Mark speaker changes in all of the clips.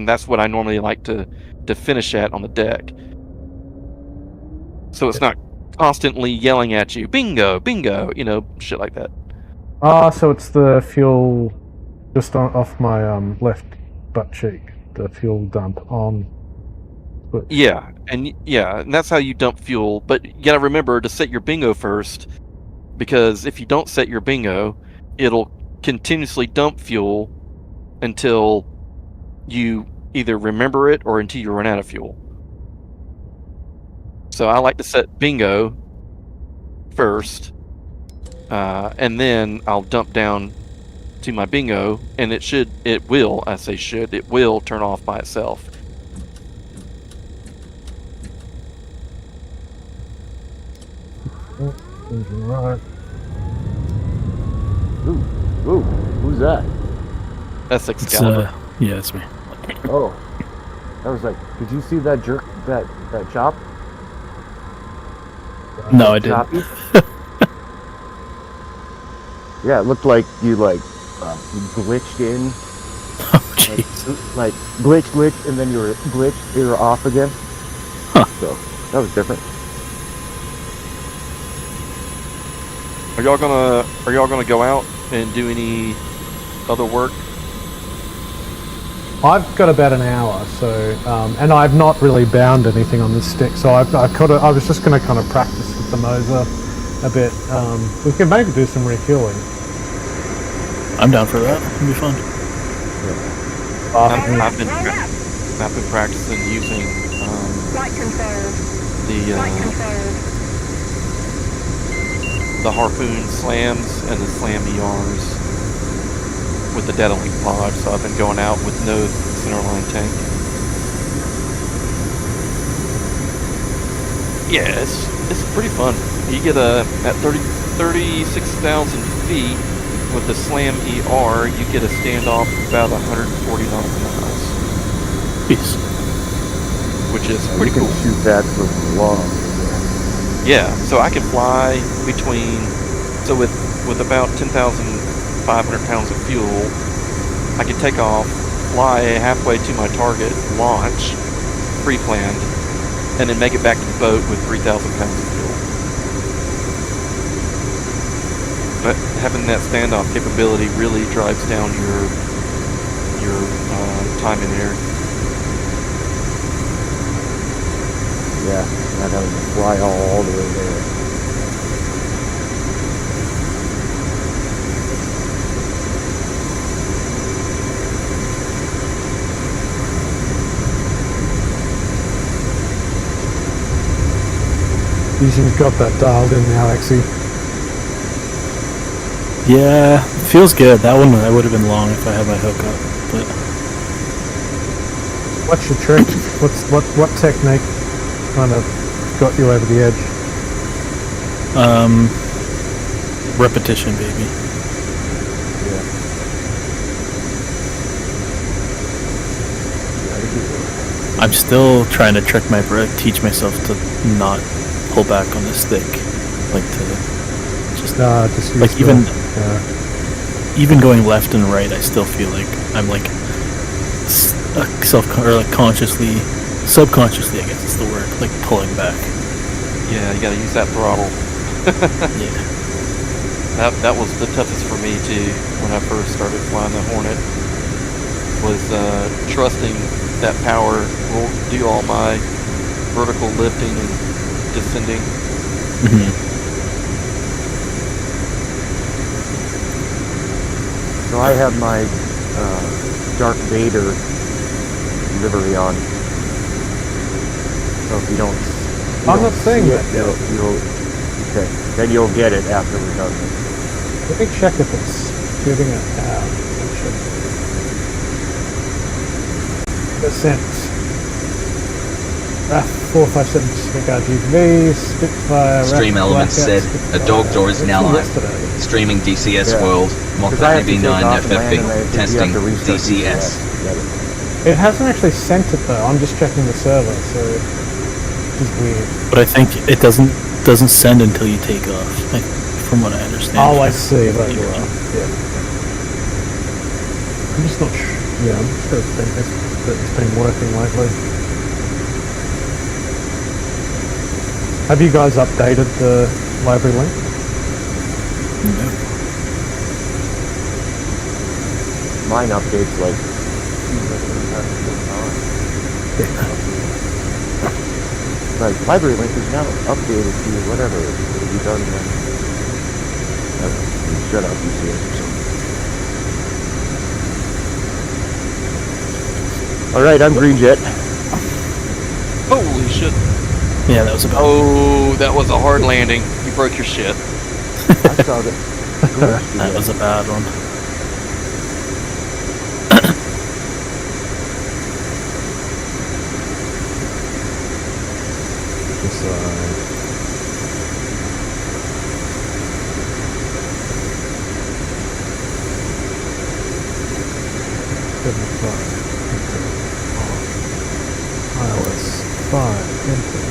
Speaker 1: and that's what I normally like to finish at on the deck. So it's not constantly yelling at you, bingo, bingo, shit like that.
Speaker 2: So it's the fuel just off my left butt cheek. The fuel dump on.
Speaker 1: Yeah, and that's how you dump fuel. But you gotta remember to set your bingo first, because if you don't set your bingo, it'll continuously dump fuel until you either remember it or until you run out of fuel. So I like to set bingo first, and then I'll dump down to my bingo, and it will turn off by itself.
Speaker 2: Right.
Speaker 3: Ooh, who's that?
Speaker 1: That's Excalibur.
Speaker 4: Yeah, it's me.
Speaker 3: Oh, I was like, did you see that jerk, that chop?
Speaker 4: No, I didn't.
Speaker 3: Yeah, it looked like you glitched in.
Speaker 4: Oh, jeez.
Speaker 3: Like glitch, and then you were off again.
Speaker 4: Huh.
Speaker 3: So that was different.
Speaker 1: Are y'all gonna go out and do any other work?
Speaker 2: I've got about an hour, so and I've not really bound anything on this stick, so I was just going to kind of practice with the Moza a bit. We can maybe do some refueling.
Speaker 4: I'm down for that. It'll be fun.
Speaker 1: Yeah. I've been practicing using the harpoon slams and the slam ERs with the data link pod, so I've been going out with no centerline tank. Yeah, it's pretty fun. You get at 36,000 feet with the slam ER, you get a standoff of about 140 nautical miles.
Speaker 4: Peace.
Speaker 1: Which is pretty cool.
Speaker 3: You can shoot that for long.
Speaker 1: Yeah, so I can fly with about 10,500 pounds of fuel, I can take off, fly halfway to my target, launch, pre-planned, and then make it back to the boat with 3,000 pounds of fuel. But having that standoff capability really drives down your time in air.
Speaker 3: Yeah, not having to fly all the way there.
Speaker 2: You've got that dialed in now, Axie.
Speaker 4: Yeah, feels good. That would have been long if I had my hook up. But
Speaker 2: what's your trick? What technique kind of got you over the edge?
Speaker 4: Repetition, baby.
Speaker 3: Yeah.
Speaker 4: I'm still trying to teach myself to not pull back on the stick, like to just like even going left and right, I still feel like I'm like subconsciously, I guess is the word, like pulling back.
Speaker 1: Yeah, you gotta use that throttle.
Speaker 4: Yeah.
Speaker 1: That was the toughest for me too when I first started flying the Hornet. Was trusting that power will do all my vertical lifting and descending.
Speaker 4: Mm-hmm.
Speaker 3: So I have my Darth Vader livery on. So if you don't
Speaker 2: I'm not saying that.
Speaker 3: Okay, then you'll get it after we're done.
Speaker 2: Let me check if it's shooting it out. Percent. RAF 457 Pacific RGV, Spitfire,
Speaker 5: Stream Elements said a dog door is now live. Streaming DCS World, Moza AB9 FFB, testing DCS.
Speaker 2: It hasn't actually sent it though, I'm just checking the server, so it's just weird.
Speaker 4: But I think it doesn't send until you take off, like, from what I understand.
Speaker 2: Oh, I see, right, yeah. I'm just not sure. Yeah, I'm sure it's been working lately. Have you guys updated the library link?
Speaker 4: No.
Speaker 3: Mine updates like. Like library link is now updated to whatever. It'll be done then. Shut up, DCS or something. Alright, I'm Green Jet.
Speaker 1: Holy shit.
Speaker 4: Yeah, that was about.
Speaker 1: Oh, that was a hard landing. You broke your shit.
Speaker 3: I saw that.
Speaker 4: That was a bad one.
Speaker 2: iOS 5 enter.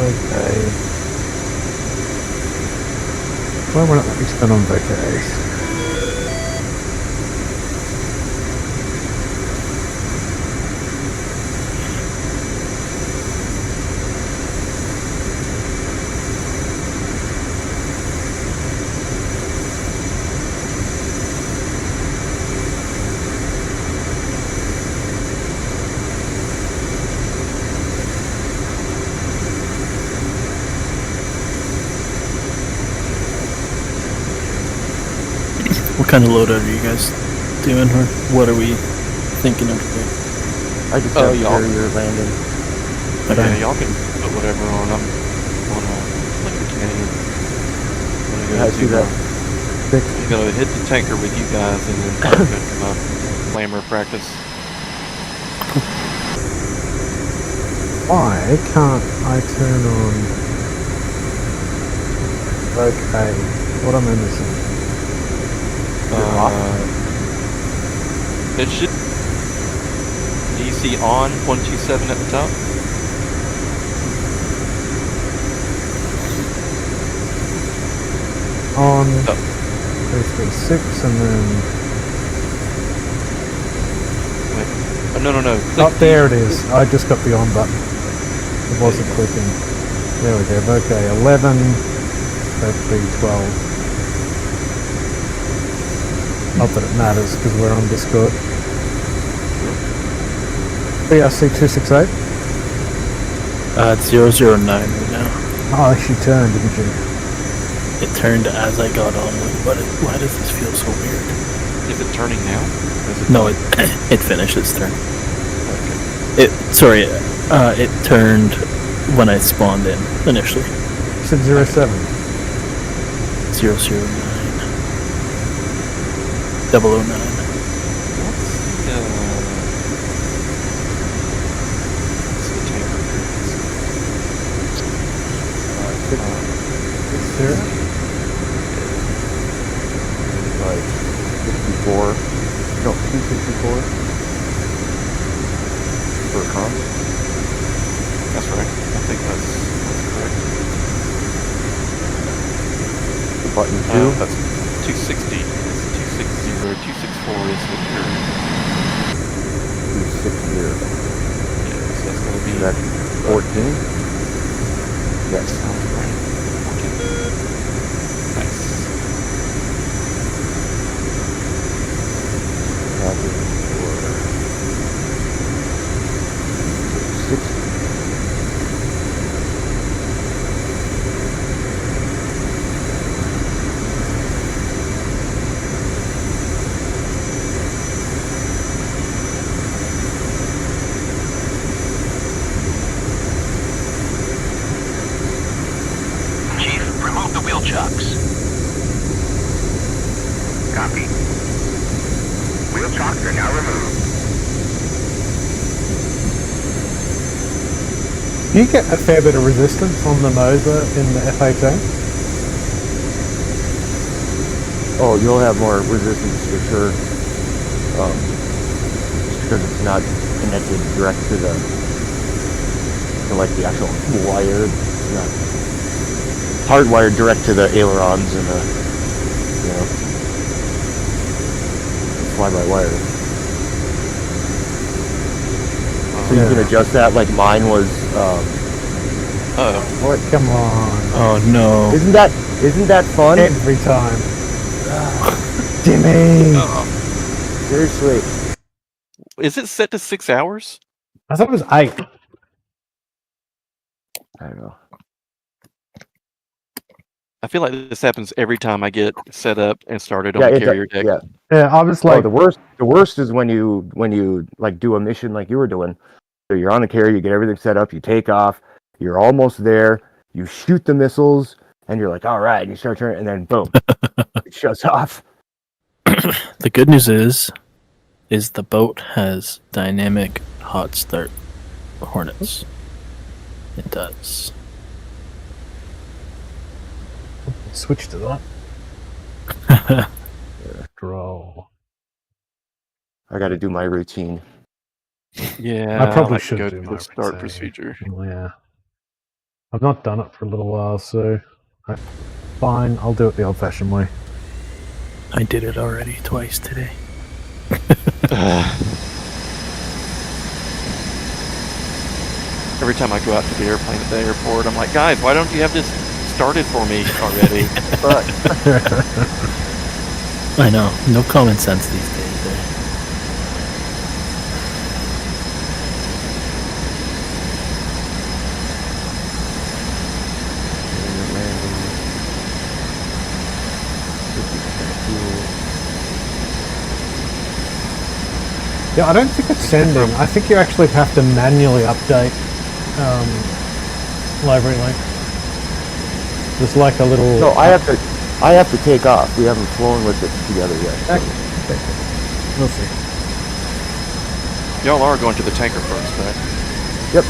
Speaker 2: Okay. Why won't it let me spin on vacay?
Speaker 4: What kind of loadout are you guys doing, or what are we thinking of doing?
Speaker 3: I just have carrier landing.
Speaker 1: Okay, yeah, y'all can put whatever on. I'm on like the Canadian.
Speaker 3: Yeah, I see that.
Speaker 1: I'm gonna hit the tanker with you guys and then try to go to my flamer practice.
Speaker 2: Why can't I turn on? Okay, what am I missing?
Speaker 1: It should DC on 127 at the top.
Speaker 2: On 336 and then
Speaker 1: Wait. Oh, no.
Speaker 2: oh, there it is. I just got the on button. It wasn't clicking. There we go. Okay, 11 FB 12. Not that it matters because we're on Discord. BRC 268.
Speaker 4: It's 009 right now.
Speaker 2: Oh, she turned, didn't she?
Speaker 4: It turned as I got on. Why does this feel so weird?
Speaker 1: Is it turning now?
Speaker 4: No, it finished its turn.
Speaker 1: Okay.
Speaker 4: It turned when I spawned in initially.
Speaker 2: You said 07.
Speaker 4: 009. 009.
Speaker 1: What's the tanker
Speaker 2: Zero?
Speaker 3: Like 64. No, 264. For comp.
Speaker 1: That's right. I think that's correct.
Speaker 3: The button 2.
Speaker 1: That's 260. It's 260. 264 is the current.
Speaker 3: 260.
Speaker 1: Yeah, so that's going to be...
Speaker 3: That's 14? Yes.
Speaker 1: Sounds right. 14. Nice.
Speaker 3: Copy for 60.
Speaker 6: Chucks. Copy. Wheel chocks are now removed.
Speaker 2: You get a fair bit of resistance on the Moza in the F18.
Speaker 3: Oh, you'll have more resistance for sure. Just because it's not connected direct to like the actual wire. It's not hardwired direct to the ailerons and the, fly-by-wire. So you can adjust that like mine was.
Speaker 2: What? Come on.
Speaker 4: Oh no.
Speaker 3: Isn't that fun?
Speaker 2: Every time. Jimmy!
Speaker 3: Seriously.
Speaker 1: Is it set to 6 hours?
Speaker 2: I thought it was 8.
Speaker 3: I don't know.
Speaker 1: I feel like this happens every time I get set up and started on the carrier deck.
Speaker 2: Yeah, I was like...
Speaker 3: the worst is when you like do a mission like you were doing. So you're on the carrier, you get everything set up, you take off, you're almost there, you shoot the missiles, and you're like, all right, and you start turning, and then boom, it shuts off.
Speaker 4: The good news is the boat has dynamic hot start hornets. It does.
Speaker 2: Switch to that. Draw.
Speaker 3: I got to do my routine.
Speaker 1: Yeah,
Speaker 2: I probably
Speaker 1: like
Speaker 2: should
Speaker 1: go
Speaker 2: do
Speaker 1: through
Speaker 2: my
Speaker 1: the start
Speaker 2: routine.
Speaker 1: procedure.
Speaker 2: Yeah. I've not done it for a little while, so fine, I'll do it the old-fashioned way.
Speaker 4: I did it already twice today.
Speaker 1: Every time I go out to the airplane at the airport, I'm like, guys, why don't you have this started for me already? But
Speaker 4: I know, no common sense these days.
Speaker 2: Yeah, I don't think it's sending. I think you actually have to manually update library link. There's like a little...
Speaker 3: No, I have to take off. We haven't flown with it together yet.
Speaker 2: Okay. We'll see.
Speaker 1: y'all are going to the tanker first, right?
Speaker 3: Yep.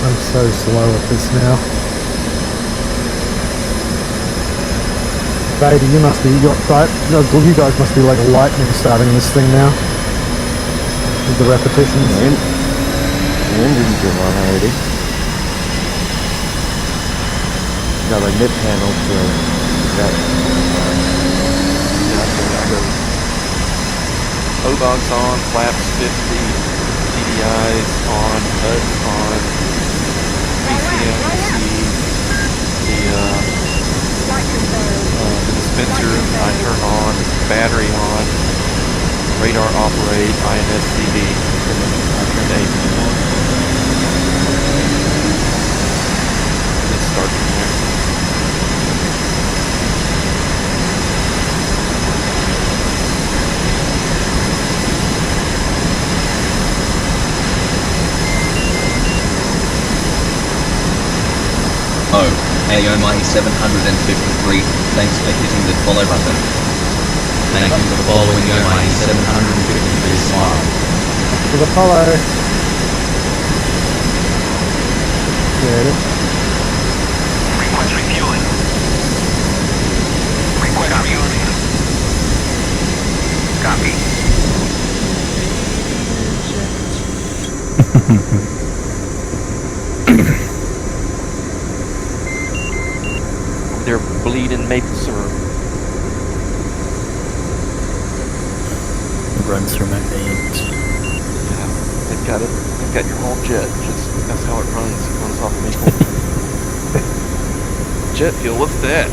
Speaker 2: I'm so slow at this now. Vader, you guys must be like lightning starting this thing now. With the repetitions.
Speaker 3: The engine's been on already. Got my nip panels for that.
Speaker 1: OBOG's on, flaps 50, DDI's on, HUD's on, VCM received, the dispenser I turn on, battery on, radar operate, INSDD, and then I turn to AV on. And then start from there.
Speaker 5: Oh, AOMI 753, thanks for hitting the follow button. Thank you for following AOMI 753 smile.
Speaker 2: For the follow. Good.
Speaker 6: Request refueling. Request refueling. Copy.
Speaker 1: They're bleeding maple syrup.
Speaker 4: It runs through my veins.
Speaker 1: Yeah, they've got it. They've got your whole jet. Just that's how it runs. It runs off maple. Jet fuel. What's that?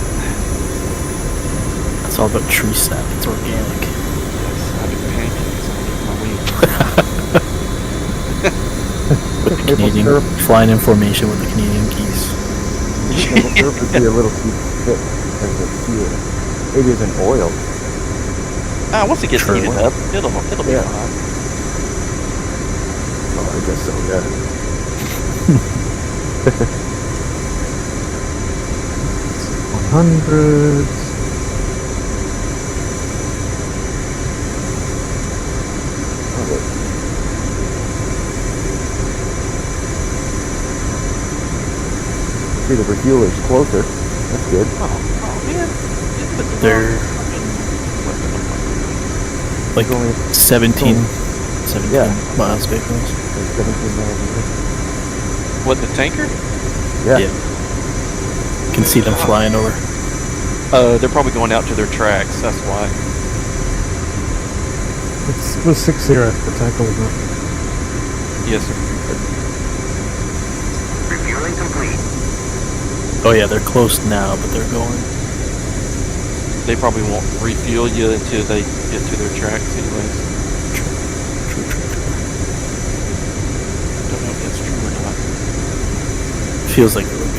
Speaker 4: It's all about tree sap. It's organic.
Speaker 1: Yes, I do pancakes underneath my wings.
Speaker 4: With the Canadian, flying in formation with the Canadian geese.
Speaker 3: Maple syrup would be a little too thick as a fuel. Maybe as an oil.
Speaker 1: Once it gets
Speaker 4: True.
Speaker 1: heated up, it'll be
Speaker 3: Yeah.
Speaker 1: fine.
Speaker 3: Oh, I guess so, yeah.
Speaker 2: 100.
Speaker 3: see the refueler's closer. That's good.
Speaker 1: Oh man.
Speaker 4: They're like
Speaker 3: only
Speaker 4: 17
Speaker 3: Yeah.
Speaker 4: miles vehicles.
Speaker 3: Like 17 miles an hour.
Speaker 1: What, the tanker?
Speaker 3: Yeah.
Speaker 4: Yeah. Can see them flying over.
Speaker 1: They're probably going out to their tracks. That's why.
Speaker 2: It was 6-0 the tackle, wasn't it?
Speaker 1: Yes, sir.
Speaker 6: Refueling complete.
Speaker 4: Oh yeah, they're close now, but they're going.
Speaker 1: They probably won't refuel you until they get to their tracks, anyways.
Speaker 4: True.
Speaker 1: I don't know if that's true or not.
Speaker 4: Feels like it would be.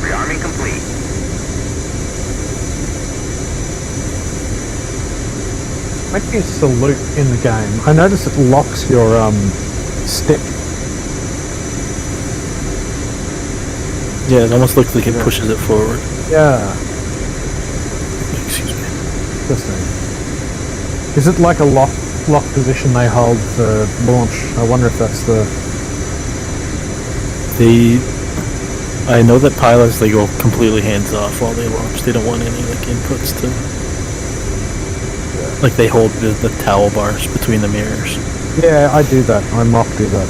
Speaker 6: Rearming complete.
Speaker 2: Might be a salute in the game. I notice it locks your stick.
Speaker 4: Yeah, it almost looks like it pushes it forward.
Speaker 2: Yeah.
Speaker 4: Excuse me.
Speaker 2: Interesting. Is it like a lock position they hold for launch? I wonder if that's the...
Speaker 4: I know that pilots, they go completely hands off while they launch. They don't want any like inputs to. Like they hold the towel bars between the mirrors.
Speaker 2: Yeah, I do that. I mock do that.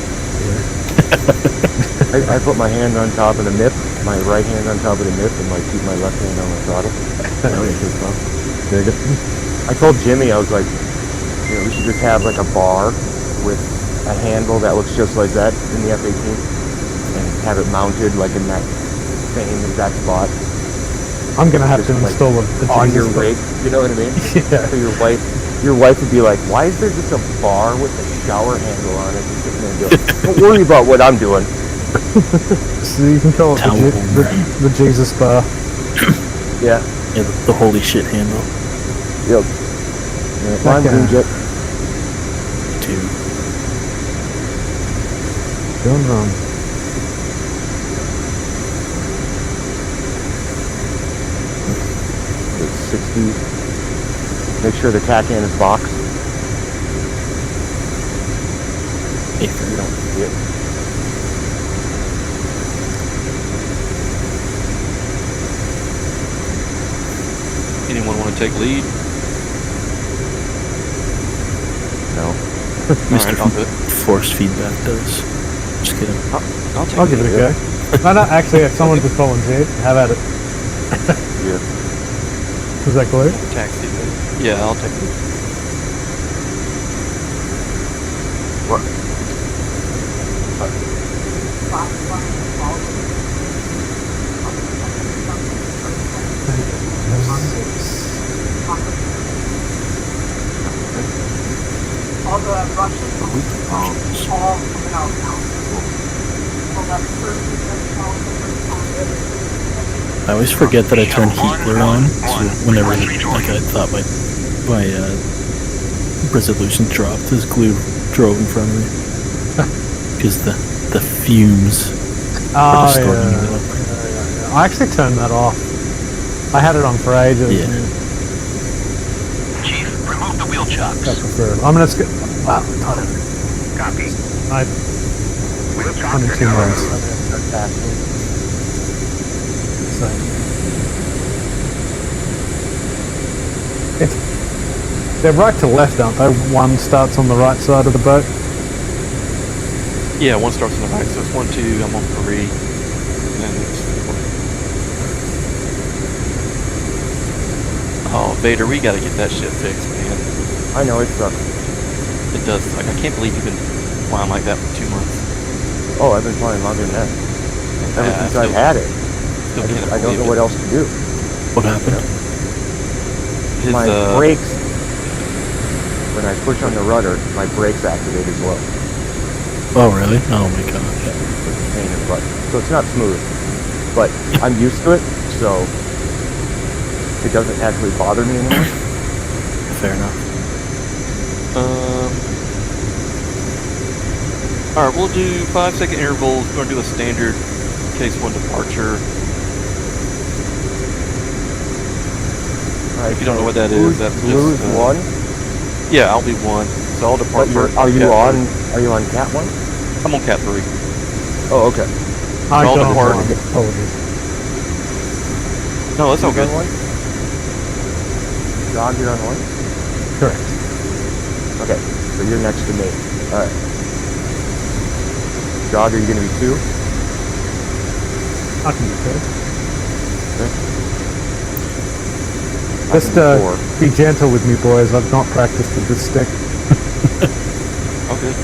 Speaker 3: I put my hand on top of the MIP, my right hand on top of the MIP, and like keep my left hand on the throttle.
Speaker 2: Very good.
Speaker 3: I told Jimmy, I was like, you know, we should just have like a bar with a handle that looks just like that in the F-18 and have it mounted like in that same exact spot.
Speaker 2: I'm gonna have to
Speaker 3: Just, like,
Speaker 2: install the
Speaker 3: on your
Speaker 2: Jesus
Speaker 3: rig, you know what I mean?
Speaker 2: Yeah.
Speaker 3: So your wife would be like, why is there just a bar with a shower handle on it? Just sitting there and be like, don't worry about what I'm doing.
Speaker 2: So you can call it
Speaker 4: Towel
Speaker 2: the Jesus bar.
Speaker 3: Yeah.
Speaker 4: Yeah, the holy shit handle.
Speaker 3: Yep. Yeah, fine,
Speaker 2: Okay.
Speaker 3: Green Jet.
Speaker 4: Too.
Speaker 2: Going wrong.
Speaker 3: It's 60. Make sure the tack hand is boxed.
Speaker 4: Yeah.
Speaker 3: You don't see it.
Speaker 1: Anyone want to take lead?
Speaker 3: No.
Speaker 4: Mr.
Speaker 1: Alright, I'll do it.
Speaker 4: Force feedback does. Just kidding.
Speaker 2: I'll give it a go. No, actually, if someone just volunteered, have at it.
Speaker 3: Yeah.
Speaker 2: Was that clear?
Speaker 1: Taxi. Yeah, I'll take it.
Speaker 3: What?
Speaker 7: All the Russians all coming out now. Well, that's the first
Speaker 4: I always forget that I turn heatler on, so whenever like I thought my resolution dropped as glue drove in front of me. Because the fumes are
Speaker 2: Oh,
Speaker 4: distorting
Speaker 2: yeah.
Speaker 4: it up.
Speaker 2: I actually turned that off. I had it on for ages.
Speaker 4: Yeah.
Speaker 6: Chief, remove the wheel chocks.
Speaker 2: I prefer it. I'm gonna skip. Wow,
Speaker 6: Copy.
Speaker 2: I
Speaker 6: Wheel chocks
Speaker 2: only
Speaker 6: are
Speaker 2: 2
Speaker 6: now
Speaker 2: months.
Speaker 6: removed.
Speaker 2: So. They're right to left, aren't they? One starts on the right side of the boat.
Speaker 1: Yeah, one starts on the back, so it's 1, 2, I'm on 3. And then it's 4. Oh, Vader, we gotta get that shit fixed, man.
Speaker 3: I know, it sucks.
Speaker 1: It does suck. I can't believe you've been flying like that for 2 months.
Speaker 3: Oh, I've been flying longer than that. Ever
Speaker 1: Yeah,
Speaker 3: since I've had it.
Speaker 1: Still can't
Speaker 3: I don't know
Speaker 1: believe
Speaker 3: what
Speaker 1: it.
Speaker 3: else to do.
Speaker 4: What happened?
Speaker 1: His,
Speaker 3: My brakes, when I push on the rudder, my brakes activate as well.
Speaker 4: Oh really? Oh my gosh.
Speaker 3: It's a pain in the butt. So it's not smooth. But I'm used to it, so it doesn't actually bother me anymore.
Speaker 4: Fair enough.
Speaker 1: All right, we'll do 5-second intervals. We're going to do a standard case 1 departure.
Speaker 3: All right,
Speaker 1: If you don't know what that is, that's
Speaker 3: Blue
Speaker 1: just
Speaker 3: is 1.
Speaker 1: Yeah, I'll be 1. So I'll depart.
Speaker 3: But are you on Cat 1?
Speaker 1: I'm on Cat 3.
Speaker 3: Oh, okay.
Speaker 2: I
Speaker 1: I'll
Speaker 2: don't
Speaker 1: depart.
Speaker 2: mind. Apologies.
Speaker 1: No, that's all
Speaker 3: You're
Speaker 1: good.
Speaker 3: on 1? Jog, you're on 1?
Speaker 2: Correct.
Speaker 3: Okay, so you're next to me. Alright. Jog, are you going to be 2?
Speaker 2: I can do good.
Speaker 3: I
Speaker 2: Just
Speaker 3: can do 4.
Speaker 2: be gentle with me, boys. I've not practiced with this stick.
Speaker 1: Okay.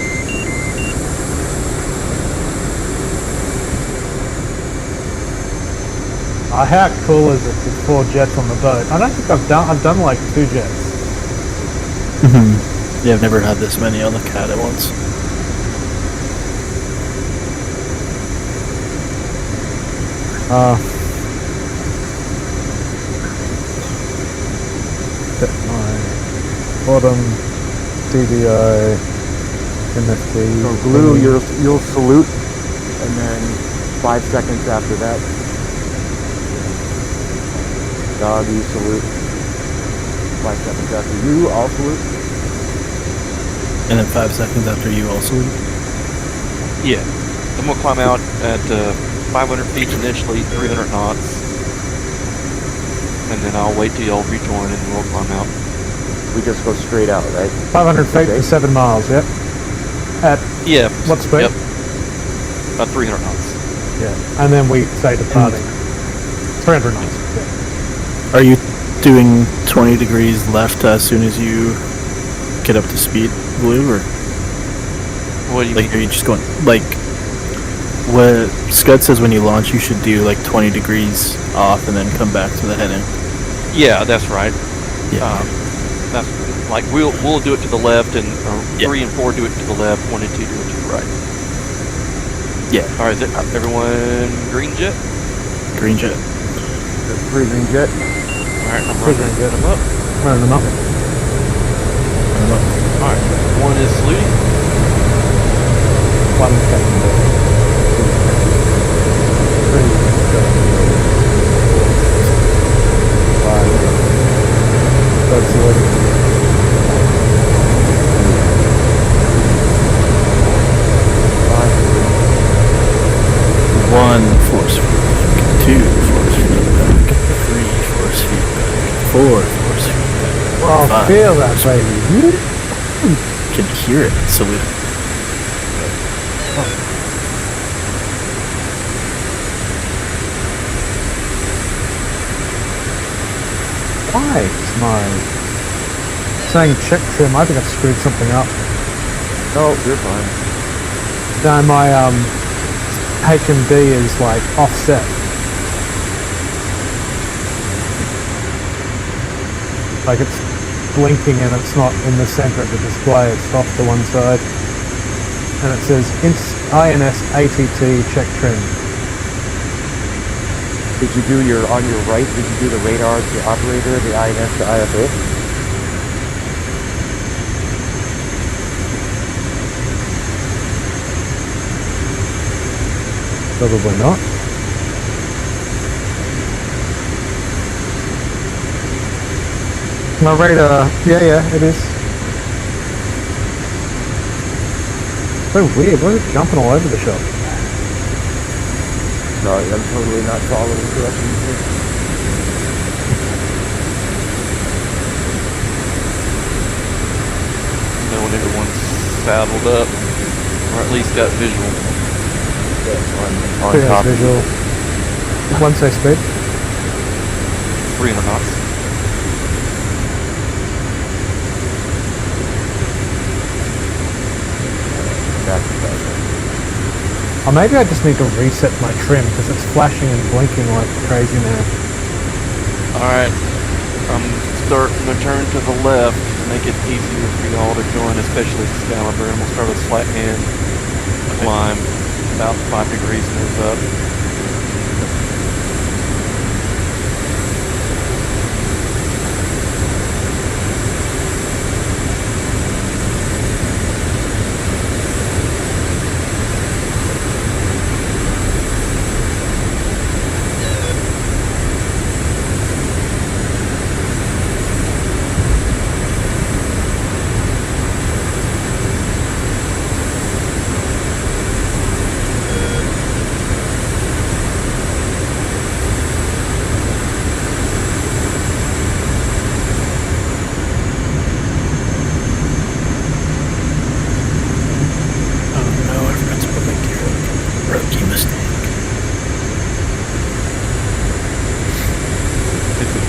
Speaker 2: How cool is it with 4 jets on the boat? I don't think I've done like 2 jets.
Speaker 4: Yeah, I've never had this many on the cat at once.
Speaker 2: Set my bottom DVI MFD.
Speaker 3: So Blue, you'll salute, and then 5 seconds after that. Dog, you salute. 5 seconds after you, I'll salute.
Speaker 4: And then 5 seconds after you also.
Speaker 1: Yeah. Then we'll climb out at 500 feet initially, 300 knots. And then I'll wait till y'all rejoin and we'll climb out.
Speaker 3: We just go straight out, right?
Speaker 2: 500 feet
Speaker 3: Okay.
Speaker 2: for 7 miles, yep. At
Speaker 1: Yeah.
Speaker 2: what speed?
Speaker 1: Yep. About 300 knots.
Speaker 2: Yeah. And then we say departing. 300 knots. Yeah.
Speaker 4: Are you doing 20 degrees left as soon as you get up to speed, Blue, or
Speaker 1: What do you
Speaker 4: like
Speaker 1: mean?
Speaker 4: are you just going like what Scud says when you launch you should do like 20 degrees off and then come back to the heading?
Speaker 1: Yeah, that's right.
Speaker 4: Yeah.
Speaker 1: That's like we'll do it to the left, and
Speaker 4: Yeah.
Speaker 1: 3 and 4 do it to the left, 1 and 2 do it to the right.
Speaker 4: Yeah.
Speaker 1: All right, is it, everyone green jet?
Speaker 4: Green jet.
Speaker 3: Free green jet.
Speaker 1: All right, I'm
Speaker 2: Green
Speaker 1: running
Speaker 2: jet.
Speaker 1: them up.
Speaker 2: Running them up.
Speaker 1: All right, 1 is saluting.
Speaker 2: 1 second. 3 5. That's it.
Speaker 4: 1 force feedback, 2 force feedback, 3 force feedback, 4 force feedback.
Speaker 2: Oh,
Speaker 4: 5.
Speaker 2: feel that, baby.
Speaker 4: Can hear it. Salute.
Speaker 2: Why is my saying check trim? I think I've screwed something up.
Speaker 3: No, you're fine.
Speaker 2: No, my H&D is like offset. Like it's blinking and it's not in the center of the display, it's off to one side. And it says INS ATT check trim.
Speaker 3: Did you do on your right, did you do the radar to operator, the INS to IFA?
Speaker 2: Probably not. My radar, yeah, it is. So weird, why is it jumping all over the shop?
Speaker 3: Sorry, I'm totally not following directions here.
Speaker 1: You know when everyone's saddled up, or at least got visual.
Speaker 3: On
Speaker 2: Pretty
Speaker 3: top.
Speaker 2: nice visual. One say speed.
Speaker 1: 300 knots.
Speaker 2: Or maybe I just need to reset my trim because it's flashing and blinking like crazy now.
Speaker 1: Alright, I'm starting to turn to the left to make it easier for y'all to join, especially Excalibur, and we'll start a flat hand climb, about 5 degrees nose up.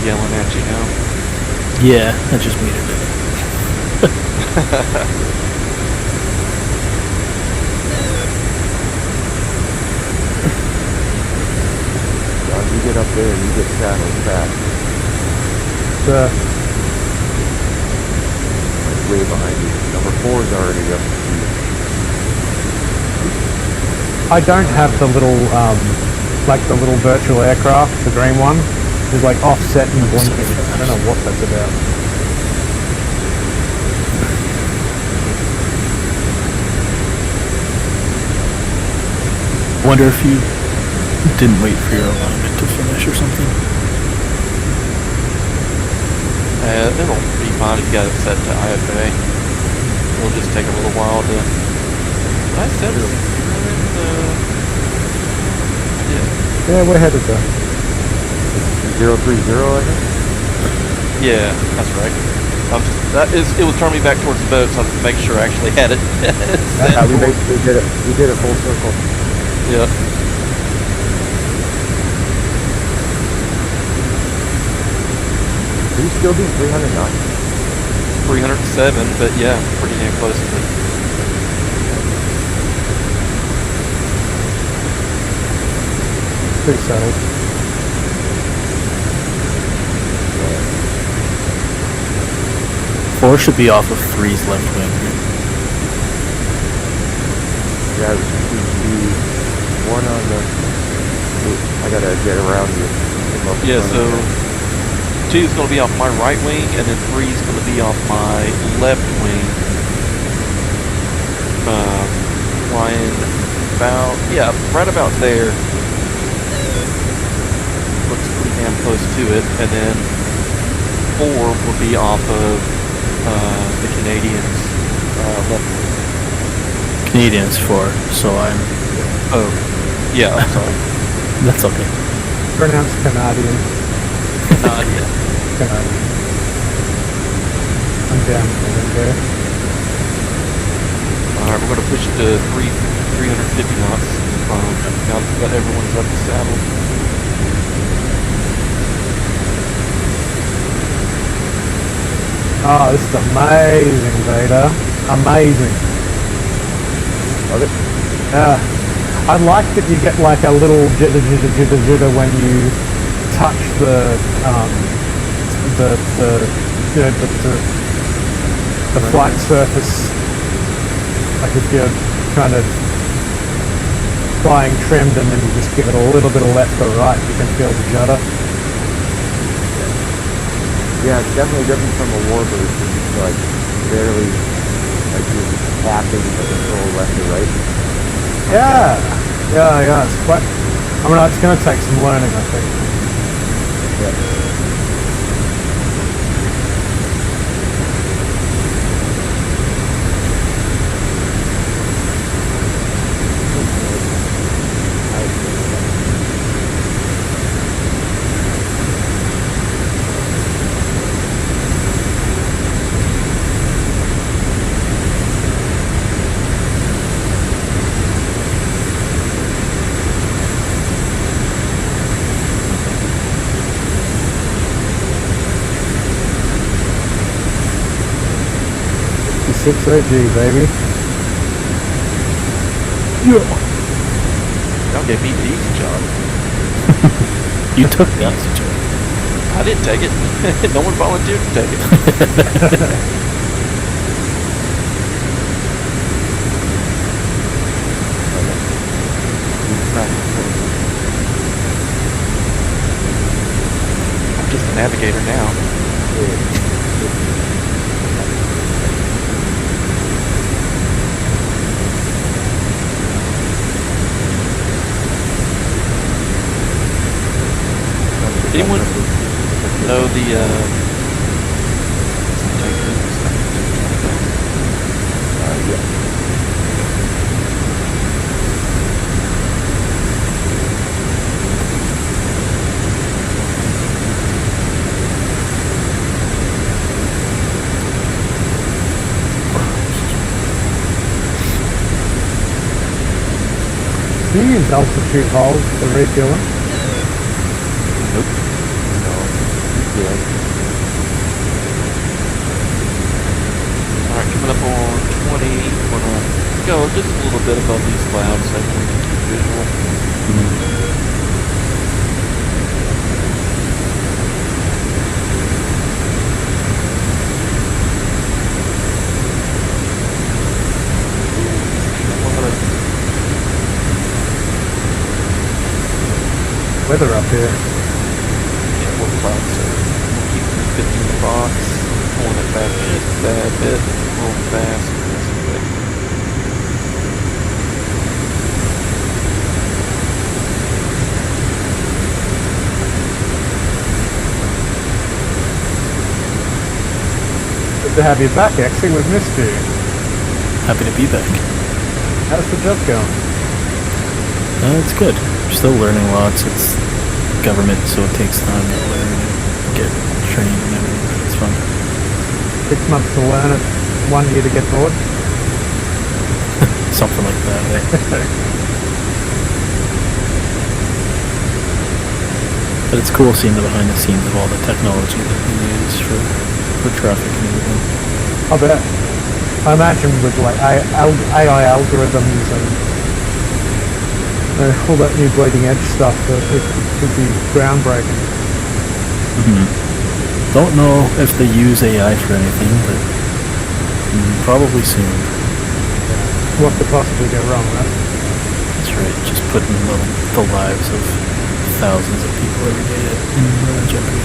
Speaker 1: yelling at you now.
Speaker 4: Yeah, that just made it.
Speaker 3: John, you get up there and you get saddled fast. Like way behind you. Number 4 is already up to you.
Speaker 2: I don't have the little, like the little virtual aircraft, the green one. It's like offset and blinking. I don't know what that's about.
Speaker 4: I wonder if you didn't wait for your alignment to finish or something.
Speaker 1: It'll be fine if you got it set to IFA. It'll just take a little while to... I set it.
Speaker 2: Yeah, we're headed there.
Speaker 3: 030, I think?
Speaker 1: Yeah, that's right. It was turning me back towards the boat, so I had to make sure I actually had it.
Speaker 3: Yeah, we basically did it. We did a full circle.
Speaker 1: Yeah.
Speaker 3: Are you still doing 300 knots?
Speaker 1: 307, but yeah, pretty damn close to it.
Speaker 2: Pretty settled.
Speaker 4: Four should be off of 3's left wing.
Speaker 3: Yeah, the one on the... I gotta get around you.
Speaker 1: Yeah, so 2 is going to be off my right wing, and then 3 is going to be off my left wing. Flying about, yeah, right about there. Looks pretty damn close to it, and then 4 will be off of the Canadians' left wing.
Speaker 4: Canadians 4, so I'm...
Speaker 1: Oh, yeah, I'm sorry.
Speaker 4: That's okay.
Speaker 2: Pronounced Canadian.
Speaker 1: Yeah.
Speaker 2: Canadian. I'm down there.
Speaker 1: Alright, we're going to push it to 350 knots. Now that everyone's up the saddle.
Speaker 2: Oh, this is amazing, Vader. Amazing.
Speaker 3: Love it.
Speaker 2: I like that you get like a little jitter when you touch the flight surface. Like if you're kind of flying trimmed and then you just give it a little bit of left or right, you can feel the judder.
Speaker 3: Yeah, it's definitely different from a warbird. It's like barely, like you're just tapping to control left or right.
Speaker 2: Yeah, it's quite... I mean, it's going to take some learning, I think.
Speaker 3: Yeah.
Speaker 2: Six OG, baby.
Speaker 1: Y'all gave me the easy job.
Speaker 4: You took the easy job.
Speaker 1: I didn't take it. No one volunteered to take it. I'm just a navigator now. Anyone know the
Speaker 3: Yeah.
Speaker 2: Do you use altitude holes for refueling?
Speaker 1: Nope.
Speaker 3: No.
Speaker 1: a bit above these clouds, so I can keep visual.
Speaker 2: Weather up here.
Speaker 1: Yeah, more clouds, so we'll keep 350 in the box. Pulling it back just a bad bit, real fast.
Speaker 2: Good to have you back, Exy. We've missed you.
Speaker 4: Happy to be back.
Speaker 2: How's the job going?
Speaker 4: It's good. We're still learning lots. It's government, so it takes time to learn and get trained and everything. But it's fun.
Speaker 2: 6 months to learn it, 1 year to get bored.
Speaker 4: Something like that. But it's cool seeing the behind the scenes of all the technology that we use for traffic and everything.
Speaker 2: I bet. I imagine with like AI algorithms and all that new bleeding edge stuff, that it could be groundbreaking.
Speaker 4: Don't know if they use AI for anything, but probably soon.
Speaker 2: What could possibly go wrong, right?
Speaker 4: That's right, just putting the lives of thousands of people every day in jeopardy.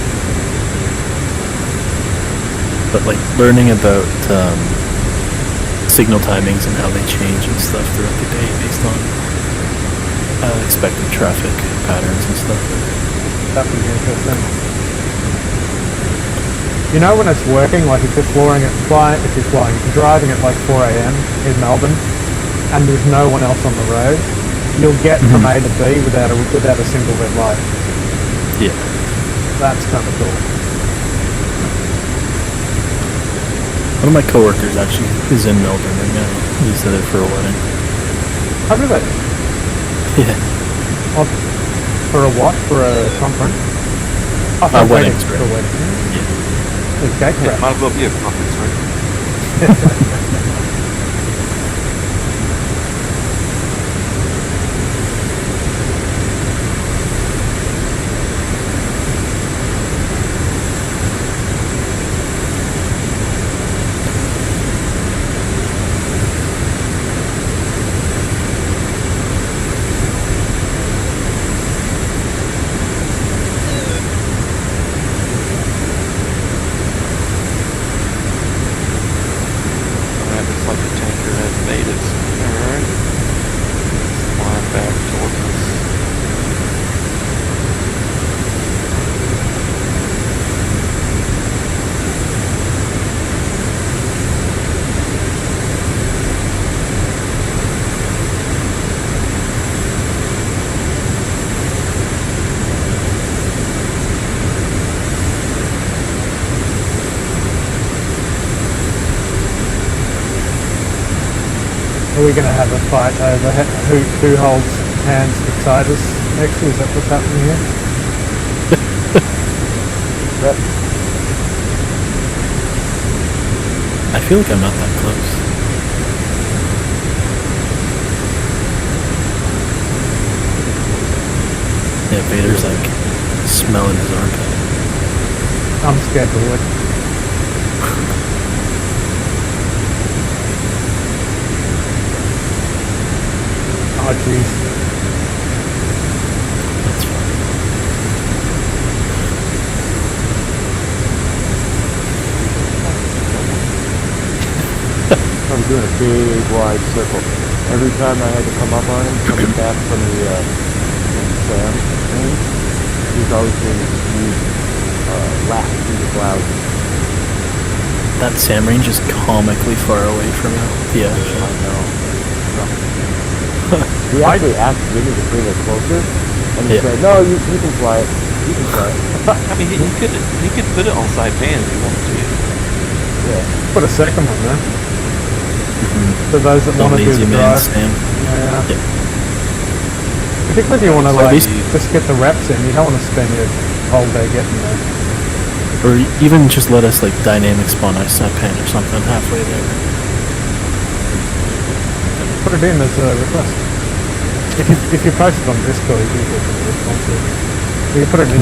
Speaker 4: But like learning about signal timings and how they change and stuff throughout the day based on expected traffic patterns and stuff.
Speaker 2: That would be interesting. You know when it's working, like if you're driving at like 4 a.m. in Melbourne and there's no one else on the road, you'll get from A to B without a single red light.
Speaker 4: Yeah.
Speaker 2: That's kind of cool.
Speaker 4: One of my coworkers actually is in Melbourne right now. He's there for a wedding.
Speaker 2: Oh, really?
Speaker 4: Yeah.
Speaker 2: For a what? For a conference? Oh, for
Speaker 4: a wedding.
Speaker 2: For a wedding.
Speaker 4: Yeah.
Speaker 2: Okay,
Speaker 1: Yeah, might as well be a conference, right?
Speaker 2: Are we going to have a fight over who holds hands beside us next? Is that what's happening here?
Speaker 4: I feel like I'm not that close. Yeah, Vader's like smelling his armpit.
Speaker 2: I'm scared to look. Oh jeez.
Speaker 4: That's fine.
Speaker 3: I'm doing a big wide circle. Every time I had to come up on him, coming back from the Sam range, he's always doing this huge lap through the clouds.
Speaker 4: That Sam range is comically far away from the edge.
Speaker 3: I know. He actually asked Jimmy to bring it closer, and he said, "No, you can fly it. You can fly it."
Speaker 1: I mean, he could put it on side pan if he wanted to.
Speaker 3: Yeah.
Speaker 2: Put a second one there. For those that want to do the drive. Yeah. Particularly if you want to just get the reps in, you don't want to spend your whole day getting there.
Speaker 4: Or even just let us like dynamic spawn ice side pan or something halfway there.
Speaker 2: put it in as a request. If you post it on Discord, you will get a response. You can put it in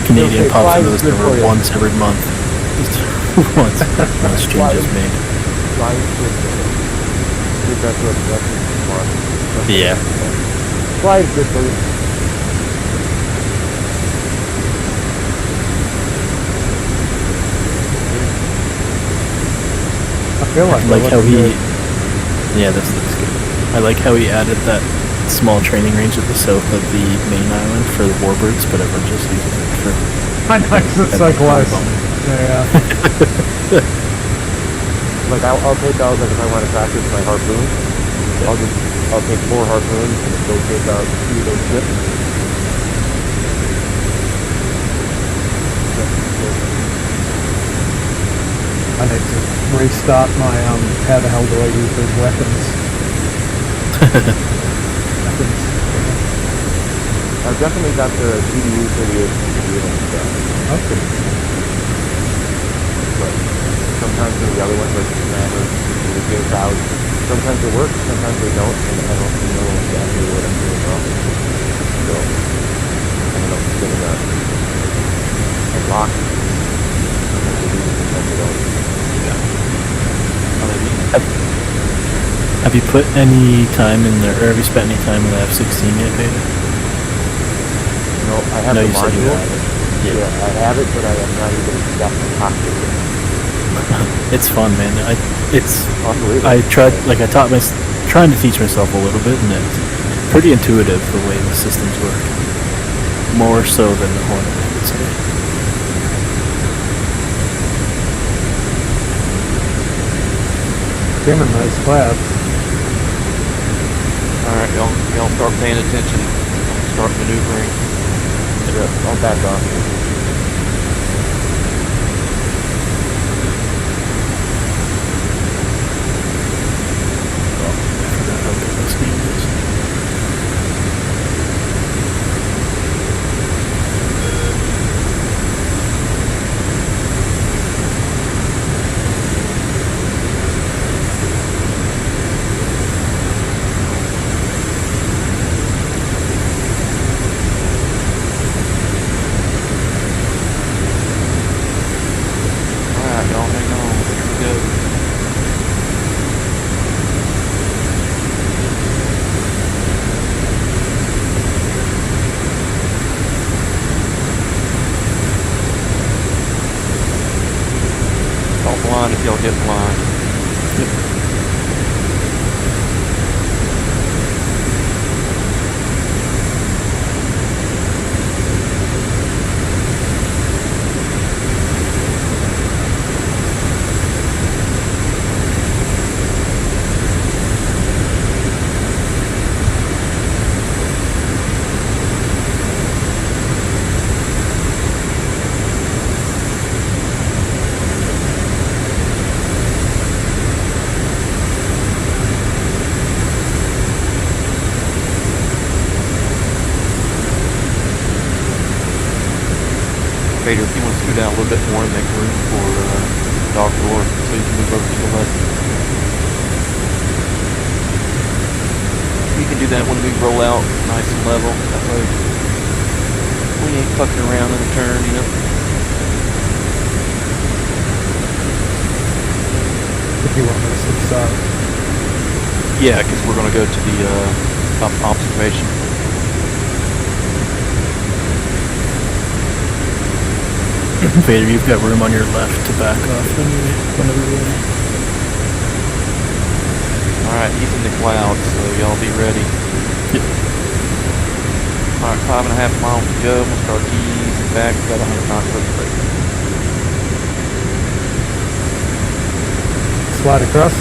Speaker 4: Canadian
Speaker 3: Okay,
Speaker 4: pops
Speaker 3: fly
Speaker 4: into the
Speaker 3: is good for
Speaker 4: server
Speaker 3: you.
Speaker 4: once every month. Just once change is made.
Speaker 3: Fly is good for you. Good, that's what you want.
Speaker 4: Yeah.
Speaker 3: Fly is good for you.
Speaker 2: I feel like
Speaker 4: Like how he.
Speaker 2: good.
Speaker 4: Yeah, this looks good. I like how he added that small training range at the south of the main island for the warbirds, but everyone just uses it for.
Speaker 2: I know, 'cause it's so close. Yeah.
Speaker 3: Like I'll take out, like if I want to practice my harpoon, I'll take 4 harpoons and go take out 2 of those ships.
Speaker 2: I need to restart my how the hell do I use these weapons? Weapons.
Speaker 3: I've definitely got the GDU for the HDU and stuff.
Speaker 2: Okay.
Speaker 3: But sometimes the other ones like the Commander, the Game Cloud, sometimes they work, sometimes they don't, and I don't know exactly what I'm doing wrong. So, I don't know, I'm getting a lock. Sometimes they do, sometimes they don't.
Speaker 4: Have you put any time in there, or have you spent any time in the F-16 yet, Vader?
Speaker 3: No, I have
Speaker 4: No,
Speaker 3: the
Speaker 4: you said you
Speaker 3: module.
Speaker 4: had it.
Speaker 3: Yeah, I have it, but I have not even got the cockpit yet.
Speaker 4: It's fun, man.
Speaker 3: Unbelievable.
Speaker 4: I tried, like I taught trying to teach myself a little bit, and it's pretty intuitive the way the systems work. More so than the Hornet, I would say.
Speaker 2: Skimming those clouds.
Speaker 1: Alright, y'all start paying attention. Start maneuvering.
Speaker 3: Yeah, I'll back off.
Speaker 4: I forgot how good this game is.
Speaker 1: Alright, y'all hang on. Here we go. Don't blind if y'all get blind. Vader, if you want to scoot down a little bit more and make room for dog door so you can move over to the left. You can do that when we roll out nice and level. That way we ain't fucking around in a turn, you know.
Speaker 2: If you want me to subside.
Speaker 1: Yeah, because we're going to go to the observation.
Speaker 4: Vader, you've got room on your left to back off whenever you're ready.
Speaker 1: Alright, he's in the clouds, so y'all be ready.
Speaker 4: Yep.
Speaker 1: Alright, 5.5 miles to go. We'll start easing back. We've got 100 knots left to break.
Speaker 2: Slide across.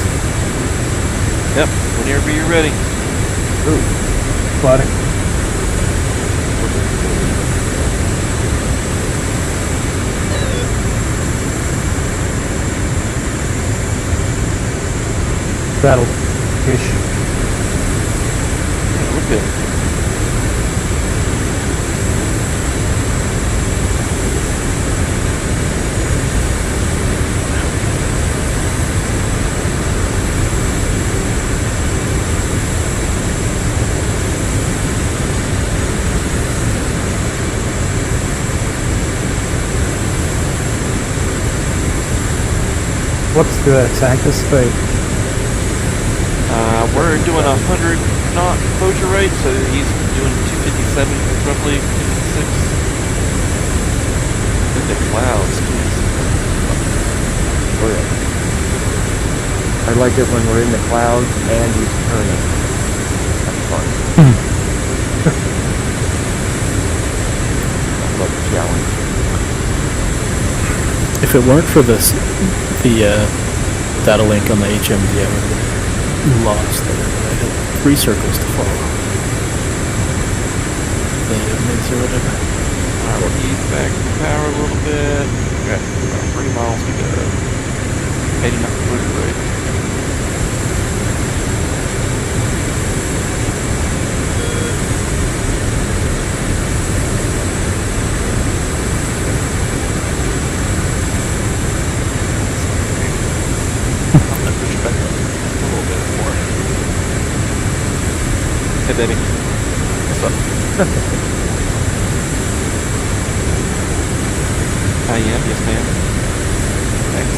Speaker 1: Yep, whenever you're ready.
Speaker 2: Ooh. Sliding. Battle. Ish.
Speaker 1: Yeah, we're good.
Speaker 2: What's the tanker speed?
Speaker 1: We're doing 100 knot closure rate, so he's doing 257, roughly 56. Look at the clouds, jeez.
Speaker 3: Oh yeah. I like it when we're in the clouds and he's turning. That's fun. I love the challenge.
Speaker 4: If it weren't for this, the data link on the HMD, I would have lost there. I had 3 circles to follow. The mids or whatever.
Speaker 1: Alright, we'll ease back the power a little bit. We got about 3 miles to go. 80 knot closure rate. Hey, baby. What's up? I am, yes, ma'am. Thanks.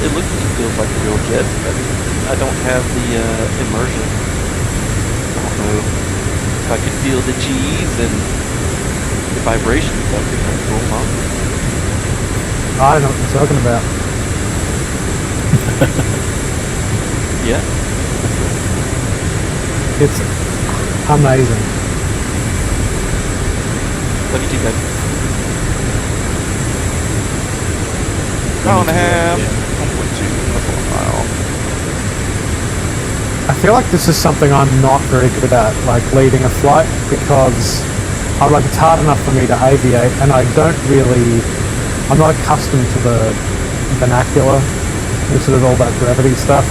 Speaker 1: It looks and feels like a real jet, but I don't have the immersion. I don't know if I could feel the G's and the vibrations. That would be kind of cool, huh?
Speaker 2: I don't know what you're talking about.
Speaker 1: Yeah.
Speaker 2: It's amazing.
Speaker 1: Love you too, guys. Mile and a half. 1.2. That's a mile.
Speaker 2: I feel like this is something I'm not very good at, like leading a flight, because it's hard enough for me to aviate, and I'm not accustomed to the vernacular and sort of all that gravity stuff.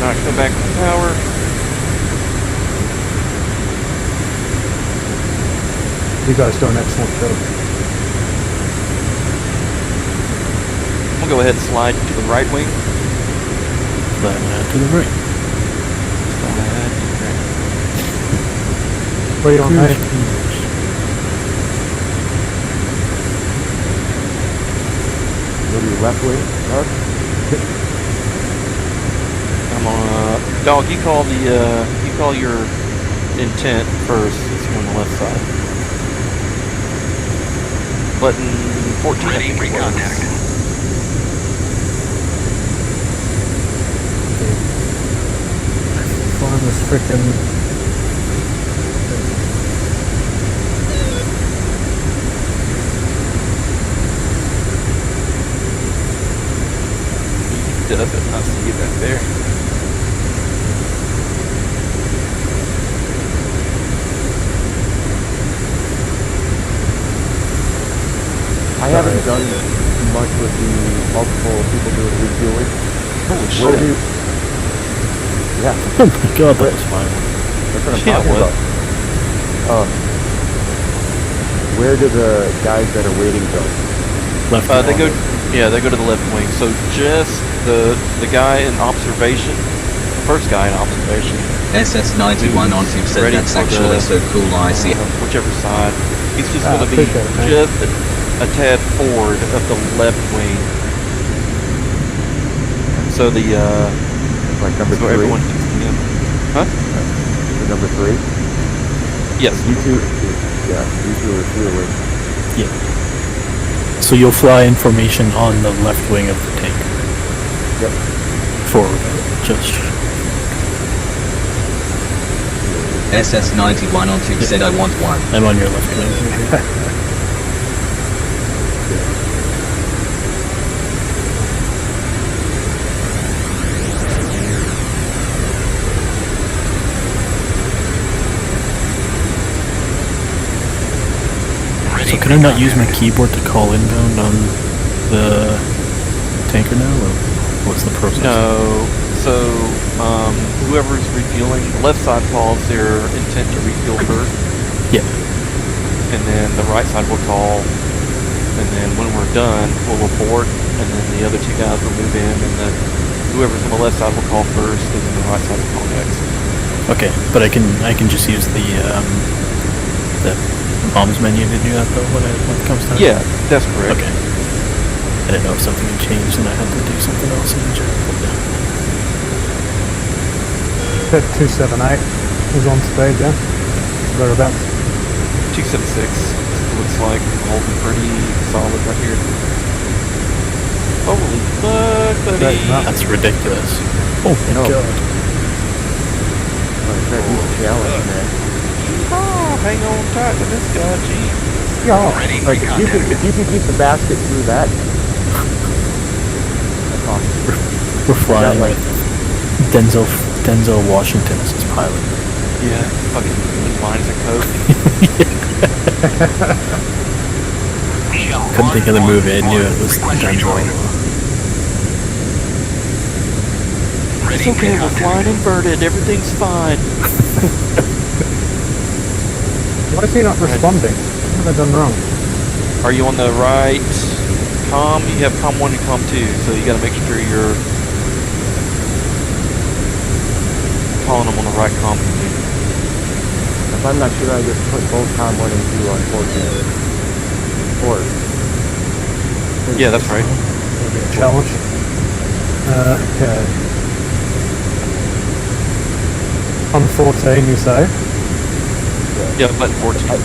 Speaker 1: Alright, go back to power.
Speaker 2: You guys do an excellent job.
Speaker 1: We'll go ahead and slide to the right wing.
Speaker 4: To the right.
Speaker 1: Slide to the right.
Speaker 2: What do you want, mate?
Speaker 3: Go to your left wing, Mark.
Speaker 1: I'm on. Dog, you call your intent first. It's on the left side. Button 14. Ready for contact.
Speaker 2: Find this frickin'.
Speaker 1: Does it not see you back there?
Speaker 3: I haven't done much with the multiple people doing refueling.
Speaker 1: Holy
Speaker 3: Where
Speaker 1: shit.
Speaker 3: do you... Yeah,
Speaker 4: Oh my god, that was fine.
Speaker 3: that's what I'm
Speaker 1: Yeah,
Speaker 3: talking
Speaker 1: what?
Speaker 3: about. Where do the guys that are waiting go?
Speaker 4: Left.
Speaker 1: They go to the left wing. So just the guy in observation, the first guy in observation,
Speaker 5: SS91 on 2 said
Speaker 1: ready
Speaker 5: that's
Speaker 1: for
Speaker 5: actually so cool, I see.
Speaker 1: whichever side. He's just going to be
Speaker 2: appreciate it, man.
Speaker 1: just a tad forward of the left wing. So the
Speaker 3: Like number
Speaker 1: so
Speaker 3: 3?
Speaker 1: everyone can see him. Huh?
Speaker 3: The number 3?
Speaker 1: Yes.
Speaker 3: You two, yeah, you two are fueling.
Speaker 4: So you'll fly in formation on the left wing of the tank.
Speaker 3: Yep.
Speaker 4: Forward. Just.
Speaker 5: SS91 on 2 said I want one.
Speaker 4: I'm on your left wing. So can I not use my keyboard to call inbound on the tanker now, or what's the process?
Speaker 1: No. So whoever's refueling, the left side calls their intent to refuel first.
Speaker 4: Yeah.
Speaker 1: And then the right side will call, and then when we're done, we'll abort, and then the other two guys will move in, and then whoever's on the left side will call first, and then the right side will call next.
Speaker 4: Okay, but I can just use the bombs menu to do that though when it comes time.
Speaker 1: Yeah, that's correct.
Speaker 4: Okay. I didn't know if something had changed and I had to do something else in the general.
Speaker 2: Pit 278 is on speed, yeah? Thereabouts.
Speaker 1: 276 looks like holding pretty solid right here. Holy fuck, buddy!
Speaker 4: That's ridiculous. Oh my god.
Speaker 3: Challenge, man.
Speaker 1: Oh, hang on tight to this guy, geez.
Speaker 3: Yeah, like if you can keep the basket through that, that's awesome.
Speaker 4: We're flying
Speaker 3: like
Speaker 4: with Denzel Washington as his pilot.
Speaker 1: Yeah, fucking lines of coke.
Speaker 4: Couldn't think of the movie. I knew it was Denzel.
Speaker 1: It's okay, we're flying inverted. Everything's fine.
Speaker 2: Why is he not responding? What have I done wrong?
Speaker 1: Are you on the right comm? You have comm 1 and comm 2, so you gotta make sure you're calling them on the right comm.
Speaker 3: If I'm not sure, I just put both COM 1 and 2 on 14. Or
Speaker 1: yeah, that's right.
Speaker 2: Challenge. Okay. On 14, you say?
Speaker 1: Yeah, button 14, yep.
Speaker 3: I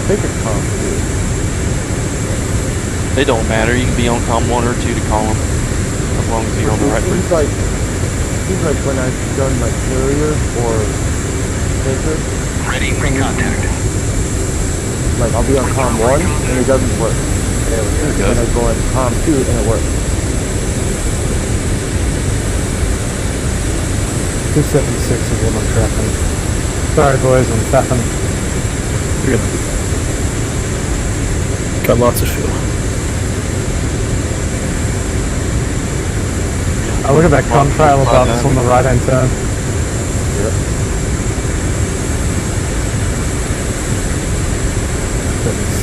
Speaker 3: think it's COM 2.
Speaker 1: They don't matter, you can be on comm 1 or 2 to call them, as long as you're on the right frequency.
Speaker 3: Seems like when I've done my carrier or taker,
Speaker 6: Ready for contact.
Speaker 3: like I'll be on COM 1 and it doesn't work.
Speaker 1: There it goes.
Speaker 3: And I go on COM 2 and it works.
Speaker 2: 276 is what I'm tracking. Sorry boys, I'm fapping.
Speaker 4: You're good. Got lots of fuel.
Speaker 2: Oh, look at that contrail above us on the right hand turn.
Speaker 3: Yep.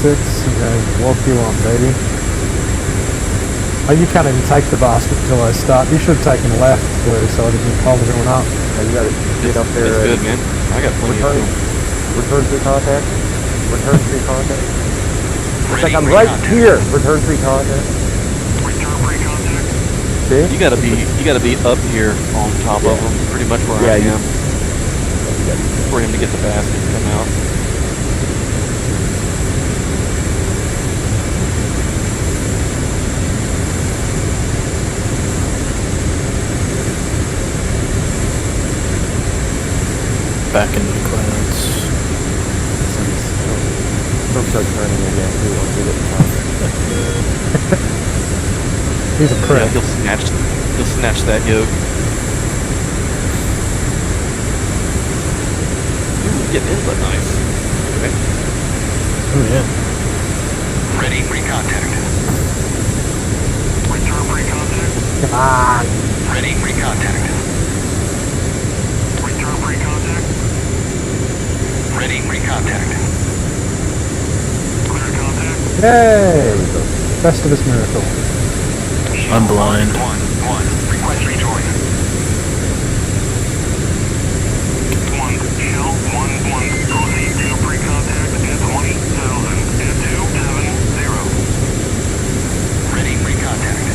Speaker 2: 76, okay, walk you on, baby. Oh, you can't even take the basket until I start. You should have taken left, Blue, so I didn't hold everyone up.
Speaker 3: And you gotta get up there.
Speaker 1: It's good, man. I got plenty of fuel.
Speaker 3: Return free contact. Return free contact. It's like I'm right here. Return free contact.
Speaker 6: Return free contact.
Speaker 3: See?
Speaker 1: You gotta be up here on top of them, pretty much where I am, for him to get the basket to come out.
Speaker 4: Back into the clouds.
Speaker 3: Don't start turning again. We won't get it in contact.
Speaker 2: He's a prick.
Speaker 1: Yeah, he'll snatch that yoke. Ooh, getting in, but nice. Okay.
Speaker 4: Oh yeah.
Speaker 6: Ready for contact. Return free contact.
Speaker 2: Come on.
Speaker 6: Ready for contact. Return free contact. Ready for contact. Clear contact.
Speaker 2: Yay! Festivus miracle.
Speaker 4: I'm blind.
Speaker 6: 1, request rejoin. 1, shell, 1, proceed to pre-contact at 20,000 at 270. Ready for contact.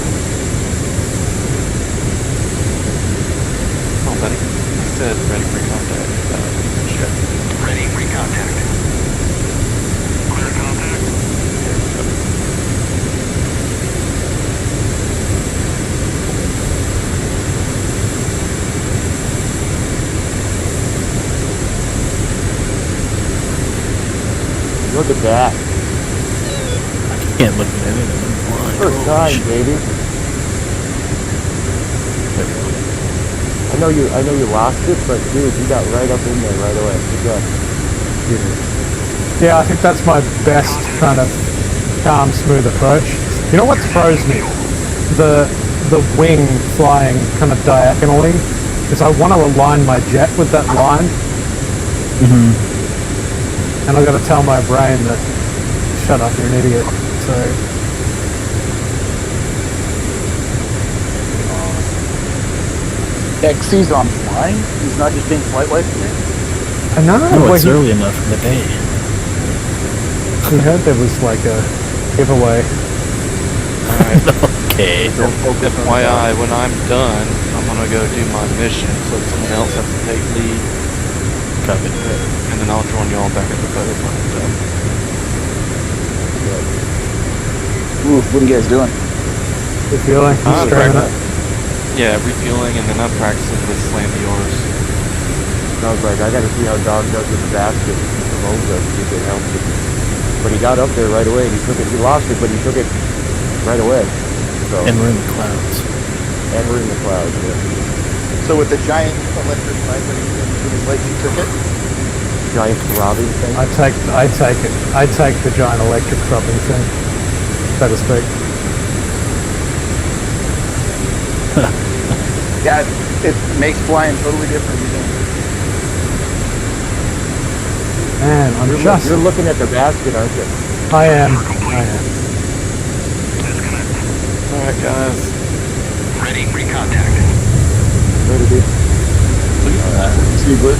Speaker 1: Oh, buddy. I said ready for contact. Shit.
Speaker 6: Ready for contact. Clear contact.
Speaker 3: Look at that.
Speaker 4: I can't look at anything. I'm blind.
Speaker 3: First
Speaker 4: Holy
Speaker 3: time,
Speaker 4: shit.
Speaker 3: baby.
Speaker 4: There we go.
Speaker 3: I know you lost it, but dude, you got right up in there right away. Good job.
Speaker 2: Yeah, I think that's my best kind of calm, smooth approach. You know what throws me? The wing flying kind of diagonally, is I want to align my jet with that line,
Speaker 4: Mm-hmm.
Speaker 2: and I've got to tell my brain that, shut up, you're an idiot. So,
Speaker 8: XC's on flying? He's not just being flight life today?
Speaker 2: I know.
Speaker 4: No, it's early enough in the day.
Speaker 2: He heard there was like a giveaway.
Speaker 1: Alright.
Speaker 4: Okay.
Speaker 3: Don't focus on
Speaker 1: FYI, when I'm done, I'm gonna go do my mission, so someone else has to take lead,
Speaker 4: Copy.
Speaker 1: and then I'll join y'all back at the photo plant.
Speaker 8: Ooh, what are you guys doing?
Speaker 2: Good feeling.
Speaker 1: Ah,
Speaker 2: Streaming
Speaker 1: right.
Speaker 2: it.
Speaker 1: Yeah, refueling, and then I'm practicing with slam yours.
Speaker 3: I was like, I gotta see how Dog does with the basket from Moza, see if it helps him. But he got up there right away, and he took it. He lost it, but he took it right away. So,
Speaker 4: And we're in the clouds.
Speaker 3: and we're in the clouds, yeah.
Speaker 8: So with the giant electric vibrator with his legs, he took it?
Speaker 3: Giant throbbing thing.
Speaker 2: I take it. I take the giant electric throbbing thing, so to speak.
Speaker 8: Yeah, it makes flying totally different. You know?
Speaker 2: Man, I'm just.
Speaker 3: You're looking at the basket, aren't you?
Speaker 2: I am.
Speaker 1: Alright, guys.
Speaker 6: Ready, recontact.
Speaker 3: Ready to be?
Speaker 8: See, but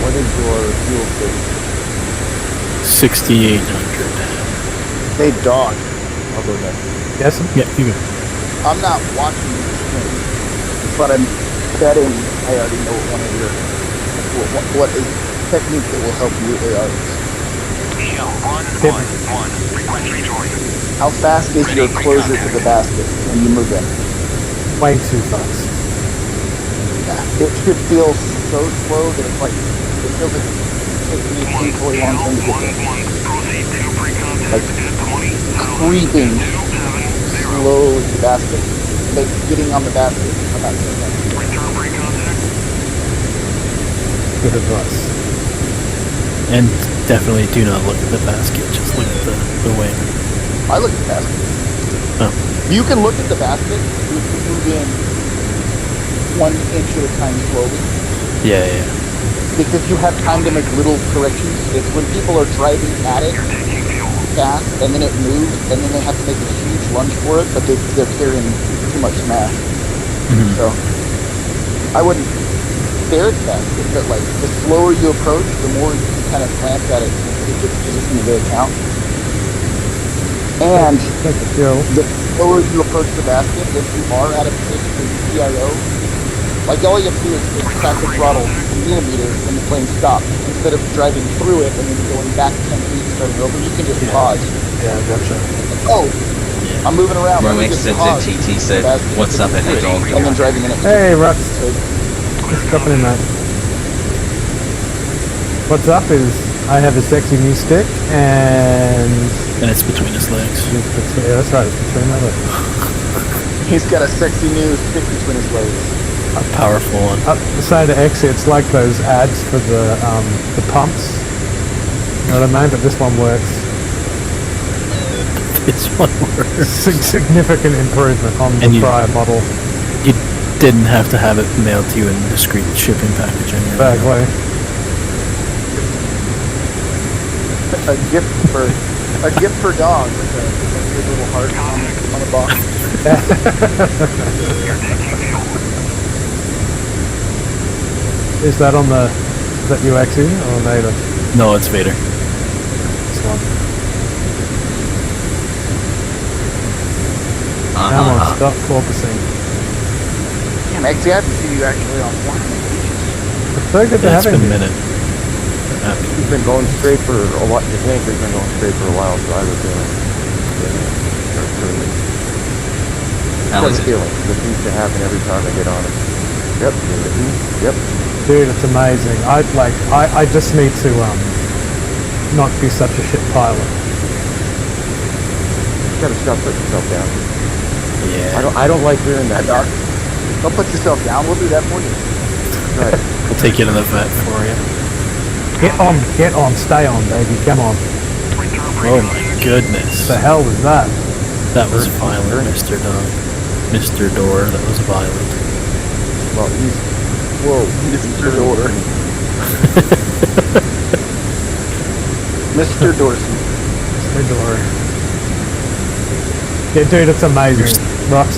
Speaker 3: What is your fuel station?
Speaker 4: 6,800.
Speaker 8: hey, Dog,
Speaker 3: I'll go next.
Speaker 2: Yes.
Speaker 4: Yeah, you go.
Speaker 8: I'm not watching the stream, but I'm betting I already know one of your what is technique that will help you ARs.
Speaker 6: Neo 111. Request rejoin.
Speaker 8: How fast is your closure to the basket when you move in?
Speaker 2: Way too fast.
Speaker 8: Yeah, it should feel so slow that it's like it feels like it's taking me a painfully long time to get there.
Speaker 6: Proceed to pre-contact
Speaker 8: Like
Speaker 6: at 20.
Speaker 8: creeping slowly to the basket, like getting on the basket. I'm not saying that.
Speaker 6: Return pre-contact.
Speaker 2: Good advice.
Speaker 4: And definitely do not look at the basket, just look at the wing.
Speaker 8: I look at the basket.
Speaker 4: Oh.
Speaker 8: You can look at the basket. You can move in 1 inch at a time slowly
Speaker 4: Yeah, yeah.
Speaker 8: because you have time to make little corrections. It's when people are driving at it fast and then it moves and then they have to make a huge lunge for it, but they're carrying too much smash.
Speaker 4: Mhm.
Speaker 8: So I wouldn't stare at the basket, but like the slower you approach, the more you kind of glance at it and take its position into account. And
Speaker 2: Take the fuel.
Speaker 8: the slower you approach the basket, if you are at a position for PIO, like all you have to do is track the throttle millimeter when the plane stops. Instead of driving through it and then going back 10 feet and starting over, you can just pause.
Speaker 2: Yeah, gotcha.
Speaker 8: Oh, I'm moving around. Let me
Speaker 5: Romex
Speaker 8: just pause.
Speaker 5: ZTT said,
Speaker 8: Basket,
Speaker 5: "What's up,
Speaker 8: and
Speaker 5: FA dog?"
Speaker 8: then driving the next.
Speaker 2: Hey, Rux.
Speaker 8: So,
Speaker 2: Just dropping in, mate. What's up is I have a sexy new stick and
Speaker 4: And it's between his legs.
Speaker 2: yeah, that's right. It's between my legs.
Speaker 8: he's got a sexy new stick between his legs.
Speaker 4: A powerful one.
Speaker 2: Say to X, it's like those ads for the pumps. You know what I mean? But this one works.
Speaker 4: This one works.
Speaker 2: Significant improvement on the
Speaker 4: And you-
Speaker 2: prior model.
Speaker 4: You didn't have to have it mailed to you in discreet shipping packaging.
Speaker 2: Exactly.
Speaker 8: A gift for dog with a big little heart on the box.
Speaker 2: Is that on the is that UXE or Nader?
Speaker 4: No, it's Vader.
Speaker 2: This one.
Speaker 5: Uh-huh.
Speaker 2: Come on, stop focusing.
Speaker 8: Damn, XC, I haven't seen you actually on flying.
Speaker 2: It's so good to
Speaker 4: Yeah, it's
Speaker 2: have
Speaker 4: been
Speaker 2: him.
Speaker 4: a minute.
Speaker 3: He's been going straight for a while. The tanker's been going straight for a while, so I was
Speaker 5: How is it?
Speaker 3: feeling. This seems to happen every time I get on it. Yep. Yep.
Speaker 2: Dude, it's amazing. I just need to not be such a shit pilot.
Speaker 3: You gotta stop putting yourself down.
Speaker 4: Yeah.
Speaker 3: I don't like hearing that.
Speaker 8: Dog. Don't put yourself down. We'll do that for you.
Speaker 3: Right.
Speaker 4: We'll take you to the vet for you.
Speaker 2: Get on, stay on, baby. Come on.
Speaker 4: Oh my goodness.
Speaker 2: The hell was that?
Speaker 4: That was violent, Mr. Dog. Mr. Door, that was violent.
Speaker 3: Well, whoa.
Speaker 8: Mr. Door. Mr. Dorsey.
Speaker 2: Mr. Door. Yeah, dude, it's amazing. Rocks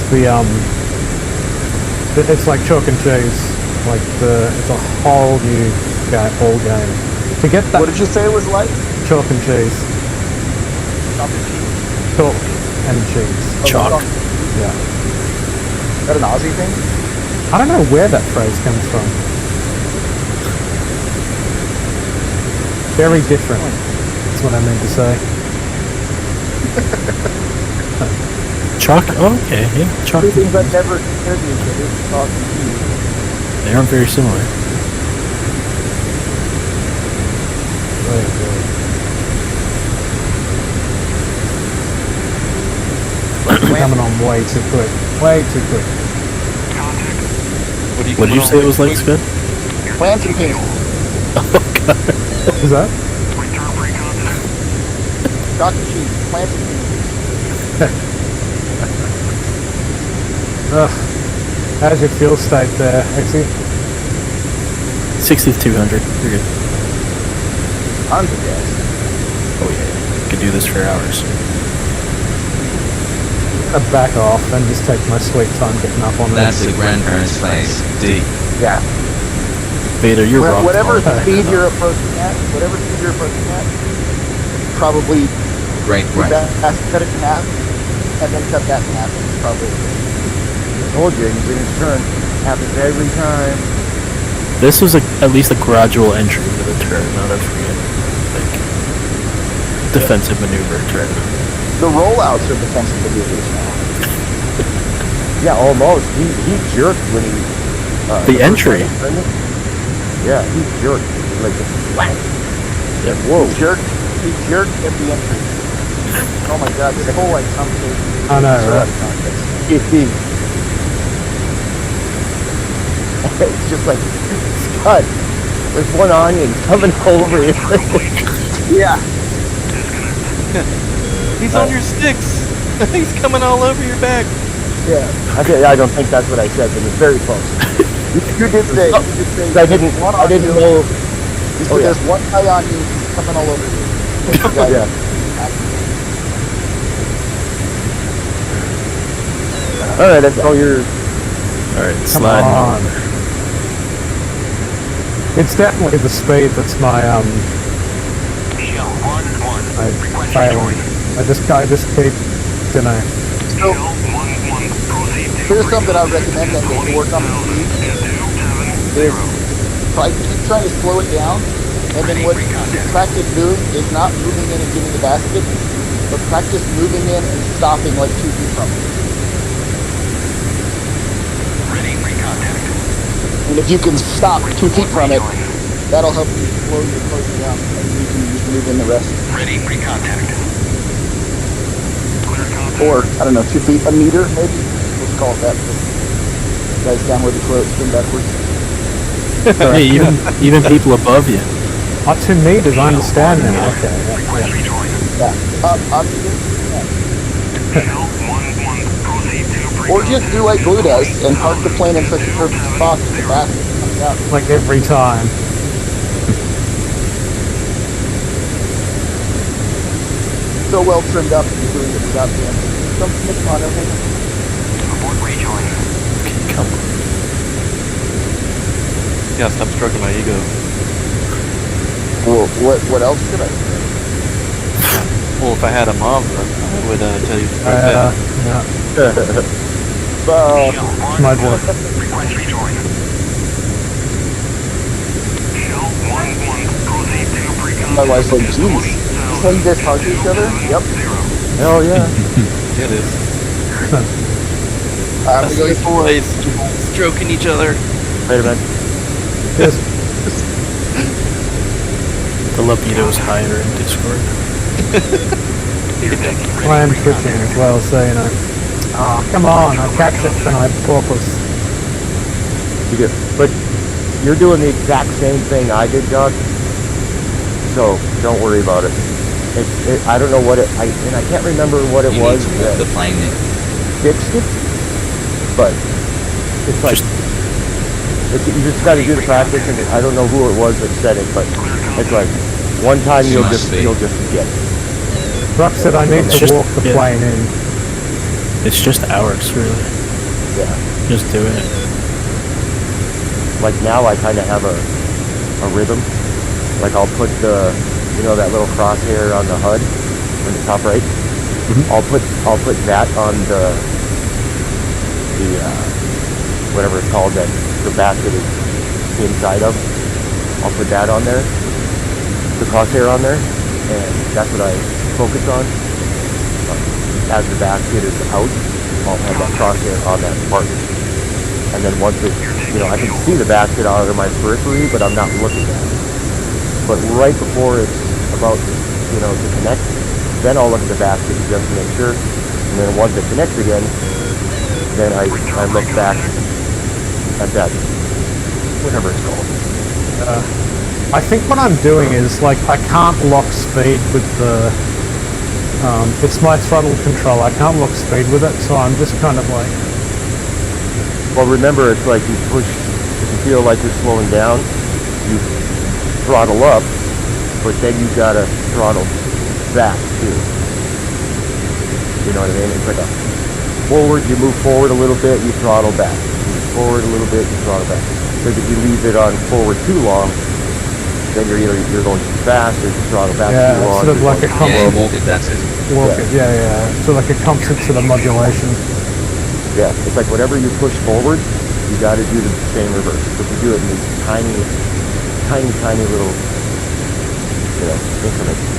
Speaker 2: It's like chalk and cheese. Like it's a whole new ball game. To get that
Speaker 8: What did you say it was like?
Speaker 2: chalk and cheese. Chalk and cheese.
Speaker 4: Chalk.
Speaker 2: Yeah.
Speaker 8: Is that an Aussie thing?
Speaker 2: I don't know where that phrase comes from. Very different. That's what I meant to say.
Speaker 4: Chalk? Oh, okay, yeah. Chalk.
Speaker 8: Two things I've never compared to each other. Chalk and cheese.
Speaker 4: They aren't very similar.
Speaker 2: Coming on way too quick. Way too quick.
Speaker 4: What did you say it was like, Spin?
Speaker 8: Plants and pink.
Speaker 2: What was that?
Speaker 8: Chalk and cheese. Plants and pink.
Speaker 2: Ugh. How's your fuel state there, Exy?
Speaker 4: 6,200. You're good.
Speaker 8: Tons of gas.
Speaker 4: Oh yeah. Could do this for hours.
Speaker 2: I back off and just take my sweet time getting up on
Speaker 5: That's
Speaker 2: this.
Speaker 5: the grandparents' face. D.
Speaker 8: Yeah.
Speaker 4: Vader, you're wrong.
Speaker 8: Whatever
Speaker 2: Tom.
Speaker 8: speed you're approaching at, probably
Speaker 5: Great,
Speaker 8: cut
Speaker 5: great.
Speaker 8: it in half, and then cut that in half. Probably.
Speaker 3: I told you, he's in his turn. Happens every time.
Speaker 4: This was at least a gradual entry into the turn, not a freaking, like, defensive maneuver turn.
Speaker 8: The rollouts are defensive maneuvers now.
Speaker 3: Yeah, almost. He jerked when he...
Speaker 4: The entry.
Speaker 3: Yeah, he jerked. Like, whack.
Speaker 4: Yeah.
Speaker 3: Whoa.
Speaker 8: He jerked at the entry. Oh my god, this whole like conversation.
Speaker 2: I know, right?
Speaker 3: It's just like, Scott, there's one onion coming over you.
Speaker 8: Yeah.
Speaker 1: He's on your sticks. He's coming all over your back.
Speaker 8: Yeah.
Speaker 3: I don't think that's what I said, but it's very close.
Speaker 8: You did say.
Speaker 3: I didn't know.
Speaker 8: You said there's one guy on you coming all over you.
Speaker 3: Yeah. All right, that's all yours.
Speaker 4: Alright,
Speaker 2: Come
Speaker 4: slide.
Speaker 2: on. It's definitely the speed that's my failing. I just keep, you know.
Speaker 8: So, here's something I recommend that they work on the speed. Is try keep trying to slow it down, and then what you practice doing is not moving in and getting the basket, but practice moving in and stopping like 2 feet from it. And if you can stop 2 feet from it, that'll help you slow your approach down, and you can just move in the rest.
Speaker 6: Ready for contact.
Speaker 8: Or, I don't know, 2 feet, a meter maybe? Let's call it that. Guys down where the throat spin backwards.
Speaker 4: Hey, even people above you.
Speaker 2: Oh, 2 meters, I understand now. Okay, yeah.
Speaker 8: Yeah. Up, or just do like Blue does and park the plane in such a perfect spot that the basket comes out.
Speaker 2: Like every time.
Speaker 8: So well trimmed up and you're doing it without the engine. Some stick on everything.
Speaker 6: Abort rejoin.
Speaker 4: Okay, come on.
Speaker 1: Yeah, stop stroking my ego.
Speaker 8: Well, what else should I say?
Speaker 1: Well, if I had a Moza, I would tell you to stroke that.
Speaker 2: Yeah. My job.
Speaker 6: Request rejoin. Shell 1-1, proceed to pre-contact.
Speaker 8: My wife's like, geez, send this hard to each other? Yep.
Speaker 3: Hell yeah.
Speaker 1: It is.
Speaker 8: I'm
Speaker 1: Us
Speaker 8: going
Speaker 1: these boys stroking each other.
Speaker 3: Wait a minute.
Speaker 2: Yes.
Speaker 4: The libido's higher in Discord.
Speaker 2: I am twitching as well, so you know. Oh, come on, I catch it and I porpoise.
Speaker 3: You do. But you're doing the exact same thing I did, Doug. So don't worry about it. I don't know what it. I can't remember what it
Speaker 5: You
Speaker 3: was
Speaker 5: need to walk
Speaker 3: that
Speaker 5: the plane in.
Speaker 3: fixed it. But it's like you just got to do the practice, and I don't know who it was that said it, but it's like one time you'll just get it.
Speaker 2: Rock said I need to walk the plane in.
Speaker 4: It's just hours, really.
Speaker 3: Yeah.
Speaker 4: Just doing it.
Speaker 3: like now I kind of have a rhythm. Like I'll put the, you know, that little crosshair on the HUD in the top right.
Speaker 4: Mhm.
Speaker 3: I'll put that on the whatever it's called that the basket is inside of. I'll put that on there, the crosshair on there, and that's what I focus on. As the basket is out, I'll have that crosshair on that part. And then once it, you know, I can see the basket out of my periphery, but I'm not looking at it. But right before it's about, you know, to connect, then I'll look at the basket just to make sure. And then once it connects again, then I look back at that, whatever it's called.
Speaker 2: I think what I'm doing is, like, I can't lock speed with the, it's my throttle control, I can't lock speed with it, so I'm just kind of like...
Speaker 3: Well, remember, it's like you push, if you feel like you're slowing down, you throttle up, but then you gotta throttle back too. You know what I mean? It's like a forward, you move forward a little bit, you throttle back. You move forward a little bit, you throttle back. Because if you leave it on forward too long, then you're either going too fast or you throttle back too long.
Speaker 2: Sort of like a constant...
Speaker 5: walk it, that's it.
Speaker 2: Walk it, yeah. So like a constant sort of modulation.
Speaker 3: Yeah, it's like whatever you push forward, you got to do the same reverse. But you do it in these tiny little, you know, increments.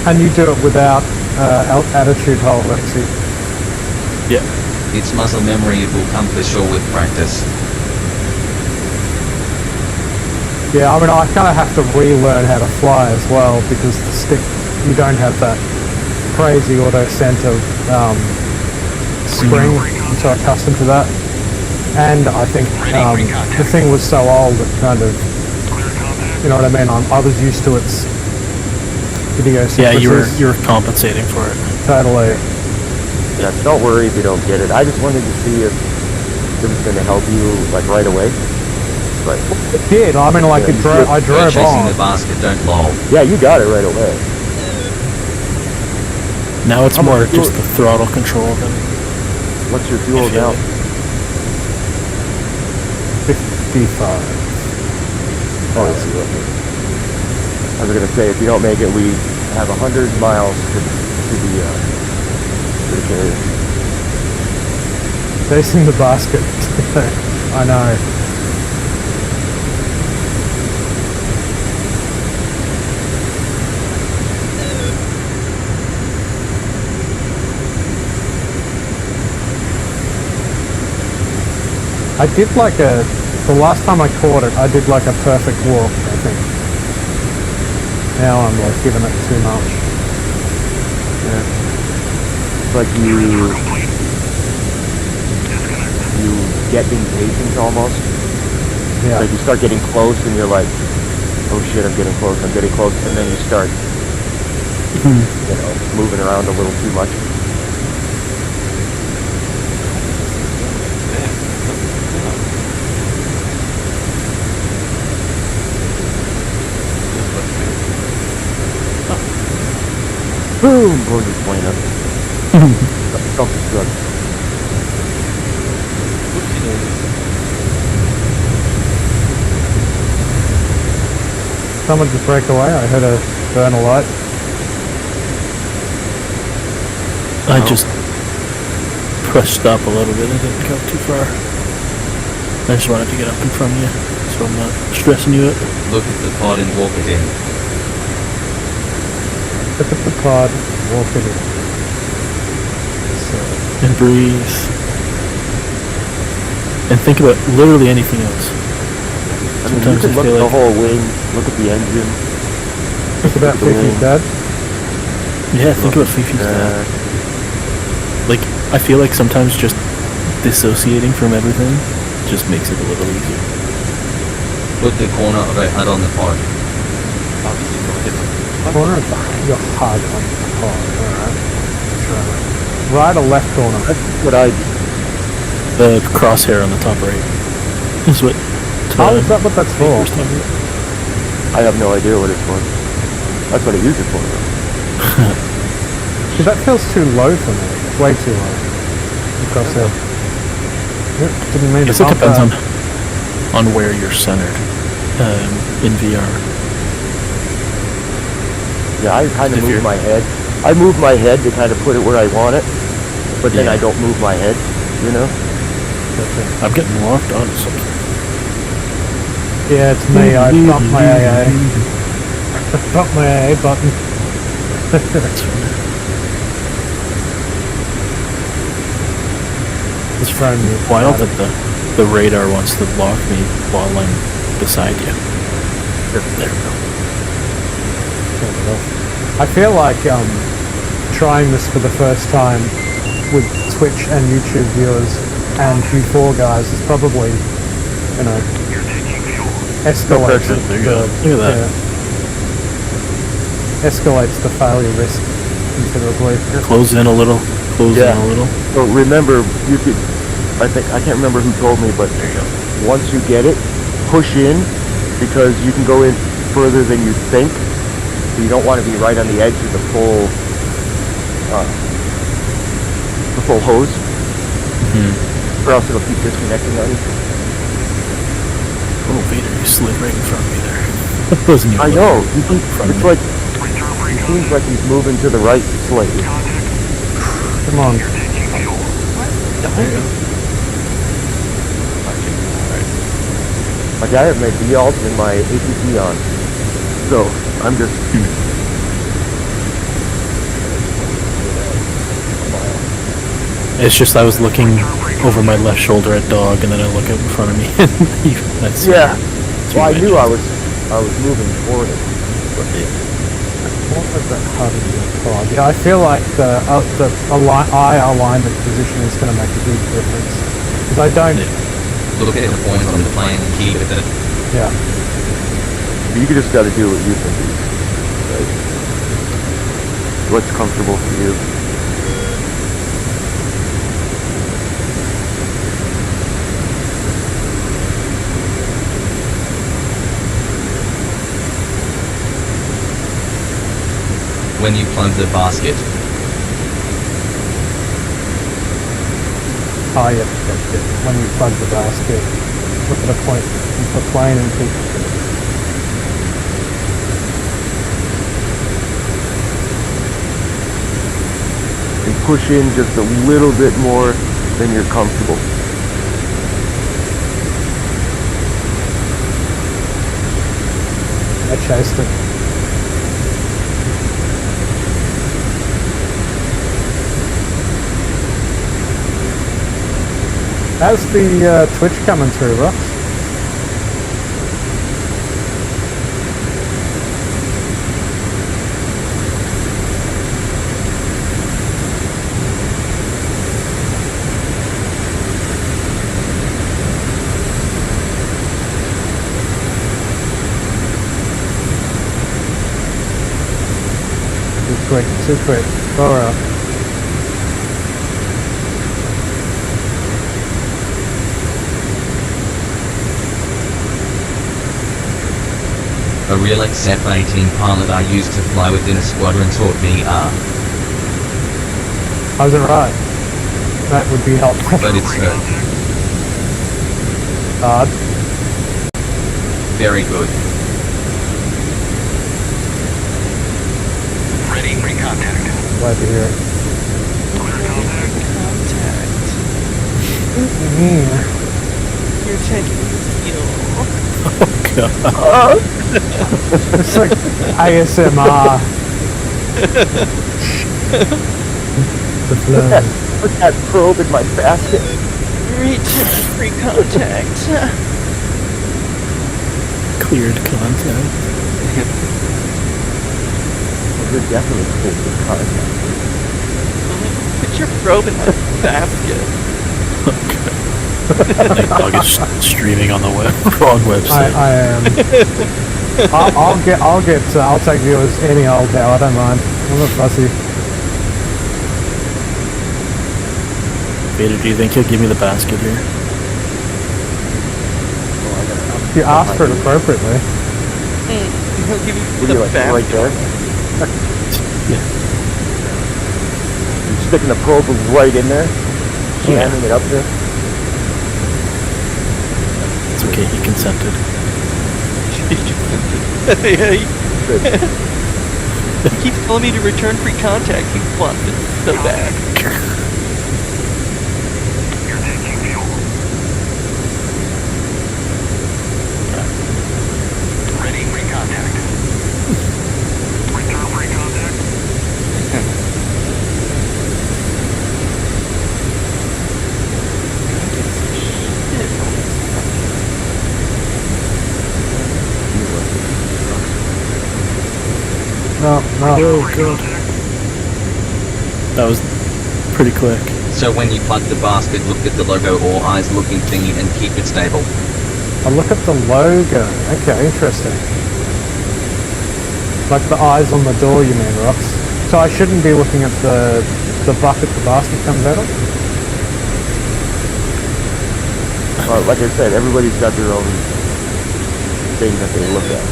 Speaker 2: And you do it without attitude hold, Lexi.
Speaker 4: Yeah.
Speaker 5: It's muscle memory, it will come for sure with practice.
Speaker 2: Yeah, I mean, I kind of have to relearn how to fly as well, because the stick, you don't have that crazy auto center spring. I'm so accustomed to that. And I think the thing was so old, it kind of, you know what I mean? I was used to its video sequences.
Speaker 4: Yeah, you were compensating for it.
Speaker 2: Totally.
Speaker 3: Yeah, don't worry if you don't get it. I just wanted to see if it was going to help you, like, right away. But
Speaker 2: it did. I mean, like, I drove
Speaker 5: chasing
Speaker 2: on.
Speaker 5: the basket, don't lol.
Speaker 3: yeah, you got it right away.
Speaker 4: Now it's more just the throttle control than...
Speaker 3: What's your fuel now?
Speaker 2: 55.
Speaker 3: Oh, I see. Okay. I was gonna say, if you don't make it, we have 100 miles to the carrier.
Speaker 2: Chasing the basket. I know. I did like the last time I caught it, I did like a perfect walk, I think. Now I'm like giving it too much.
Speaker 3: Yeah. It's like you get impatient almost.
Speaker 2: Yeah.
Speaker 3: Like you start getting close and you're like, oh shit, I'm getting close, and then you start, you know, moving around a little too much. Boom! Blows his plane up. Self-destruct.
Speaker 2: Someone just break away. I heard a burn a light.
Speaker 4: I just pushed up a little bit. I didn't go too far. I just wanted to get up in front of you, so I'm not stressing you out.
Speaker 5: Look at the pod and walk it in.
Speaker 2: Look at the pod, walk it in. So,
Speaker 4: And breathe. and think about literally anything else.
Speaker 3: I mean, you
Speaker 4: Sometimes
Speaker 3: can
Speaker 4: I
Speaker 3: look
Speaker 4: feel
Speaker 3: at the
Speaker 4: like-
Speaker 3: whole wing, look at the engine.
Speaker 2: Think about
Speaker 3: the
Speaker 2: Fifi's
Speaker 3: wing.
Speaker 2: dad.
Speaker 4: Yeah, think about Fifi's dad. Like, I feel like sometimes just dissociating from everything just makes it a little easier.
Speaker 5: Put the corner of it out on the pod.
Speaker 1: Obviously, go ahead.
Speaker 2: Corner of your hard on the pod. Alright. Sure. Right or left corner?
Speaker 3: That's what I do.
Speaker 4: The crosshair on the top right is what.
Speaker 2: How is that what that's for?
Speaker 4: First time.
Speaker 3: I have no idea what it's for. That's what I use it for.
Speaker 2: Because that feels too low for me. It's way too low. Because didn't mean
Speaker 4: I guess
Speaker 2: to
Speaker 4: it
Speaker 2: bump
Speaker 4: depends
Speaker 2: that.
Speaker 4: on where you're centered in VR.
Speaker 3: Yeah, I kind of
Speaker 4: If
Speaker 3: move
Speaker 4: you're-
Speaker 3: my head. I move my head to kind of put it where I want it, but then
Speaker 4: Yeah.
Speaker 3: I don't move my head, you know?
Speaker 4: I'm getting locked onto something.
Speaker 2: Yeah, it's me. I bumped my AA. Bumped my AA button.
Speaker 4: That's fine.
Speaker 2: It's throwing me.
Speaker 4: Wild that the radar wants to lock me while I'm beside you. There we go.
Speaker 2: I feel like trying this for the first time with Twitch and YouTube viewers and you 4 guys is probably, you know, escalates
Speaker 3: pressure.
Speaker 4: There you go. Look at that.
Speaker 2: Escalates the failure risk considerably.
Speaker 4: Close in a little. Close in
Speaker 3: Yeah.
Speaker 4: a little.
Speaker 3: So remember, you could, I can't remember who told me, but
Speaker 4: There you go.
Speaker 3: once you get it, push in, because you can go in further than you think. So you don't want to be right on the edge of the full hose, or else it'll keep disconnecting on you.
Speaker 4: Oh, Vader, you slid right in front of me there. That wasn't your
Speaker 3: I
Speaker 4: little-
Speaker 3: know.
Speaker 4: front of
Speaker 3: It's
Speaker 4: me.
Speaker 3: like, it seems like he's moving to the right slightly.
Speaker 2: Come on.
Speaker 3: Like I have my D-alt and my ATP on, so I'm just.
Speaker 4: It's just I was looking over my left shoulder at dog, and then I look out in front of me. And that's
Speaker 3: Yeah. Well, I
Speaker 4: my
Speaker 3: knew I
Speaker 4: job.
Speaker 3: was moving toward it.
Speaker 2: What was that part of your pod? Yeah, I feel like the eye alignment position is going to make a huge difference. Because I don't.
Speaker 5: Look at the points on the plane and keep it at
Speaker 2: Yeah.
Speaker 3: You just got to do what you think is right. What's comfortable for you.
Speaker 5: when you plunge the basket.
Speaker 2: Oh, yeah. When you plug the basket, look at the point of the plane and keep.
Speaker 3: And push in just a little bit more than you're comfortable.
Speaker 2: I chased it. How's the Twitch coming through, Rox? Too quick. Alright.
Speaker 5: A real XF-18 pilot I used to fly within a squadron taught me
Speaker 2: How's it right? That would be helpful.
Speaker 5: but it's
Speaker 2: Hard.
Speaker 5: very good.
Speaker 6: Ready for contact.
Speaker 2: Glad to hear it.
Speaker 6: Clear contact.
Speaker 2: Yeah.
Speaker 9: You're checking fuel.
Speaker 4: God.
Speaker 2: It's like ASMR. The flow.
Speaker 3: Put that probe in my basket.
Speaker 9: Return free contact.
Speaker 4: Cleared contact.
Speaker 3: You're definitely cleared with contact.
Speaker 9: Put your probe in the basket.
Speaker 4: My dog is streaming on the wrong website.
Speaker 2: I am. I'll take viewers any old how. I don't mind. I'm not fussy.
Speaker 4: Vader, do you think he'll give me the basket here?
Speaker 2: You asked for it appropriately.
Speaker 9: He'll give you
Speaker 3: What
Speaker 9: the
Speaker 3: are you like,
Speaker 9: basket.
Speaker 3: right there?
Speaker 4: Yeah.
Speaker 3: You're sticking the probe right in there, jamming it up there.
Speaker 4: It's okay, he consented.
Speaker 9: Yeah,
Speaker 3: Good.
Speaker 9: he keeps telling me to return free contact. He wants it so bad.
Speaker 6: You're taking fuel. Ready, free contact. Return free contact.
Speaker 2: No.
Speaker 4: Oh god. That was pretty quick.
Speaker 5: So when you plug the basket, look at the logo or eyes looking thingy and keep it stable.
Speaker 2: I look at the logo. Okay, interesting. Like the eyes on the door, you mean, Rox? So I shouldn't be looking at the bucket the basket comes out of?
Speaker 3: Well, like I said, everybody's got their own thing that they look at.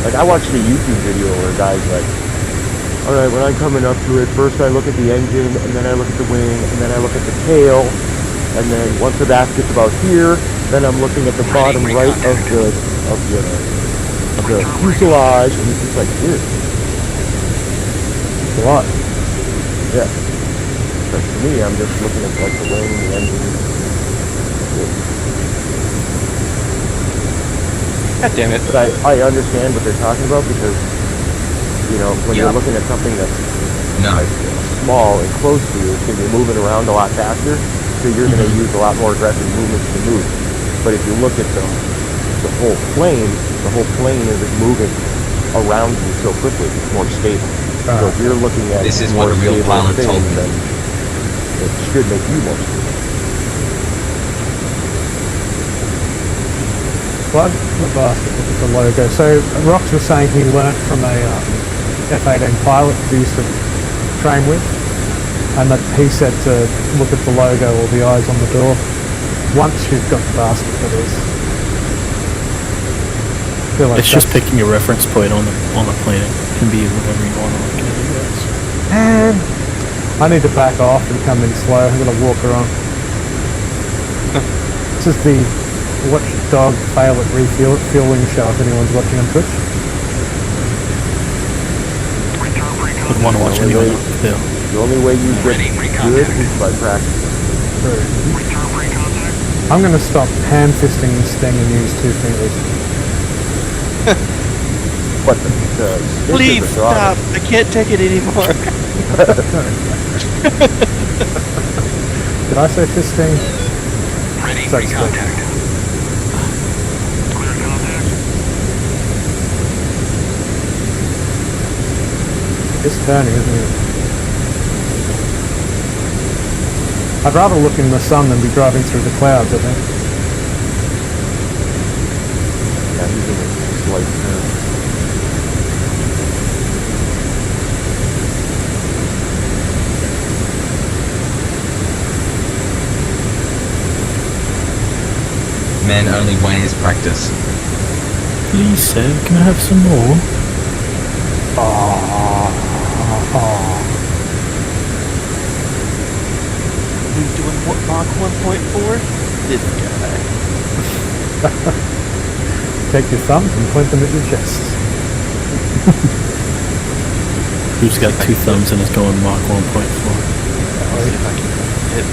Speaker 3: Like, I watched a YouTube video where a guy's like, alright, when I'm coming up to it, first I look at the engine, and then I look at the wing, and then I look at the tail, and then once the basket's about here, then I'm looking at the bottom right of the fuselage, and it's just like, dude.
Speaker 2: What?
Speaker 3: Yeah. But to me, I'm just looking at like the wing, the engine.
Speaker 1: God damn it.
Speaker 3: But I understand what they're talking about because, you know, when
Speaker 5: Yeah.
Speaker 3: you're looking at something that's
Speaker 5: No.
Speaker 3: small and close to you, it's going to be moving around a lot faster, so you're going to use a lot more aggressive movements to move. But if you look at the whole plane isn't moving around you so quickly, it's more stable. So if you're looking at
Speaker 5: This is
Speaker 3: more
Speaker 5: what a real
Speaker 3: stable
Speaker 5: pilot
Speaker 3: things,
Speaker 5: told me.
Speaker 3: then it should make you more stable.
Speaker 2: Plug the basket, look at the logo. So Rox was saying he learnt from a F-18 pilot who used to train with, and that he said to look at the logo or the eyes on the door once you've got the basket, that is. I feel like
Speaker 4: It's just
Speaker 2: that's-
Speaker 4: picking a reference point on the plane. It can be whatever you want to look at, I guess.
Speaker 2: Man, I need to back off and come in slow. I'm gonna walk around. This is the Watchdog fail at refueling show if anyone's watching on Twitch.
Speaker 6: Return free
Speaker 4: Would want to watch
Speaker 3: Only
Speaker 4: anyone
Speaker 3: way-
Speaker 4: fail.
Speaker 3: The only way you get good is by practice.
Speaker 6: Return free contact.
Speaker 2: I'm gonna stop hand fisting this thing and use 2 fingers.
Speaker 3: But the stick
Speaker 9: Please
Speaker 3: is the throttle.
Speaker 9: stop. I can't take it anymore.
Speaker 2: Did I say fisting?
Speaker 6: Ready,
Speaker 2: Such
Speaker 6: free
Speaker 2: thing.
Speaker 6: contact. Clear contact.
Speaker 2: It's turning, isn't it? I'd rather look in the sun than be driving through the clouds, I think.
Speaker 3: Yeah, he's in a slight turn.
Speaker 5: Man, only way is practice.
Speaker 4: Please, sir, can I have some more?
Speaker 9: He's doing what, Mach 1.4? This guy.
Speaker 2: Take your thumbs and point them at your chest.
Speaker 4: Who's got 2 thumbs and is going Mach 1.4?
Speaker 1: I'll see if I can hit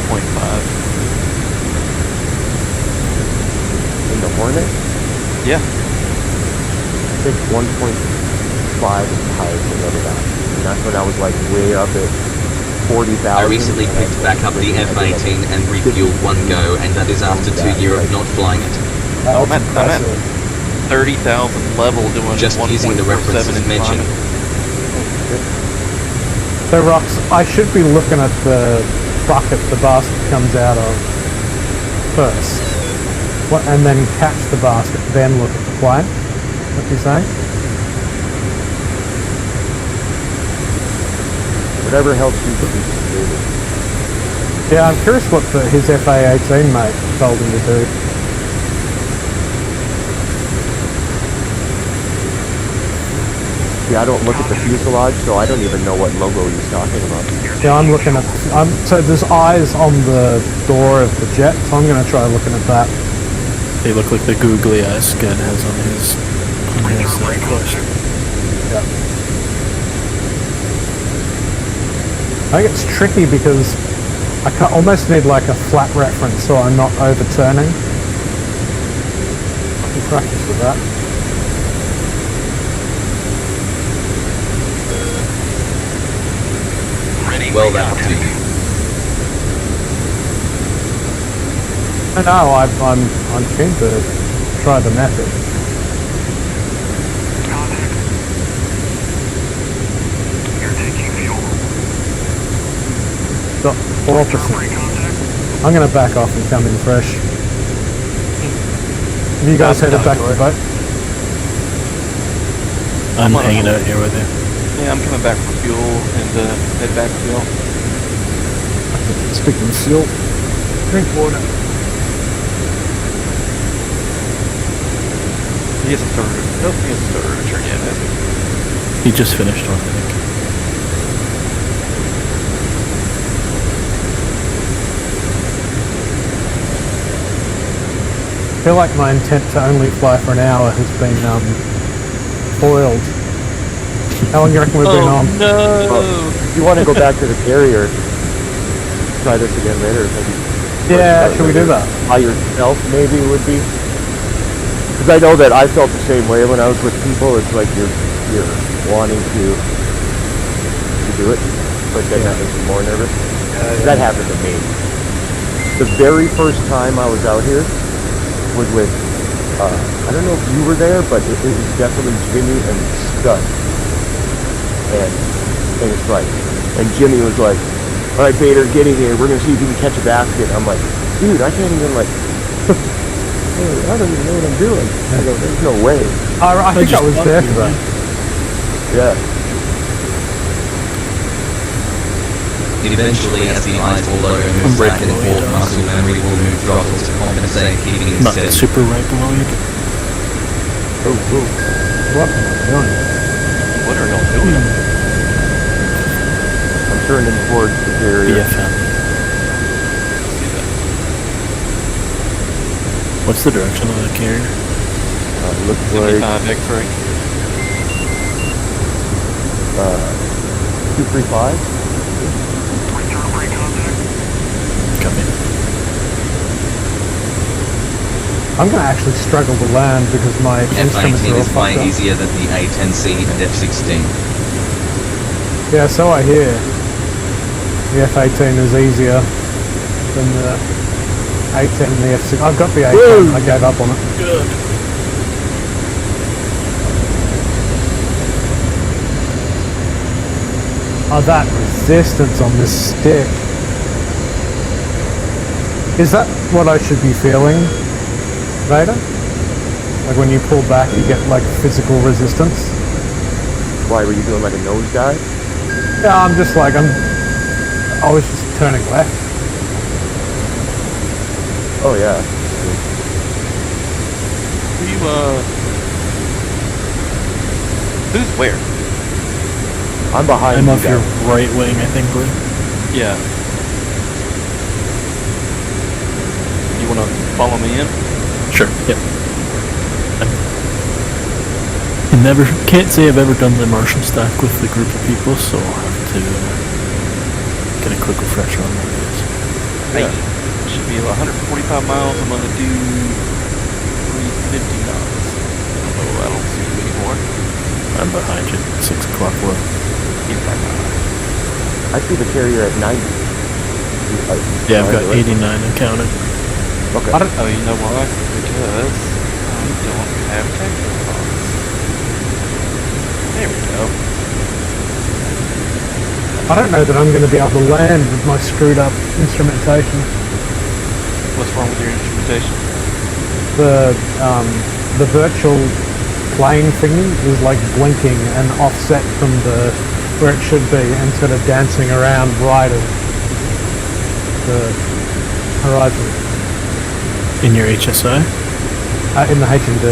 Speaker 1: 1.5.
Speaker 3: In the Hornet,
Speaker 1: Yeah.
Speaker 3: I think 1.5 is the highest I've ever got. And that's when I was like way up at 40,000.
Speaker 5: I recently picked back up the F-18 and refueled one go, and that is after 2 years of not flying it.
Speaker 1: I'm at 30,000 level doing
Speaker 5: Just using the
Speaker 1: 1.47
Speaker 5: references
Speaker 1: in
Speaker 5: mentioned.
Speaker 2: So, Rox, I should be looking at the bucket the basket comes out of first. And then catch the basket, then look at the plane. What are you saying?
Speaker 3: Whatever helps you to be secure.
Speaker 2: Yeah, I'm curious what his FA-18 mate told him to do.
Speaker 3: See, I don't look at the fuselage, so I don't even know what logo he's talking about.
Speaker 2: Yeah, I'm looking at... so there's eyes on the door of the jet, so I'm going to try looking at that.
Speaker 4: They look like the googly eyes Scud has on his question.
Speaker 2: Yeah. I think it's tricky because I almost need like a flat reference so I'm not overturning. I can practice with that.
Speaker 5: Well, that'll do you.
Speaker 2: No, I'm keen to try the method.
Speaker 6: Contact. You're taking fuel.
Speaker 2: Got 4%.
Speaker 6: Contact.
Speaker 2: I'm going to back off and come in fresh. Have you guys headed back to the boat?
Speaker 4: I'm hanging out here with you.
Speaker 1: Yeah, I'm coming back for fuel and head back to y'all.
Speaker 2: Speaking of fuel, drink water.
Speaker 1: He hasn't started. Nope, he hasn't started a return yet, has he?
Speaker 4: He just finished one, I think.
Speaker 2: I feel like my intent to only fly for an hour has been foiled. How long do you reckon we've been on?
Speaker 1: No!
Speaker 3: Well, if you want to go back to the carrier, try this again later.
Speaker 2: Yeah, should we do that?
Speaker 3: By yourself, maybe would be. Because I know that I felt the same way when I was with people. It's like you're wanting to do it, but then that makes you more nervous. That happened to me. The very first time I was out here was with, I don't know if you were there, but it was definitely Jimmy and Scud. And it's like, and Jimmy was like, all right, Bader, get in here. We're going to see if you can catch a basket. I'm like, dude, I can't even like, I don't even know what I'm doing. I go, there's no way.
Speaker 2: I think I was there for that.
Speaker 3: Yeah.
Speaker 5: Eventually, as the eyeball logo moves back and forth, muscle memory will move throttles to compensate, keeping it
Speaker 4: Not
Speaker 5: steady.
Speaker 4: super right below you.
Speaker 2: What am I doing?
Speaker 1: What are y'all doing?
Speaker 3: I'm turning towards the carrier.
Speaker 4: BFM. What's the direction of the carrier?
Speaker 3: Looks like
Speaker 1: X-ray.
Speaker 3: 235.
Speaker 4: Copy.
Speaker 2: I'm going to actually struggle to land because my instruments
Speaker 5: F-18
Speaker 2: are all
Speaker 5: is flying
Speaker 2: fucked up.
Speaker 5: easier than the A-10C and F-16.
Speaker 2: Yeah, so I hear. The F-18 is easier than the A-10 and the F-16. I've got the A-10, I gave up on it.
Speaker 4: Good.
Speaker 2: Oh, that resistance on this stick. Is that what I should be feeling, Vader? Like when you pull back, you get like physical resistance?
Speaker 3: Why, were you doing like a nosedive?
Speaker 2: Yeah, I'm just like, I was just turning left.
Speaker 3: Oh yeah.
Speaker 1: Who's where?
Speaker 3: I'm behind
Speaker 4: I'm
Speaker 3: you
Speaker 4: off your
Speaker 3: guys.
Speaker 4: right wing, I think, Blue.
Speaker 1: Yeah. You wanna follow me in?
Speaker 4: Sure, yep. I can't say I've ever done the Martian stack with the group of people, so I'll have to get a quick refresher on what it is.
Speaker 1: Hey, should be 145 miles. I'm gonna do 350 knots. Oh, I don't see you anymore.
Speaker 4: I'm behind you, 6 o'clock low.
Speaker 1: He's back on.
Speaker 3: I I see the carrier at 90.
Speaker 4: Yeah, I've got 89 and counting.
Speaker 3: Okay.
Speaker 1: Oh, you know why? Because I don't have technical box. There we go.
Speaker 2: I don't know that I'm going to be able to land with my screwed up instrumentation.
Speaker 1: What's wrong with your instrumentation?
Speaker 2: The virtual plane thingy is like blinking and offset from where it should be instead of dancing around right of the horizon.
Speaker 4: In your HSI?
Speaker 2: In the HMD.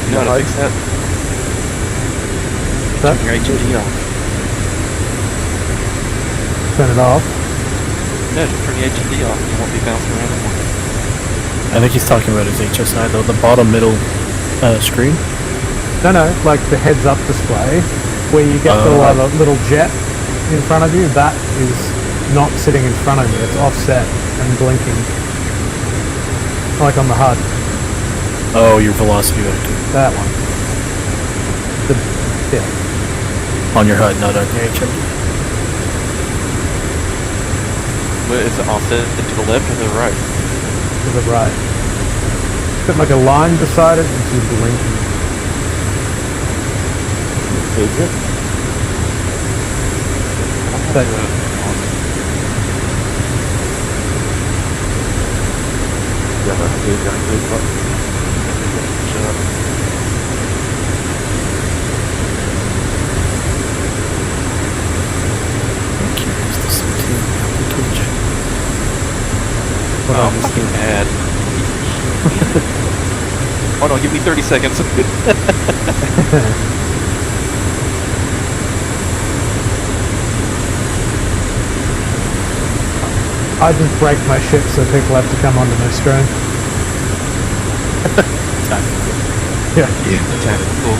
Speaker 1: You know how to fix that? Turn your HMD off.
Speaker 2: Turn it off.
Speaker 1: No, just turn the HMD off and you won't be bouncing around anymore.
Speaker 4: I think he's talking about his HSI though, the bottom middle screen.
Speaker 2: No, like the heads-up display, where you get the little jet in front of you. That is not sitting in front of you. It's offset and blinking, like on the HUD.
Speaker 4: Oh, your velocity vector.
Speaker 2: That one. Yeah.
Speaker 4: On your HUD, not on your HMD.
Speaker 1: But is it offset to the left or the right?
Speaker 2: To the right. Got like a line beside it, which is blinking.
Speaker 3: Take it.
Speaker 2: But
Speaker 3: Yeah, that's gauge on gauge button.
Speaker 4: I'm curious to see too. I told you.
Speaker 1: Oh, I'm fucking mad. Hold on, give me 30 seconds.
Speaker 2: I just break my ship so people have to come onto my screen.
Speaker 4: Tactical.
Speaker 2: Yeah.
Speaker 1: Yeah, tactical.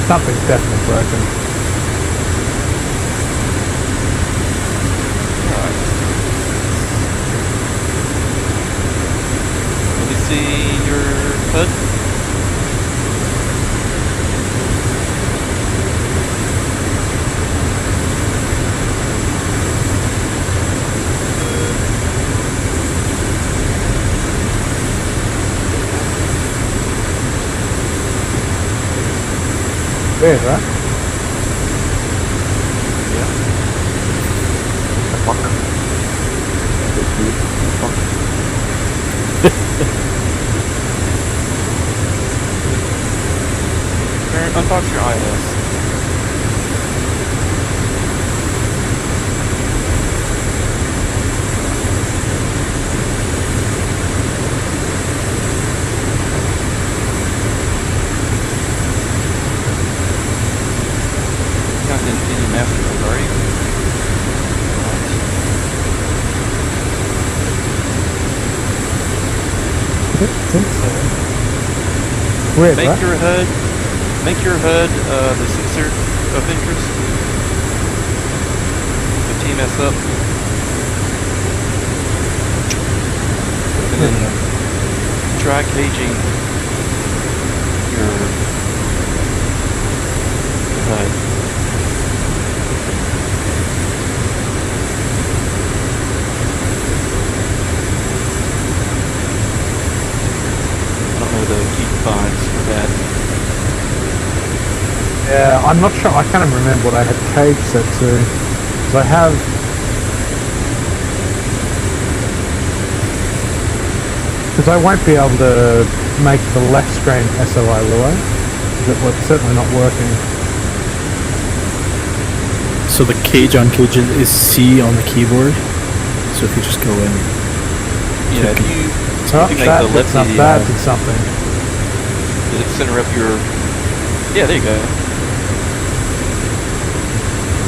Speaker 2: Something's definitely broken.
Speaker 1: Let me see your HUD.
Speaker 2: Weird, right?
Speaker 1: Aaron, unbox your ILS. Got the Infinity Master Code, are you?
Speaker 2: I think so. Weird,
Speaker 1: Make
Speaker 2: right?
Speaker 1: your HUD the sensor of interest. The TMS up. And then try caging your HUD. I don't know the key binds for that.
Speaker 2: Yeah, I'm not sure. I can't even remember what I had cage set to. Because I have... Because I won't be able to make the left screen SOI Lua. It's certainly not working.
Speaker 4: So the cage on cage is C on the keyboard. So if you just go in.
Speaker 1: Yeah, if you
Speaker 2: Oh,
Speaker 1: make
Speaker 2: that
Speaker 1: the
Speaker 2: did
Speaker 1: left
Speaker 2: something. That did something.
Speaker 1: center up your. Yeah, there you go.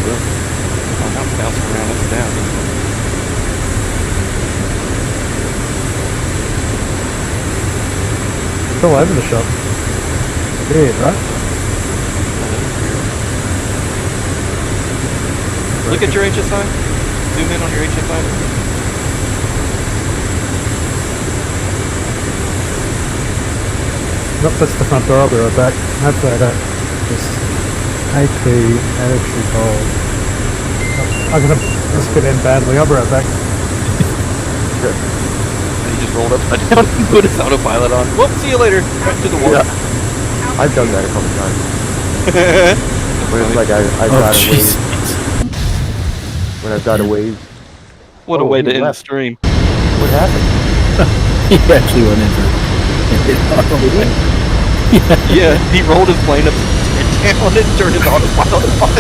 Speaker 1: Oh, now it's bouncing around up and down.
Speaker 2: It's all over the shop. Weird, right?
Speaker 1: Look at your HSI. Zoom in on your HSI.
Speaker 2: Nope, that's the front door. I'll be right back. Hopefully I don't just take the attitude hold. I'm gonna this could end badly. I'll be right back.
Speaker 3: Good.
Speaker 1: He just rolled upside down and put his autopilot on. Well, see you later. Right to the wall.
Speaker 3: Yeah. I've done that a couple times. When it's like I've got a wave. When I've got a wave.
Speaker 1: What a way to end the stream.
Speaker 3: What happened?
Speaker 4: He actually went in for
Speaker 1: Yeah, he rolled his plane up down and turned his autopilot on.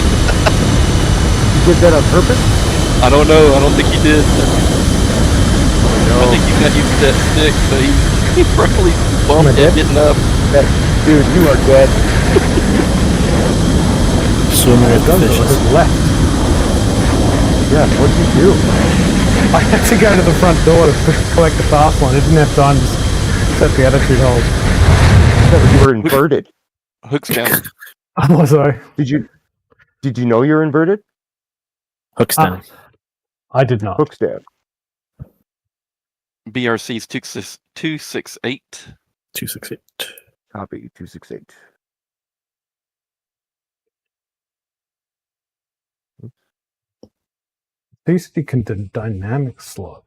Speaker 3: You did that on purpose?
Speaker 1: I don't know. I don't think he did.
Speaker 3: Oh,
Speaker 1: I think he got used to that stick, so he probably bumped it getting up.
Speaker 3: Dude, you are dead.
Speaker 4: swimming with the fishes.
Speaker 2: Left.
Speaker 3: Yeah, what did you do?
Speaker 2: I had to go to the front door to collect the fast one. I didn't have time to set the attitude hold.
Speaker 3: You were inverted.
Speaker 1: Hooks down.
Speaker 2: Also,
Speaker 3: Did you know you're inverted?
Speaker 4: Hooks down.
Speaker 2: I did not.
Speaker 3: Hooks down.
Speaker 1: BRC's 268.
Speaker 4: 268.
Speaker 3: Copy 268.
Speaker 2: PC can do dynamic slot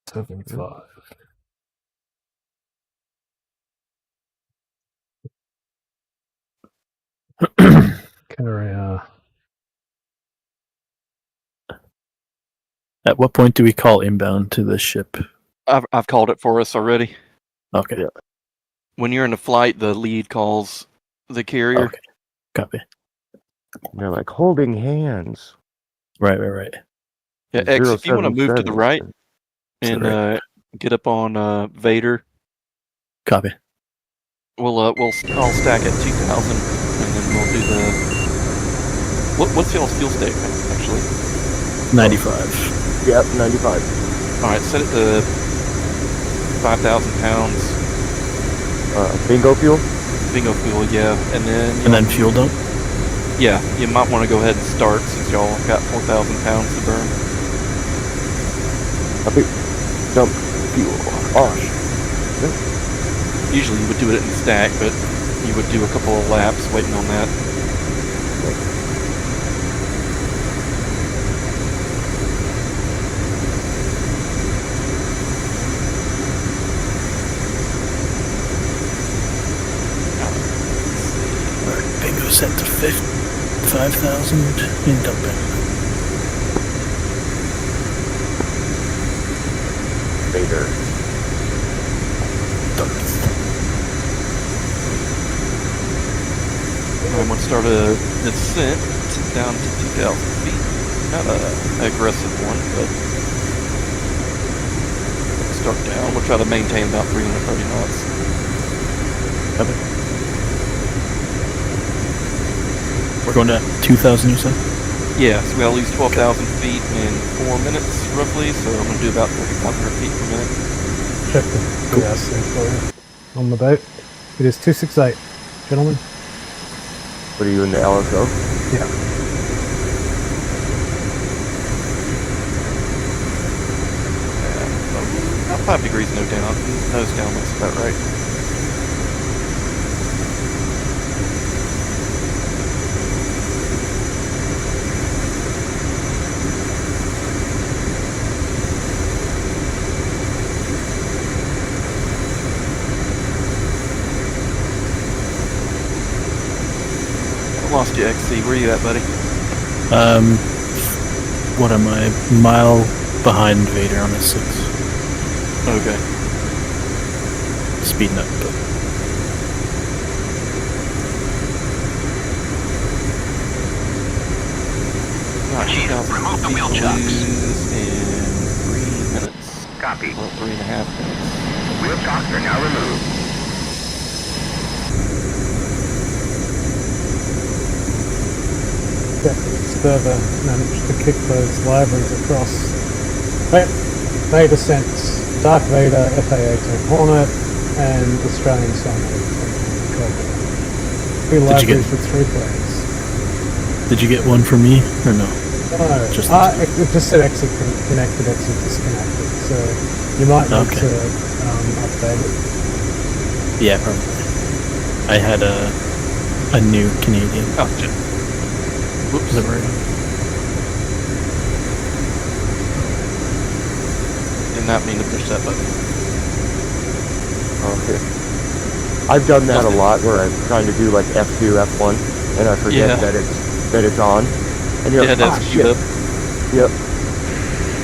Speaker 2: 75. Carrier.
Speaker 4: At what point do we call inbound to the ship?
Speaker 1: I've called it for us already.
Speaker 4: Okay.
Speaker 3: Yeah.
Speaker 1: When you're in a flight, the lead calls the carrier.
Speaker 4: Okay. Copy.
Speaker 3: They're like holding hands.
Speaker 4: Right.
Speaker 1: Yeah, X, if you want to move to the right and get up on Vader,
Speaker 4: Copy.
Speaker 1: I'll stack at 2,000, and then we'll do the. What's y'all's fuel stake actually?
Speaker 4: 95.
Speaker 3: Yep, 95.
Speaker 1: All right, set it to 5,000 pounds.
Speaker 3: Bingo fuel.
Speaker 1: Bingo fuel, yeah, and
Speaker 4: then fuel dump.
Speaker 1: Yeah, you might want to go ahead and start since y'all got 4,000 pounds to burn.
Speaker 3: Copy. Dump fuel. On. Yep.
Speaker 1: Usually you would do it in stack, but you would do a couple of laps waiting on that.
Speaker 4: Bingo set to 5,000 in dumping.
Speaker 3: Vader.
Speaker 1: I'm going to start a descent down to 2,000 feet. Not an aggressive one, but start down. We'll try to maintain about 330 knots.
Speaker 4: Okay. We're going to 2,000, you said?
Speaker 1: Yeah, so we gotta lose 12,000 feet in 4 minutes, roughly, so I'm gonna do about 3,500 feet per minute.
Speaker 2: Check the BRC for you on the boat. It is 268, gentlemen.
Speaker 3: What are you in the LSO?
Speaker 2: Yeah.
Speaker 1: About 5 degrees nose down looks about right. Lost you, XC. Where you at, buddy?
Speaker 4: What am I? Mile behind Vader on a 6.
Speaker 1: Okay.
Speaker 4: Speeding up, but
Speaker 1: Remove the wheel chocks. In 3 minutes.
Speaker 6: Copy.
Speaker 1: Well, 3.5 minutes.
Speaker 6: Wheel chocks are now removed.
Speaker 2: Further managed to kick those libraries across. Vader Sense, Dark Vader, FA-18 Hornet, and Australian Sunday. 3 libraries with 3 planes.
Speaker 4: did you get one for me or no?
Speaker 2: No, it just said exit connected, exit disconnected. So you might need to update it.
Speaker 4: Yeah, probably. I had a new Canadian
Speaker 1: Oh, shit. Whoops.
Speaker 4: livery.
Speaker 1: Did not mean to push that button.
Speaker 3: Okay. I've done that a lot where I'm trying to do like F2, F1, and I forget
Speaker 1: Yeah.
Speaker 3: that it's on. And you're
Speaker 1: Yeah,
Speaker 3: like,
Speaker 1: that's
Speaker 3: ah,
Speaker 1: queued
Speaker 3: shit.
Speaker 1: up.
Speaker 3: Yep.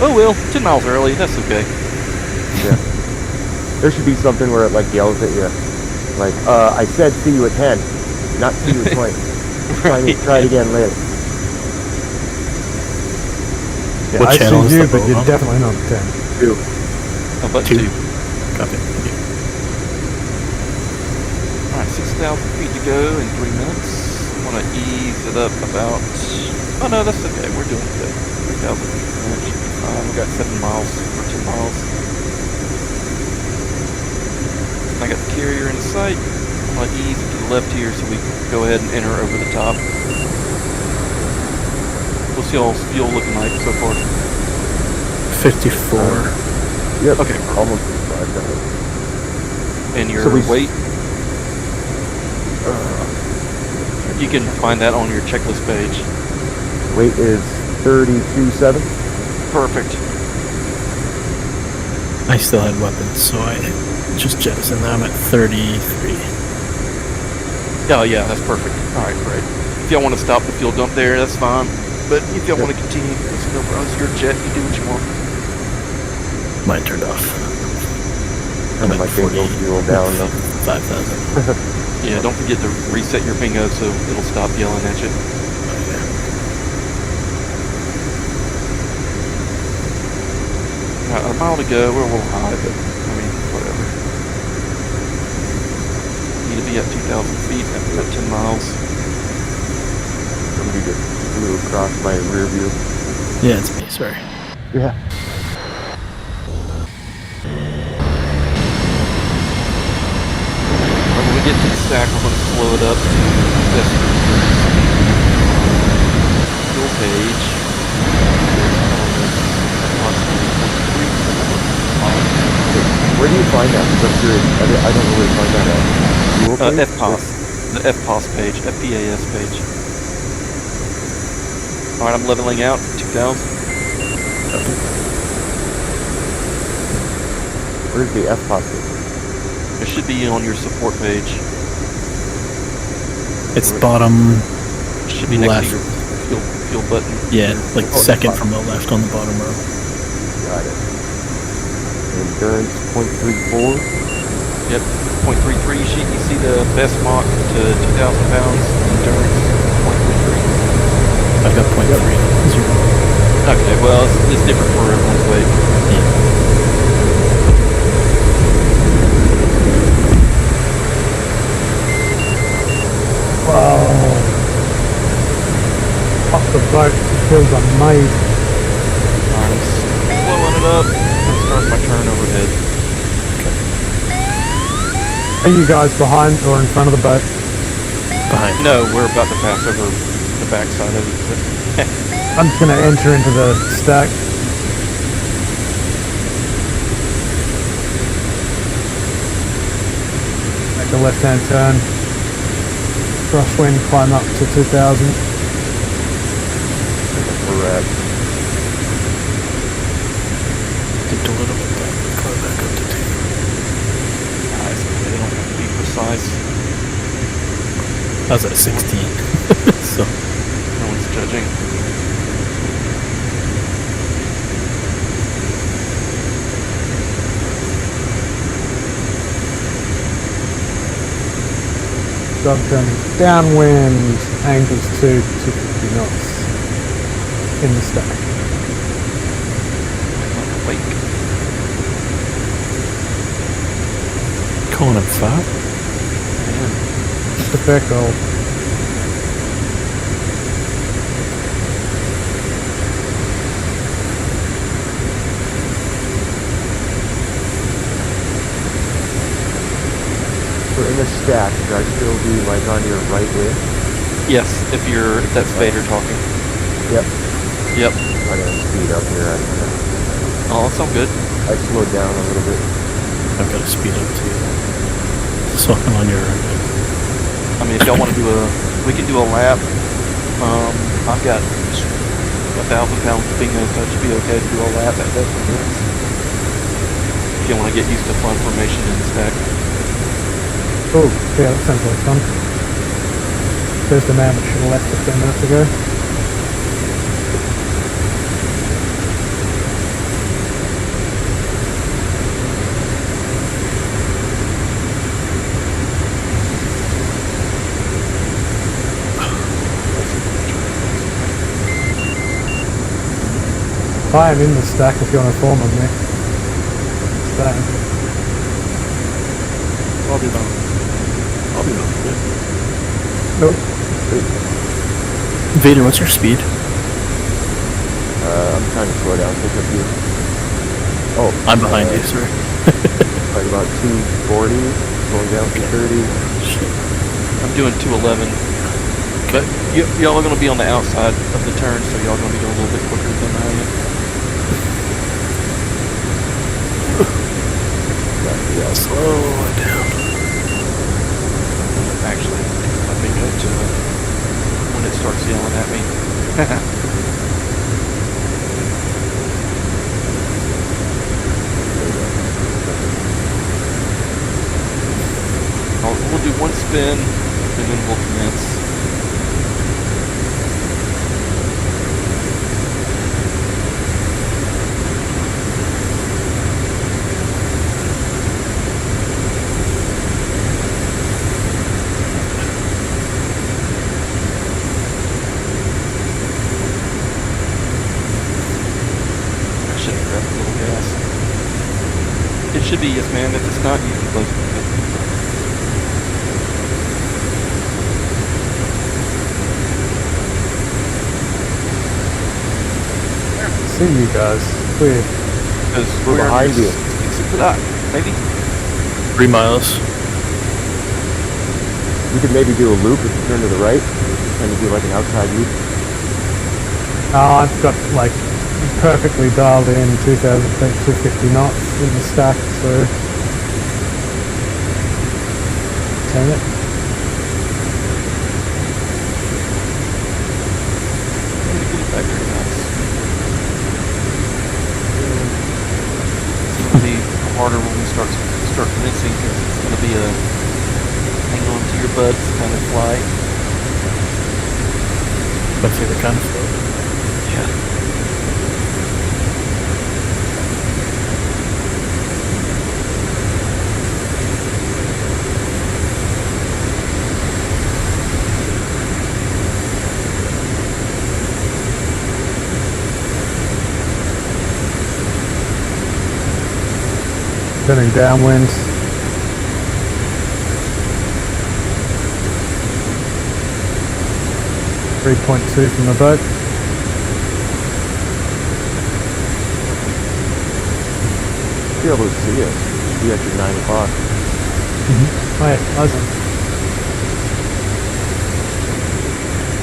Speaker 1: Oh well, 10 miles early, that's okay.
Speaker 3: Yeah. There should be something where it like yells at you. Like, I said see you at 10, not see you at 20. Try it again later.
Speaker 2: Yeah,
Speaker 4: What
Speaker 2: I
Speaker 4: channel is
Speaker 2: see you,
Speaker 4: the
Speaker 2: but you're
Speaker 4: boat on?
Speaker 2: definitely not 10.
Speaker 3: Two.
Speaker 1: Oh, button 2.
Speaker 4: Copy. Thank you.
Speaker 1: Alright, 6,000 feet to go in 3 minutes. I want to ease it up about... Oh no, that's okay, we're doing good. 3,000 feet per minute should be fine. We got 7 miles or 10 miles. I got the carrier in sight. I'm going to ease it to the left here so we can go ahead and enter over the top. What's y'all's fuel looking like so far?
Speaker 4: 54.
Speaker 3: Yep.
Speaker 1: Okay,
Speaker 3: Almost 5,000.
Speaker 1: and your
Speaker 3: So we-
Speaker 1: weight? You can find that on your checklist page.
Speaker 3: Weight is 32.7.
Speaker 1: Perfect.
Speaker 4: I still had weapons, so I just jettisoned them at 33.
Speaker 1: Oh yeah, that's perfect. Alright, great. If y'all want to stop the fuel dump there, that's fine. But if y'all want to continue, it's no problem. It's your jet, you do what you want.
Speaker 4: Mine turned off.
Speaker 3: Kind of like they go fuel down though.
Speaker 4: 5,000.
Speaker 1: Yeah, don't forget to reset your bingo so it'll stop yelling at you. A mile to go, we're a little high, but I mean, whatever. Need to be at 2,000 feet at 10 miles.
Speaker 3: Somebody just flew across my rear view.
Speaker 4: Yeah, it's me, sorry.
Speaker 3: Yeah.
Speaker 1: When we get to the stack, we're going to slow it up to this fuel page.
Speaker 3: Where do you find that? Because I'm curious. I don't know where to find that at. Fuel page?
Speaker 1: FPOS. The FPOS page. FPAS page. Alright, I'm leveling out. 2,000.
Speaker 3: Where's the FPOS page?
Speaker 1: It should be on your support page.
Speaker 4: It's bottom.
Speaker 1: It should be next
Speaker 4: left.
Speaker 1: to your fuel button.
Speaker 4: Yeah, like
Speaker 3: Oh,
Speaker 4: second
Speaker 3: fine.
Speaker 4: from the left on the bottom row.
Speaker 3: Got it. Endurance 0.34.
Speaker 1: Yep, 0.33 sheet. You see the best Mach to 2,000 pounds. Endurance 0.33.
Speaker 4: I've got 0.3. Zero.
Speaker 1: Okay, well, it's different for everyone's weight.
Speaker 4: Yeah.
Speaker 2: Wow. Off the boat, it feels amazing.
Speaker 1: Nice. Blowing it up. Let's start my turn overhead.
Speaker 2: Are you guys behind or in front of the boat?
Speaker 4: Behind.
Speaker 1: No, we're about to pass over the backside of it.
Speaker 2: I'm just going to enter into the stack. Make a left-hand turn. Crosswind, climb up to 2,000.
Speaker 3: We're at
Speaker 4: Dipped a little bit back, climb back up to 2.
Speaker 1: Nice. They don't have to be precise.
Speaker 4: I was at 16. So,
Speaker 1: No one's judging.
Speaker 2: Dog turning downwind, angles 250 knots in the stack.
Speaker 1: Wake.
Speaker 4: calling him fat.
Speaker 2: Just a pickle.
Speaker 3: So in the stack, should I still be like on your right wing?
Speaker 1: Yes, if that's Vader talking.
Speaker 3: Yep.
Speaker 1: Yep.
Speaker 3: I'm gonna speed up here.
Speaker 1: Oh, that's all good.
Speaker 3: I slowed down a little bit.
Speaker 4: I've got to speed up too. So I'm on your right.
Speaker 1: I mean, if y'all want to do we can do a lap. I've got 1,000 pounds of bingo, so it should be okay to do a lap at that. If you want to get used to fun formation in the stack.
Speaker 2: Oh, yeah, that sounds like fun. There's the man that should have left 15 minutes ago. I am in the stack if you want to form on me. Stack.
Speaker 4: I'll be done.
Speaker 2: Nope.
Speaker 4: Vader, what's your speed?
Speaker 3: I'm trying to slow down, pick up you. Oh,
Speaker 4: I'm behind you, sorry.
Speaker 3: like about 240, going down to 30.
Speaker 4: Shit.
Speaker 1: I'm doing 211. But y'all are going to be on the outside of the turn, so y'all are going to be going a little bit quicker than I am.
Speaker 4: Yeah, slow down.
Speaker 1: Actually, let me go to when it starts yelling at me. We'll do one spin, and then we'll commence. It should be yes, ma'am. If it's not, you can close it.
Speaker 2: See you guys. Weird.
Speaker 1: Because
Speaker 3: We're behind you.
Speaker 1: Maybe.
Speaker 4: 3 miles.
Speaker 3: You could maybe do a loop if you turn to the right, and do like an outside loop.
Speaker 2: Oh, I've got like perfectly dialed in 250 knots in the stack, so turn it.
Speaker 1: Back very nice. It's going to be harder when we start commencing because it's going to be a hang on to your butts kind of flight.
Speaker 4: My favorite kind of float.
Speaker 1: Yeah.
Speaker 2: Turning downwind. .2 from the boat.
Speaker 3: You're able to see us. Should be after 9 o'clock.
Speaker 2: Oh yeah, awesome.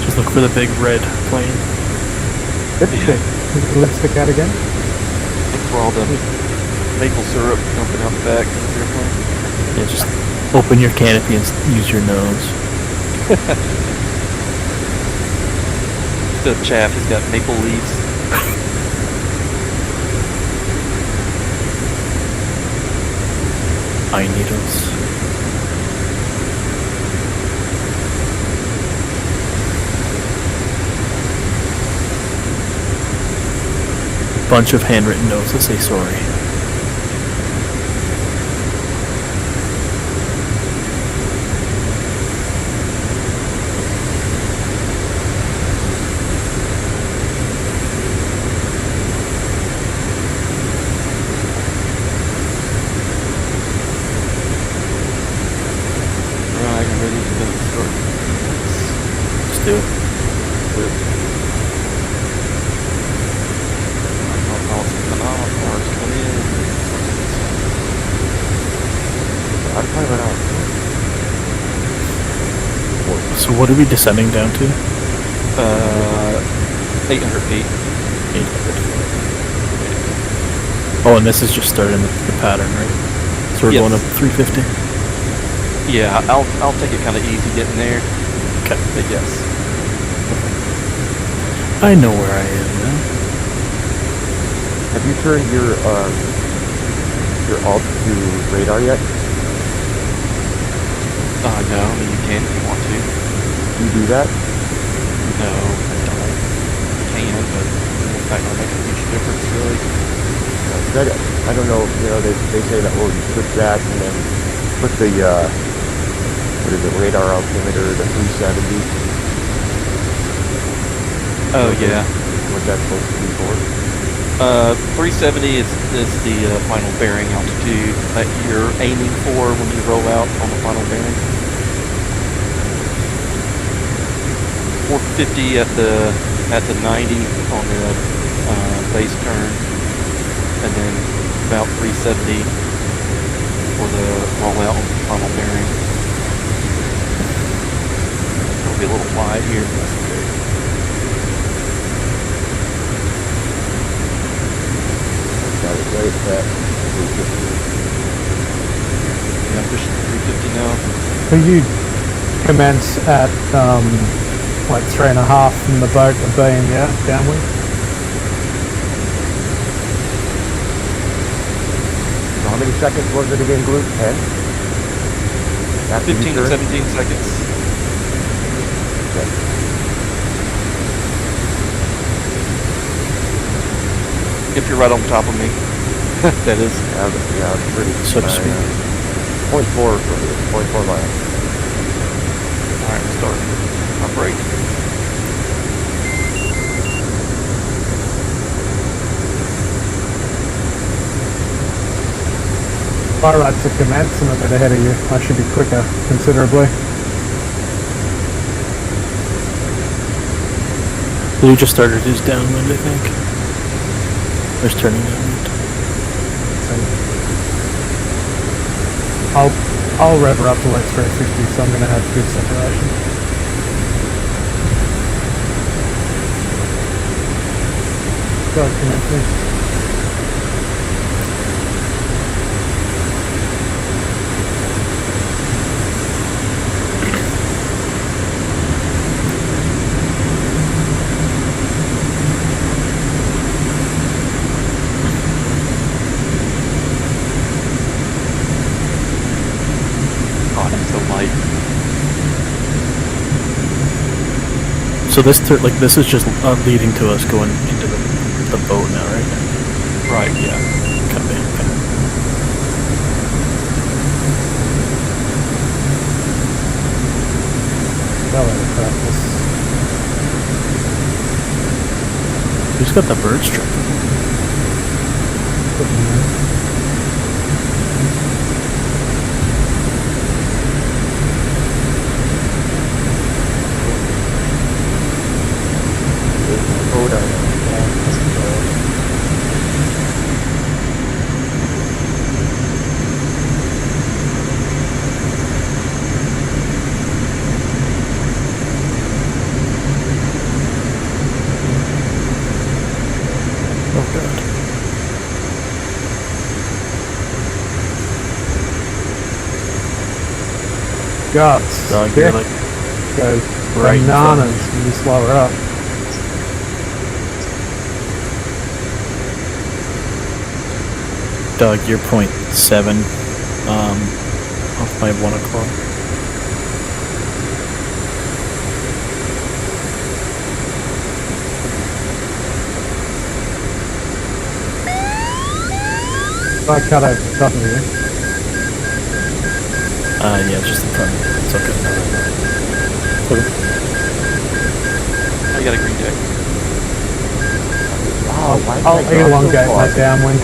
Speaker 4: Just look for the big red plane.
Speaker 2: Lipstick. Lipstick out again?
Speaker 1: Look for all the maple syrup dumping out the back of the airplane.
Speaker 4: Yeah, just open your canopy and use your nose.
Speaker 1: Instead of chaff, he's got maple leaves.
Speaker 4: Pine needles. Bunch of handwritten notes that say sorry. Do it. So what are we descending down to?
Speaker 1: 800 feet.
Speaker 4: 800. Oh, and this is just starting the pattern, right? So we're going up 350?
Speaker 1: Yeah, I'll take it kind of easy getting there.
Speaker 4: Okay.
Speaker 1: But yes.
Speaker 4: I know where I am now.
Speaker 3: Have you turned your alt to radar yet?
Speaker 1: No, I mean you can if you want to.
Speaker 3: Do you do that?
Speaker 1: No, I don't. Can, but it's not gonna make a huge difference really.
Speaker 3: I don't know. You know, they say that you switch that and then put the what is it, radar altimeter to 370.
Speaker 1: Oh yeah.
Speaker 3: What's that supposed to be for?
Speaker 1: 370 is the final bearing altitude that you're aiming for when you roll out on the final bearing. 450 at the 90 on the base turn, and then about 370 for the rollout on the final bearing. It'll be a little wide here. That's okay.
Speaker 3: Got it right at 350.
Speaker 1: Yeah, I'm pushing 350 now.
Speaker 2: So you commence at like 3.5 from the boat of being downwind.
Speaker 3: So how many seconds was it again, Glue? 10? After
Speaker 1: 15 to 17 seconds.
Speaker 3: Okay.
Speaker 1: If you're right on top of me. That is.
Speaker 3: Yeah, it's pretty.
Speaker 4: So to speak.
Speaker 3: 0.4 for me. 0.4 miles.
Speaker 1: Alright, we'll start our break.
Speaker 2: My right to commence, I'm a bit ahead of you. I should be quicker, considerably.
Speaker 4: Blue just started his downwind, I think. Or he's turning downwind.
Speaker 2: I'll rev her up to like 350, so I'm going to have good separation. Go commencing.
Speaker 4: So this this is just leading to us going into the boat now, right?
Speaker 1: Right, yeah.
Speaker 4: Okay. Who's got the bird strip?
Speaker 2: Guts.
Speaker 4: Dog, you're like
Speaker 2: Go
Speaker 4: right in front of
Speaker 2: bananas when you slow her up.
Speaker 4: Doug, you're 0.7 off my 1 o'clock.
Speaker 2: I cut over the top of you.
Speaker 4: Yeah, just in front. It's okay. Okay.
Speaker 1: I got a green deck.
Speaker 3: Oh, why did I
Speaker 2: I'll
Speaker 3: go
Speaker 2: elongate
Speaker 3: so far?
Speaker 2: that downwind.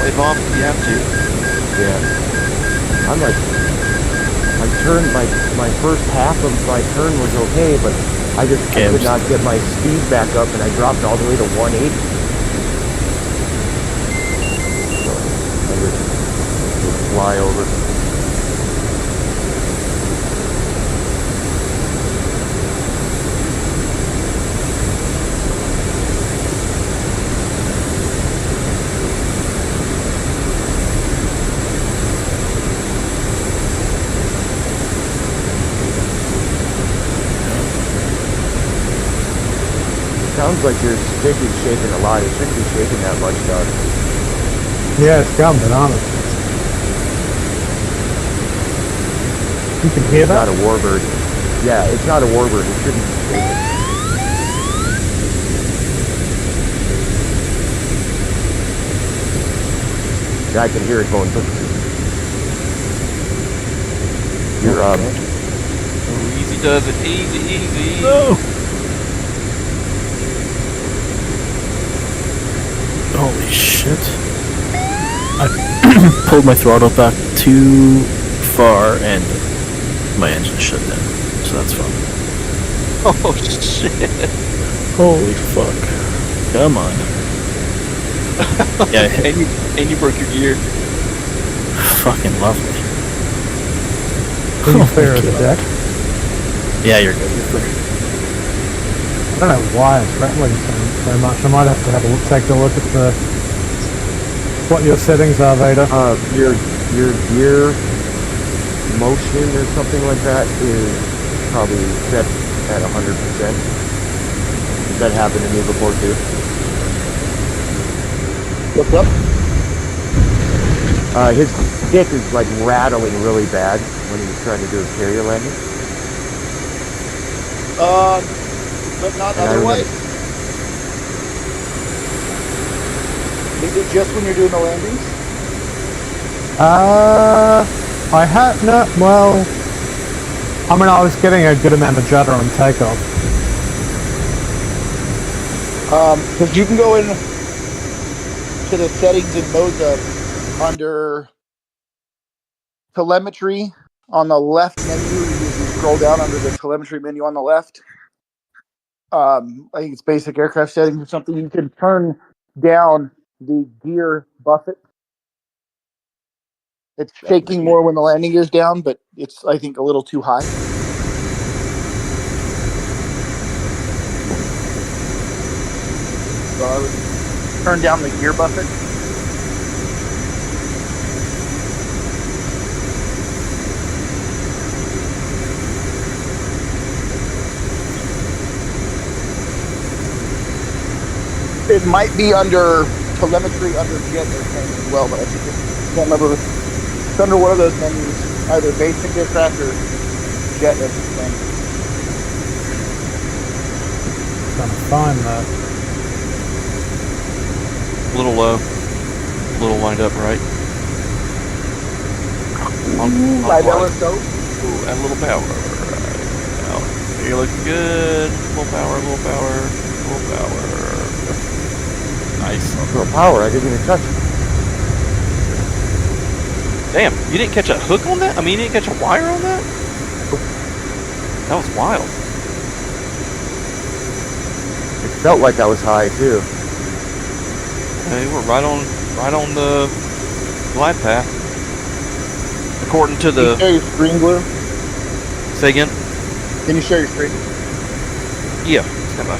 Speaker 1: Wave off if you have to.
Speaker 3: Yeah. I'm like, I turned my first half of my turn was okay, but I could not get my speed back up, and I dropped all the way to 180. So I just fly over. sounds like your stick is shaking a lot. It shouldn't be shaking that much, Doug.
Speaker 2: Yeah, it's gum banana. You can hear
Speaker 3: It's
Speaker 2: that?
Speaker 3: not a warbird. Yeah, it's not a warbird. It shouldn't be shaking. Yeah, I can hear it going. You're
Speaker 1: Oh, easy does it. Easy.
Speaker 4: No! Holy shit. I pulled my throttle back too far and my engine shut down. So that's fun.
Speaker 1: Oh shit.
Speaker 4: Holy fuck. Come on. Yeah,
Speaker 1: and you broke your gear.
Speaker 4: fucking lovely.
Speaker 2: Can you clear the deck?
Speaker 4: Yeah, you're good. You're clear.
Speaker 2: I don't know why it's rattling so much. I might have to have a look, take a look at what your settings are, Vader.
Speaker 3: Your gear motion or something like that is probably set at 100%. That happened to me before too.
Speaker 8: What's up?
Speaker 3: His stick is like rattling really bad when he's trying to do a carrier landing.
Speaker 8: But not
Speaker 3: And I
Speaker 8: otherwise. Is it just when you're doing the landings?
Speaker 2: I had no. Well, I mean, I was getting a good amount of judder on takeoff.
Speaker 8: Because you can go in to the settings in Moza under telemetry on the left menu. You scroll down under the telemetry menu on the left. I think it's basic aircraft settings or something. You can turn down the gear buffet. It's shaking more when the landing gear's down, but it's, I think, a little too high. So I would turn down the gear buffet. It might be under telemetry under jet aircraft as well, but I can't remember. It's under one of those menus, either basic aircraft or jet aircraft.
Speaker 2: Trying to find that.
Speaker 1: A little low. A little lined up right.
Speaker 8: By LSO.
Speaker 1: Ooh, add a little power. Right. You're looking good. A little power, a little power, a little power. Nice.
Speaker 3: No power, I didn't even touch it.
Speaker 1: Damn, you didn't catch a hook on that? I mean, you didn't catch a wire on that? That was wild.
Speaker 3: It felt like I was high too.
Speaker 1: Hey, we're right on the glide path. According to
Speaker 8: Can you share
Speaker 1: the...
Speaker 8: your screen, Glue?
Speaker 1: Say again?
Speaker 8: Can you share your screen?
Speaker 1: Yeah. Stand by.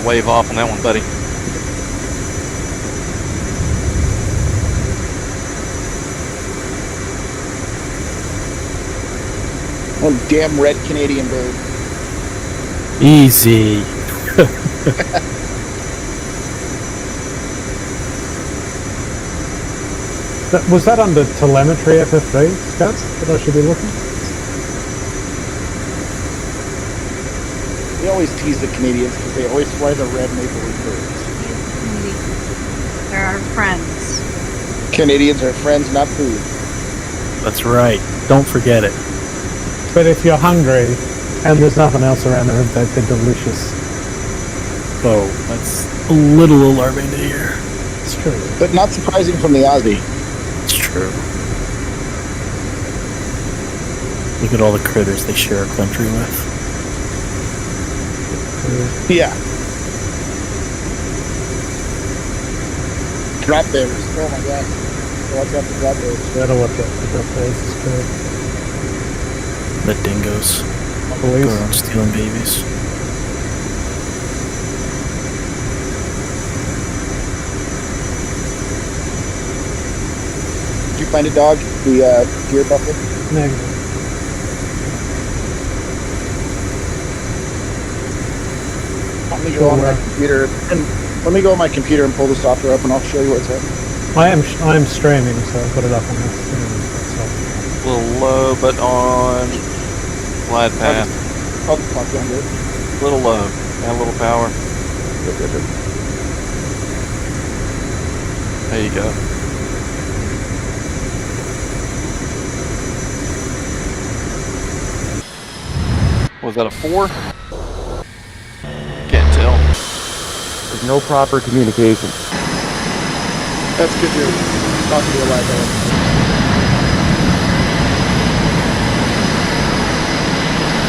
Speaker 1: Wave off on that one, buddy.
Speaker 8: Oh, damn red Canadian bird.
Speaker 4: Easy.
Speaker 2: Was that under telemetry FFB, Scouts, that I should be looking?
Speaker 8: We always tease the Canadians because they always fly the red maple leaf birds.
Speaker 10: They're our friends.
Speaker 8: Canadians are friends, not food.
Speaker 4: That's right. Don't forget it.
Speaker 2: But if you're hungry and there's nothing else around there, they're delicious.
Speaker 4: Oh, that's a little alarming to hear.
Speaker 2: It's true.
Speaker 8: But not surprising from the Aussie.
Speaker 4: It's true. Look at all the critters they share our country with.
Speaker 8: Yeah. Drop bears. Oh my gosh. Watch out for drop days.
Speaker 2: Better watch out for drop days. It's good.
Speaker 4: The dingoes
Speaker 2: Police.
Speaker 4: go around stealing babies.
Speaker 8: Did you find a dog? The gear bucket?
Speaker 2: Negative.
Speaker 8: Let me go on my computer and let me go on my computer and pull the software up, and I'll show you what's happening.
Speaker 2: I am streaming, so I've got it up on this.
Speaker 1: A little low, but on glide path.
Speaker 8: I'll just talk down to it.
Speaker 1: A little low. Add a little power. There you go. Was that a 4? Can't tell.
Speaker 3: There's no proper communication.
Speaker 8: That's good you're talking to a live dog.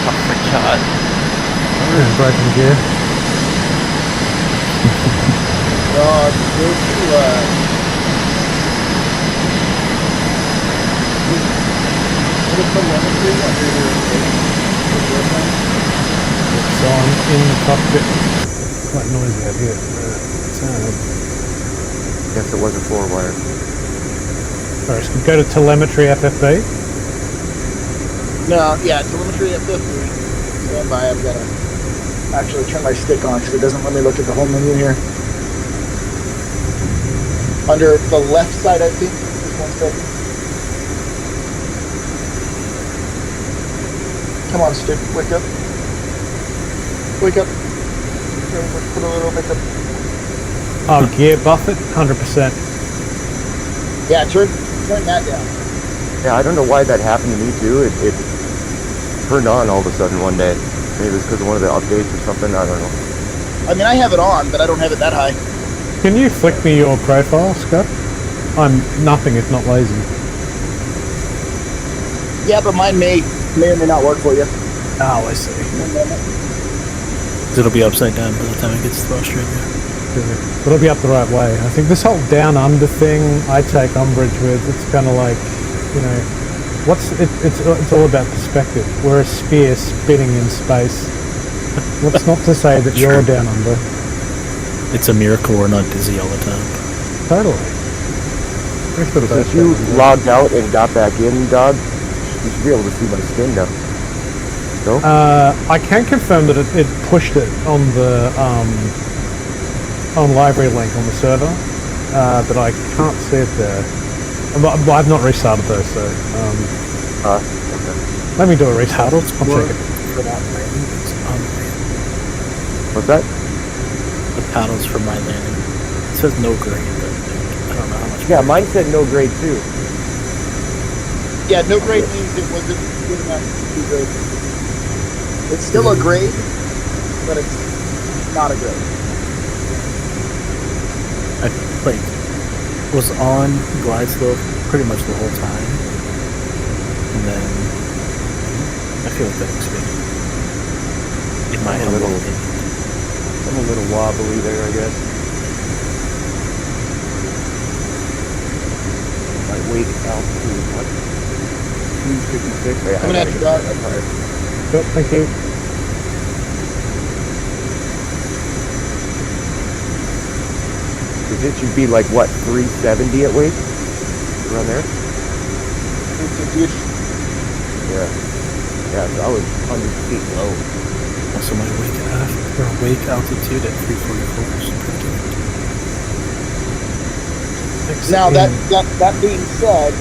Speaker 1: Oh my god.
Speaker 2: Broken gear.
Speaker 8: Go to
Speaker 2: So I'm in the cockpit. Quite noisy out here.
Speaker 3: Guess it was a 4-wire.
Speaker 2: Alright, so go to telemetry FFB.
Speaker 8: No, yeah, telemetry at 50. Stand by, I've got to actually turn my stick on because it doesn't let me look at the whole menu here. Under the left side, I think. Just 1 second. Come on, stick, wake up. Wake up. Put a little makeup.
Speaker 2: Oh, gear buffet, 100%.
Speaker 8: Yeah, turn that down.
Speaker 3: Yeah, I don't know why that happened to me too. It turned on all of a sudden one day. Maybe it was because of one of the updates or something. I don't know.
Speaker 8: I mean, I have it on, but I don't have it that high.
Speaker 2: Can you flick me your profile, Scott? I'm nothing if not lazy.
Speaker 8: Yeah, but mine may or may not work for you.
Speaker 2: Oh, I see.
Speaker 4: It'll be upside down by the time it gets to Australia.
Speaker 2: But it'll be up the right way. I think this whole down under thing I take umbrage with. It's kind of like, you know, it's all about perspective. We're a sphere spinning in space. What's not to say that you're down under?
Speaker 4: It's a miracle we're not dizzy all the time.
Speaker 2: Totally.
Speaker 3: So if you logged out and got back in, dog, you should be able to see my skin now. No?
Speaker 2: I can confirm that it pushed it on the on library link on the server, but I can't see it there. I've not restarted though, so
Speaker 3: Okay.
Speaker 2: let me do a restart. I'll check it.
Speaker 3: What's that?
Speaker 4: The paddles for my landing. It says no grade, but I don't know how much.
Speaker 3: Yeah, mine said no grade too.
Speaker 8: Yeah, no grade means it wasn't good enough to be grade. It's still a grade, but it's not a grade.
Speaker 4: I was on glide slope pretty much the whole time, and then I feel like that looks good. In my
Speaker 3: I'm a little wobbly there, I guess. My wake altitude, what? 256. Yeah,
Speaker 8: Coming at you, dog.
Speaker 2: Yep, thank you.
Speaker 3: Because it should be like, what, 370 at wake? Around there?
Speaker 8: 350-ish.
Speaker 3: Yeah. Yeah, so I was 100 feet low.
Speaker 4: Also, my wake altitude at 344 is pretty good.
Speaker 8: Now that being said,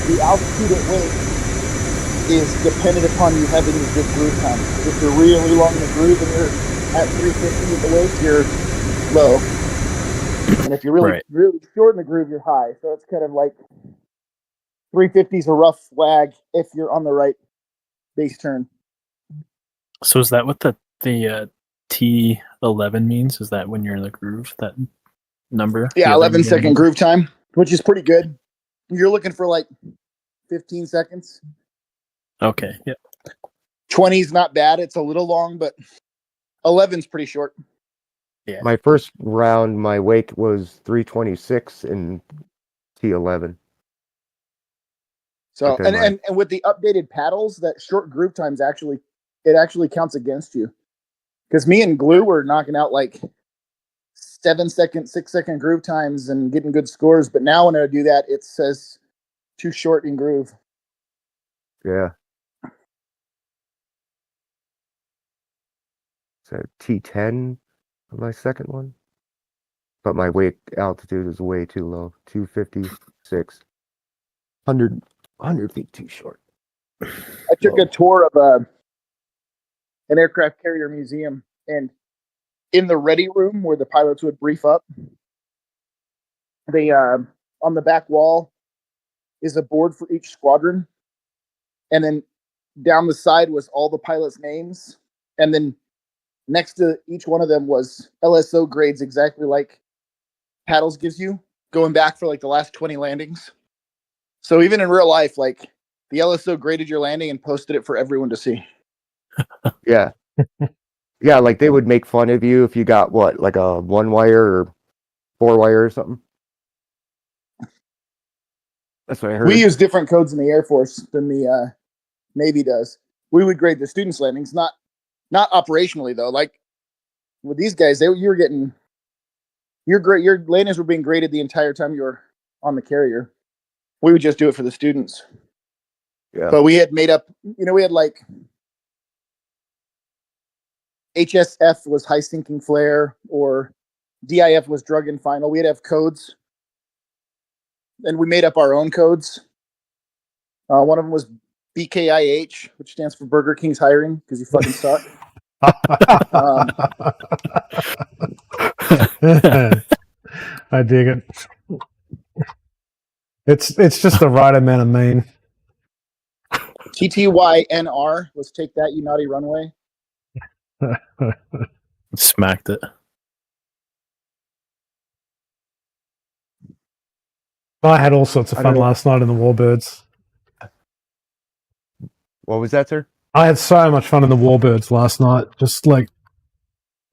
Speaker 8: the altitude at wake is dependent upon you having a good groove time. If you're really long in the groove and you're at 350 at the wake, you're low. And if you're really short in the groove, you're high. So it's kind of like 350 is a rough flag if you're on the right base turn.
Speaker 4: So is that what the T11 means? Is that when you're in the groove, that number?
Speaker 8: Yeah, 11-second groove time, which is pretty good. You're looking for like 15 seconds.
Speaker 4: Okay, yeah.
Speaker 8: 20 is not bad. It's a little long, but 11's pretty short.
Speaker 4: Yeah.
Speaker 3: My first round, my wake was 326 and T11.
Speaker 8: So
Speaker 3: Okay,
Speaker 8: and with the updated paddles, that short groove times actually counts against you. Because me and Glue were knocking out like 7-second, 6-second groove times and getting good scores, but now when I do that, it says too short in groove.
Speaker 3: Yeah. So T10 for my second one. But my wake altitude is way too low. 256. 100 feet too short.
Speaker 8: I took a tour of an aircraft carrier museum, and in the ready room where the pilots would brief up, they on the back wall is a board for each squadron, and then down the side was all the pilots' names, and then next to each one of them was LSO grades, exactly like Paddles gives you, going back for like the last 20 landings. So even in real life, like the LSO graded your landing and posted it for everyone to see.
Speaker 3: Yeah. Yeah, like they would make fun of you if you got what, like a 1-wire or 4-wire or something. That's what I heard.
Speaker 8: We use different codes in the Air Force than the Navy does. We would grade the students' landings, not operationally though. Like with these guys, you were getting your landings were being graded the entire time you were on the carrier. We would just do it for the students.
Speaker 3: Yeah.
Speaker 8: But we had made up, we had like HSF was high sinking flare, or DIF was drug in final. We'd have codes, and we made up our own codes. One of them was BKIH, which stands for Burger King's hiring, because you fucking suck.
Speaker 2: I dig it. It's just the right amount of mean.
Speaker 8: TTYNR was Take That, You Naughty Runway.
Speaker 4: Smacked it.
Speaker 2: I had all sorts of fun last night in the Warbirds.
Speaker 3: What was that, sir?
Speaker 2: I had so much fun in the Warbirds last night, just like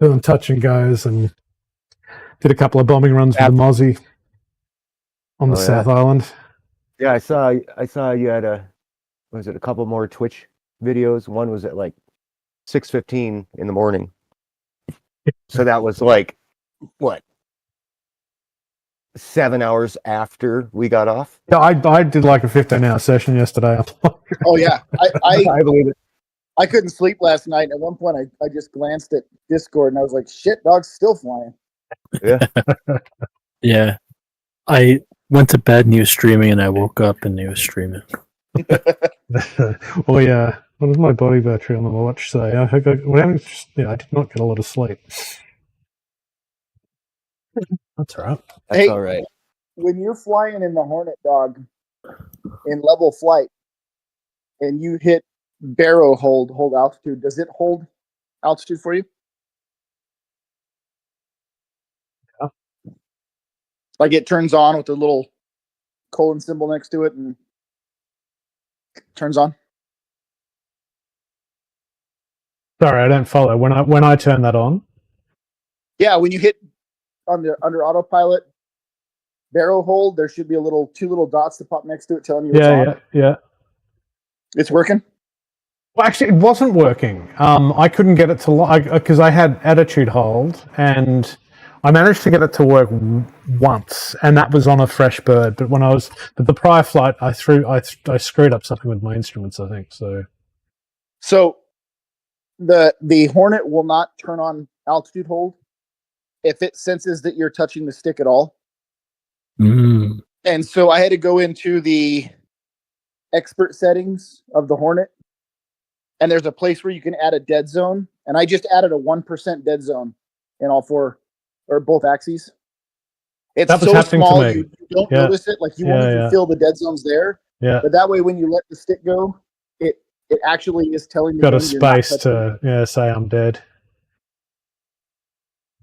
Speaker 2: doing touch and goes, and did a couple of bombing runs with the Mozzie on the South Island.
Speaker 3: Yeah, I saw you had a couple more Twitch videos. One was at like 6:15 in the morning. So that was like what? 7 hours after we got off.
Speaker 2: Yeah, I did like a 15-hour session yesterday.
Speaker 8: Oh yeah,
Speaker 3: I believe it.
Speaker 8: I couldn't sleep last night. And at one point, I just glanced at Discord and I was like, "Shit, dog's still flying."
Speaker 3: Yeah.
Speaker 4: Yeah. I went to bed and he was streaming, and I woke up and he was streaming.
Speaker 2: Oh yeah. What does my body battery on the watch say? I think I did not get a lot of sleep. That's all right.
Speaker 3: That's all right.
Speaker 8: When you're flying in the Hornet, dog, in level flight, and you hit barrow hold altitude, does it hold altitude for you?
Speaker 2: Yeah.
Speaker 8: Like it turns on with the little colon symbol next to it and turns on?
Speaker 2: Sorry, I don't follow. When I turn that on?
Speaker 8: Yeah, when you hit under autopilot barrel hold, there should be two little dots that pop next to it telling you it's on.
Speaker 2: Yeah.
Speaker 8: It's working?
Speaker 2: Well, actually, it wasn't working. I couldn't get it to because I had attitude hold, and I managed to get it to work once, and that was on a fresh bird. But the prior flight, I screwed up something with my instruments, I think.
Speaker 8: So the Hornet will not turn on altitude hold if it senses that you're touching the stick at all.
Speaker 4: Mm.
Speaker 8: And so I had to go into the expert settings of the Hornet, and there's a place where you can add a dead zone, and I just added a 1% dead zone in all four or both axes. It's so small you don't notice it, like you won't even feel the dead zones there.
Speaker 2: Yeah.
Speaker 8: But that way, when you let the stick go, it actually is telling you
Speaker 2: got a space to say I'm dead.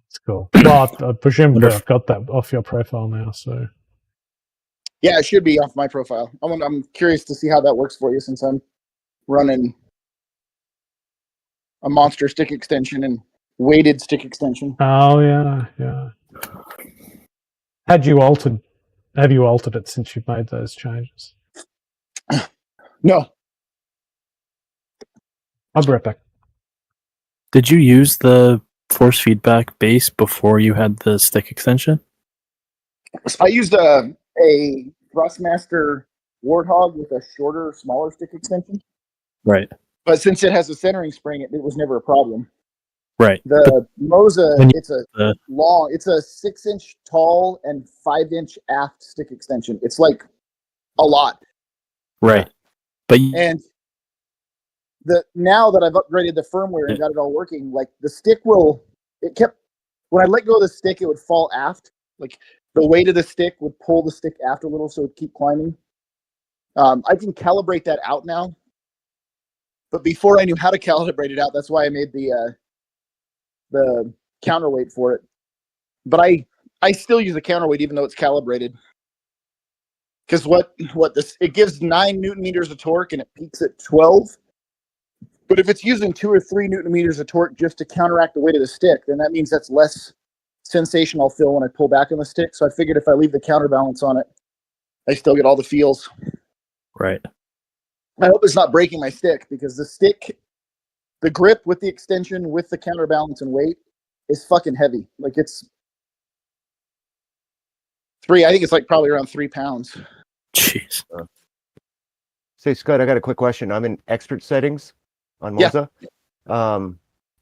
Speaker 2: It's cool. Well, I presume I've got that off your profile now, so.
Speaker 8: Yeah, it should be off my profile. I'm curious to see how that works for you, since I'm running a monster stick extension and weighted stick extension.
Speaker 2: Oh yeah. Had you altered Have you altered it since you've made those changes?
Speaker 8: No.
Speaker 2: I'll be right back.
Speaker 4: Did you use the force feedback base before you had the stick extension?
Speaker 8: I used a Thrustmaster Warthog with a shorter, smaller stick extension.
Speaker 4: Right.
Speaker 8: But since it has a centering spring, it was never a problem.
Speaker 4: Right.
Speaker 8: The Moza, it's a
Speaker 4: long,
Speaker 8: it's a 6-inch tall and 5-inch aft stick extension. It's like a lot.
Speaker 4: Right. But
Speaker 8: and now that I've upgraded the firmware and got it all working, like the stick when I let go of the stick, it would fall aft. Like the weight of the stick would pull the stick aft a little, so it would keep climbing. I can calibrate that out now. But before I knew how to calibrate it out, that's why I made the counterweight for it. But I still use a counterweight even though it's calibrated. Because it gives 9 Newton meters of torque and it peaks at 12. But if it's using 2 or 3 Newton meters of torque just to counteract the weight of the stick, then that means that's less sensation I'll feel when I pull back on the stick. So I figured if I leave the counterbalance on it, I still get all the feels.
Speaker 4: Right.
Speaker 8: I hope it's not breaking my stick, because the grip with the extension, with the counterbalance and weight is fucking heavy. Like I think it's like probably around 3 pounds.
Speaker 4: Jeez.
Speaker 3: Say, Scott, I got a quick question. I'm in expert settings on Moza. Yeah.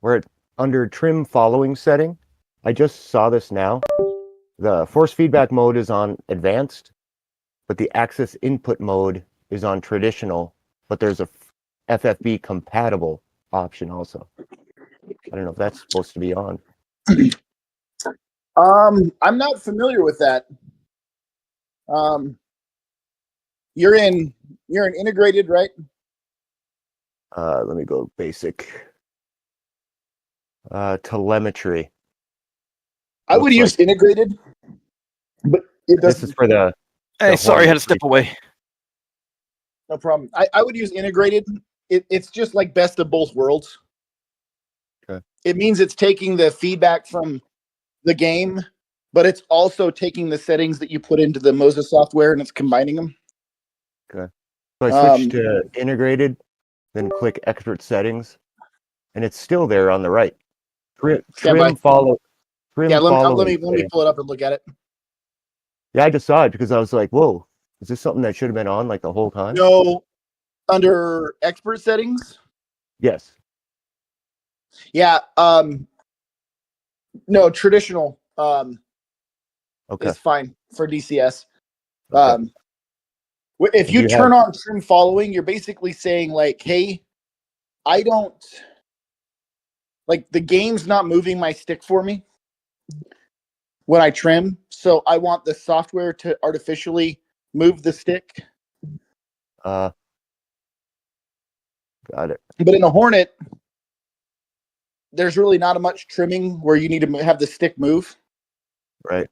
Speaker 3: We're under trim following setting. I just saw this now. The force feedback mode is on advanced, but the axis input mode is on traditional, but there's a FFB compatible option also. I don't know if that's supposed to be on.
Speaker 8: I'm not familiar with that. You're in integrated, right?
Speaker 3: Let me go basic. Telemetry.
Speaker 8: I would use integrated, but it doesn't.
Speaker 3: This is for the.
Speaker 1: Hey, sorry, I had to step away.
Speaker 8: No problem. I would use integrated. It's just like best of both worlds.
Speaker 3: Okay.
Speaker 8: It means it's taking the feedback from the game, but it's also taking the settings that you put into the Moza software and it's combining them.
Speaker 3: Okay. So I switched to integrated, then click expert settings, and it's still there on the right. Trim follow.
Speaker 8: Yeah, let me pull it up and look at it.
Speaker 3: Yeah, I just saw it because I was like, whoa, is this something that should have been on like the whole time?
Speaker 8: No, under expert settings?
Speaker 3: Yes.
Speaker 8: Yeah, no, traditional is fine for DCS.
Speaker 3: Okay.
Speaker 8: If you turn on trim following, you're basically saying like, hey, I don't like the game's not moving my stick for me when I trim, so I want the software to artificially move the stick.
Speaker 3: Got it.
Speaker 8: But in the Hornet, there's really not much trimming where you need to have the stick move.
Speaker 3: Right.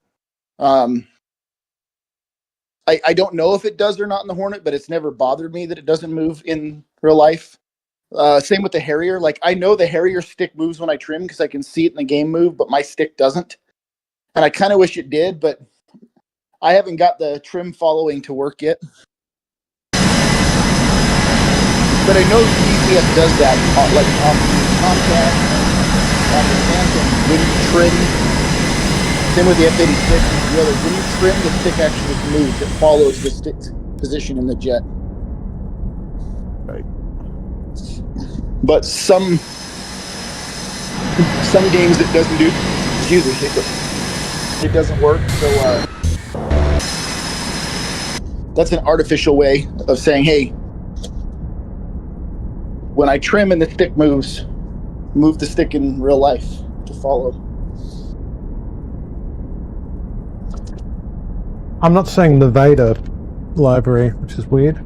Speaker 8: I don't know if it does or not in the Hornet, but it's never bothered me that it doesn't move in real life. Same with the Harrier. Like I know the Harrier stick moves when I trim because I can see it in the game move, but my stick doesn't. And I kind of wish it did, but I haven't got the trim following to work yet. But I know DCS does that, like on Comcast, on the Phantom, when you trim. Same with the F-86 and the others. When you trim, the stick actually moves. It follows the stick's position in the jet.
Speaker 3: Right.
Speaker 8: But some games it doesn't do. Excuse me. It doesn't work. So that's an artificial way of saying, hey, when I trim and the stick moves, move the stick in real life to follow.
Speaker 2: I'm not seeing the Vader library, which is weird.
Speaker 4: All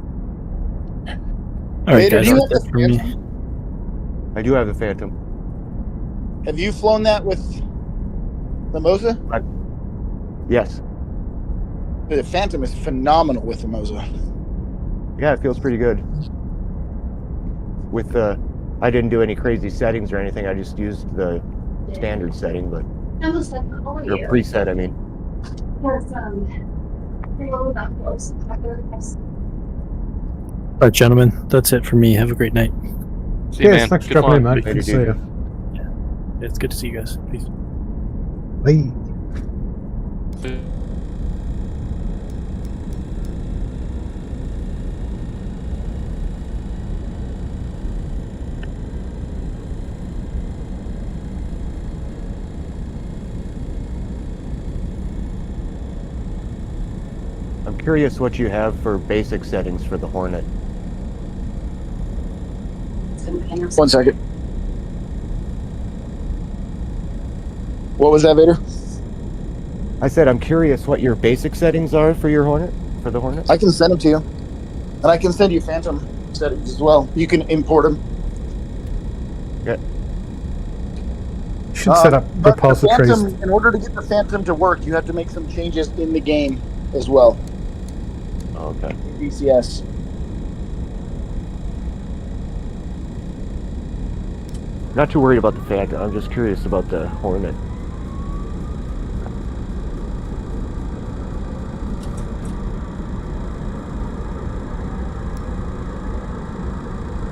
Speaker 4: right,
Speaker 8: Vader,
Speaker 4: guys,
Speaker 8: do you have
Speaker 4: that's
Speaker 8: the
Speaker 4: it for me.
Speaker 8: Phantom?
Speaker 3: I do have a Phantom.
Speaker 8: Have you flown that with the Moza?
Speaker 3: Yes.
Speaker 8: The Phantom is phenomenal with the Moza.
Speaker 3: Yeah, it feels pretty good. With I didn't do any crazy settings or anything. I just used the standard setting, but or preset, I mean.
Speaker 4: All right, gentlemen, that's it for me. Have a great night.
Speaker 1: See you,
Speaker 2: Yes,
Speaker 1: man.
Speaker 2: thanks for
Speaker 1: Good
Speaker 2: dropping in,
Speaker 1: fun.
Speaker 2: mate. Good to see you.
Speaker 4: Yeah, it's good to see you guys. Peace.
Speaker 2: Bye.
Speaker 3: I'm curious what you have for basic settings for the Hornet.
Speaker 8: 1 second. What was that, Vader?
Speaker 3: I said I'm curious what your basic settings are for your Hornet, for the Hornet.
Speaker 8: I can send them to you. And I can send you Phantom settings as well. You can import them.
Speaker 3: Okay.
Speaker 2: Should set up
Speaker 8: But the
Speaker 2: repositories.
Speaker 8: Phantom, in order to get the Phantom to work, you have to make some changes in the game as well.
Speaker 3: Okay.
Speaker 8: DCS.
Speaker 3: Not too worried about the Phantom. I'm just curious about the Hornet.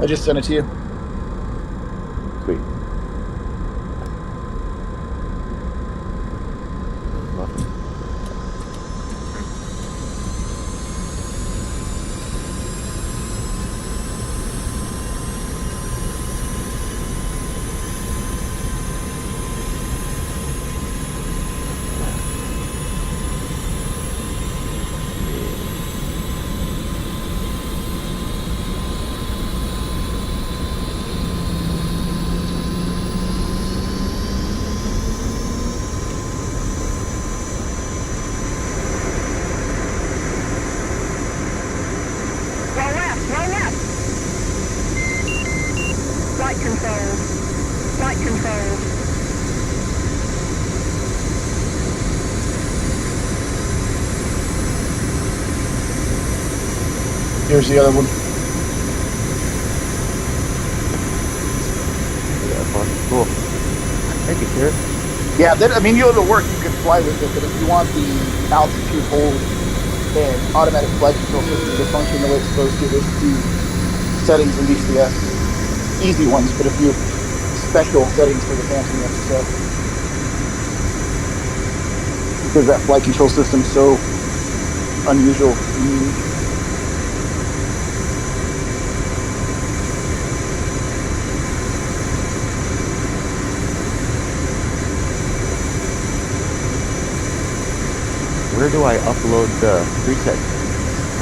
Speaker 8: I just sent it to you.
Speaker 3: Sweet.
Speaker 7: Flight control. Flight control.
Speaker 8: Here's the other one.
Speaker 3: Yeah, cool. Thank you, sir.
Speaker 8: Yeah, I mean, it'll work. You can fly with it, but if you want the altitude hold and automatic flight control system to function the way it's supposed to, there's 2 settings in DCS. Easy ones, but a few special settings for the Phantom you have to set. Because that flight control system's so unusual and unique.
Speaker 3: Where do I upload the preset?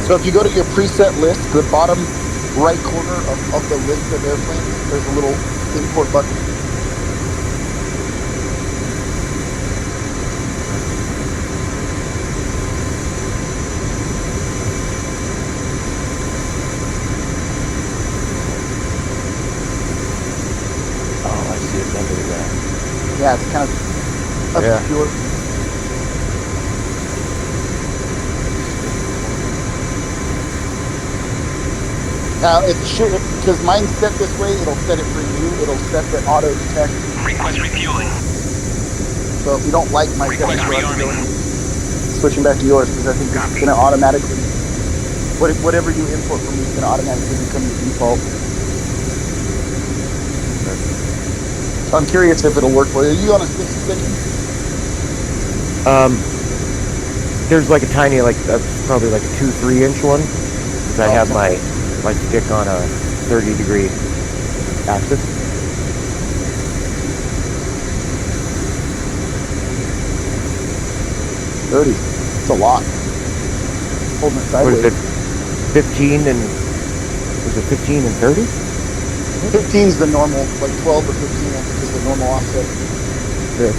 Speaker 8: So if you go to your preset list, the bottom right corner of the list of airplanes, there's a little import button.
Speaker 3: Oh, I see it under that.
Speaker 8: Yeah, it's kind of obscure. Now, it should, because mine's set this way, it'll set it for you. It'll set the auto detect.
Speaker 6: Request refueling.
Speaker 8: So if you don't like my settings, you'll have to go and switching back to yours, because I think it's going to automatically, whatever you import from me is going to automatically become the default. So I'm curious if it'll work for you. Are you on a 6-stick?
Speaker 3: There's like a tiny, probably like a 2-3 inch one. Because I have my stick on a 30-degree axis.
Speaker 8: It's a lot. Holding it sideways.
Speaker 3: What is it? 15 and was it 15 and 30?
Speaker 8: 15 is the normal, like 12 or 15 I think is the normal offset.
Speaker 3: Yeah.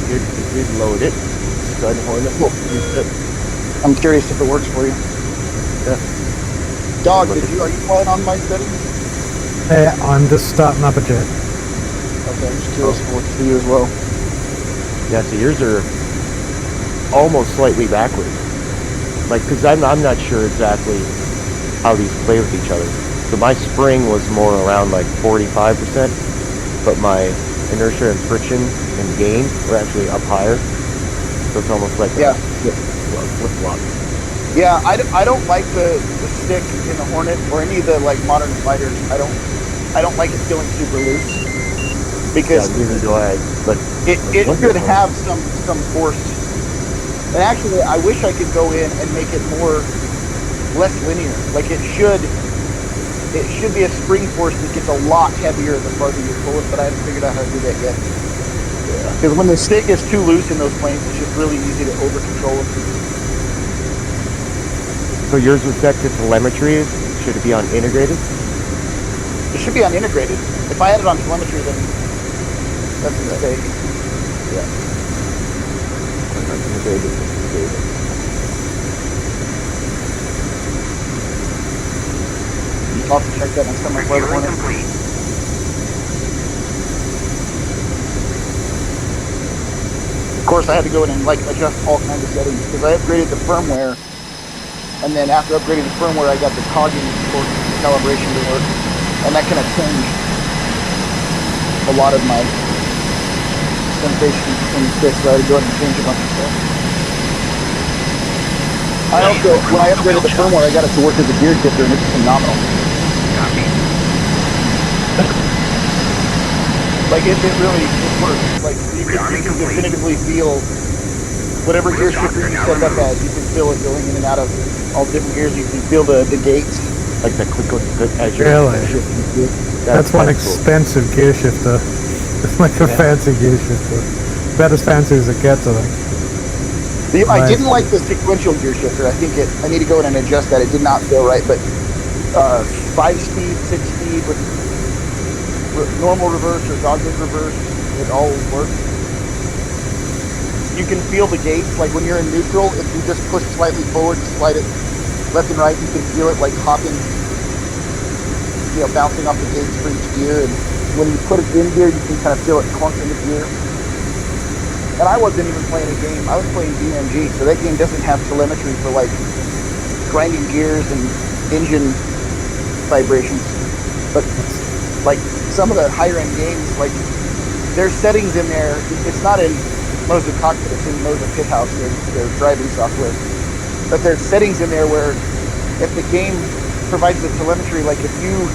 Speaker 3: It did load it. Stud Hornet.
Speaker 8: I'm curious if it works for you.
Speaker 3: Yeah.
Speaker 8: Dog, are you flying on my settings?
Speaker 2: Yeah, I'm just starting up a jet.
Speaker 8: Okay, I'm just curious if it works for you as well.
Speaker 3: Yeah, so yours are almost slightly backwards. Like, because I'm not sure exactly how these play with each other. So my spring was more around like 45%, but my inertia and friction and gain are actually up higher. So it's almost like a flip-flop.
Speaker 8: Yeah, I don't like the stick in the Hornet or any of the like modern fighters. I don't like it feeling super loose because
Speaker 3: neither do I. But
Speaker 8: it should have some force. And actually, I wish I could go in and make it less linear. Like it should be a spring force that gets a lot heavier the farther you pull it. But I haven't figured out how to do that yet. Because when the stick is too loose in those planes, it's just really easy to over control it.
Speaker 3: So yours was set to telemetry. Should it be on integrated?
Speaker 8: It should be on integrated. If I had it on telemetry, then that's a mistake.
Speaker 3: Yeah. Integrated.
Speaker 8: I'll have to check that next time I fly the Hornet. Of course, I had to go in and like adjust all kinds of settings because I upgraded the firmware, and then after upgrading the firmware, I got the cogging for calibration to work, and that kind of changed a lot of my sensation in the stick, so I had to go in and change a bunch of stuff. I also, when I upgraded the firmware, I got it to work as a gear shifter, and it's phenomenal. Like it really works. Like you can definitively feel whatever gear shifter you set up as. You can feel it going in and out of all different gears. You can feel the gates.
Speaker 3: Like the click as you're
Speaker 2: really? That's one expensive gear shifter. It's like a fancy gear shifter. About as fancy as it gets, I think.
Speaker 8: I didn't like the sequential gear shifter. I need to go in and adjust that. It did not feel right, but 5-speed, 6-speed with normal reverse or dogleg reverse, it all works. You can feel the gates, like when you're in neutral, if you just push slightly forward and slide it left and right, you can feel it like hopping, bouncing off the gates for each gear. And when you put it in gear, you can kind of feel it clunk into gear. And I wasn't even playing a game, I was playing DMG, so that game doesn't have telemetry for like grinding gears and engine vibrations. But like some of the higher end games, like there's settings in there. It's not in Moza Cockpit, it's in Moza Pit House, their driving software. But there's settings in there where if the game provides the telemetry, like if you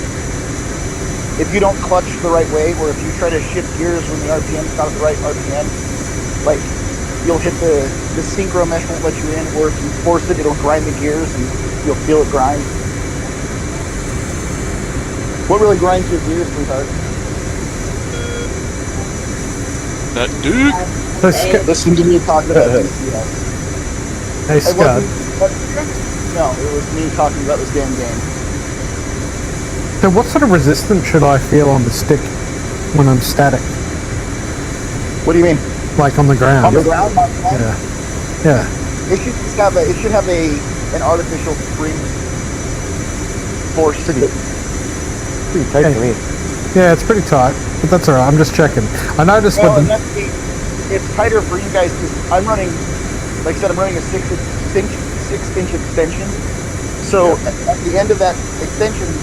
Speaker 8: don't clutch the right way, or if you try to shift gears when the RPM's not at the right RPM, like you'll hit the synchro mesh won't let you in, or if you force it, it'll grind the gears and you'll feel it grind. What really grinds your gears, sweetheart?
Speaker 1: That dude.
Speaker 8: Listen to me talking about DCS.
Speaker 2: Hey, Scott.
Speaker 8: No, it was me talking about this damn game.
Speaker 2: So what sort of resistance should I feel on the stick when I'm static?
Speaker 8: What do you mean?
Speaker 2: Like on the ground?
Speaker 8: On the ground?
Speaker 2: Yeah.
Speaker 8: It should have an artificial spring force.
Speaker 3: Pretty tight to me.
Speaker 2: Yeah, it's pretty tight, but that's alright. I'm just checking. I noticed
Speaker 8: it's tighter for you guys because I'm running, like I said, I'm running a 6-inch extension. So at the end of that extension,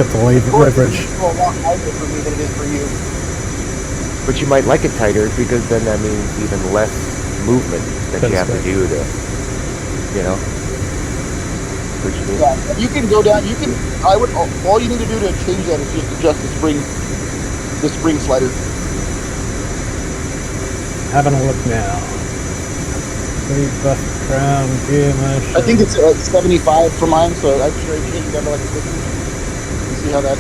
Speaker 2: get the leverage.
Speaker 8: It's a lot tighter for me than it is for you.
Speaker 3: But you might like it tighter because then that means even less movement that you have to do to,
Speaker 8: Yeah, you can go down. All you need to do to change that is just adjust the spring slider.
Speaker 2: Having a look now. 3 buff crown gear motion.
Speaker 8: I think it's like 75 for mine, so I should change it down to like 50. You see how that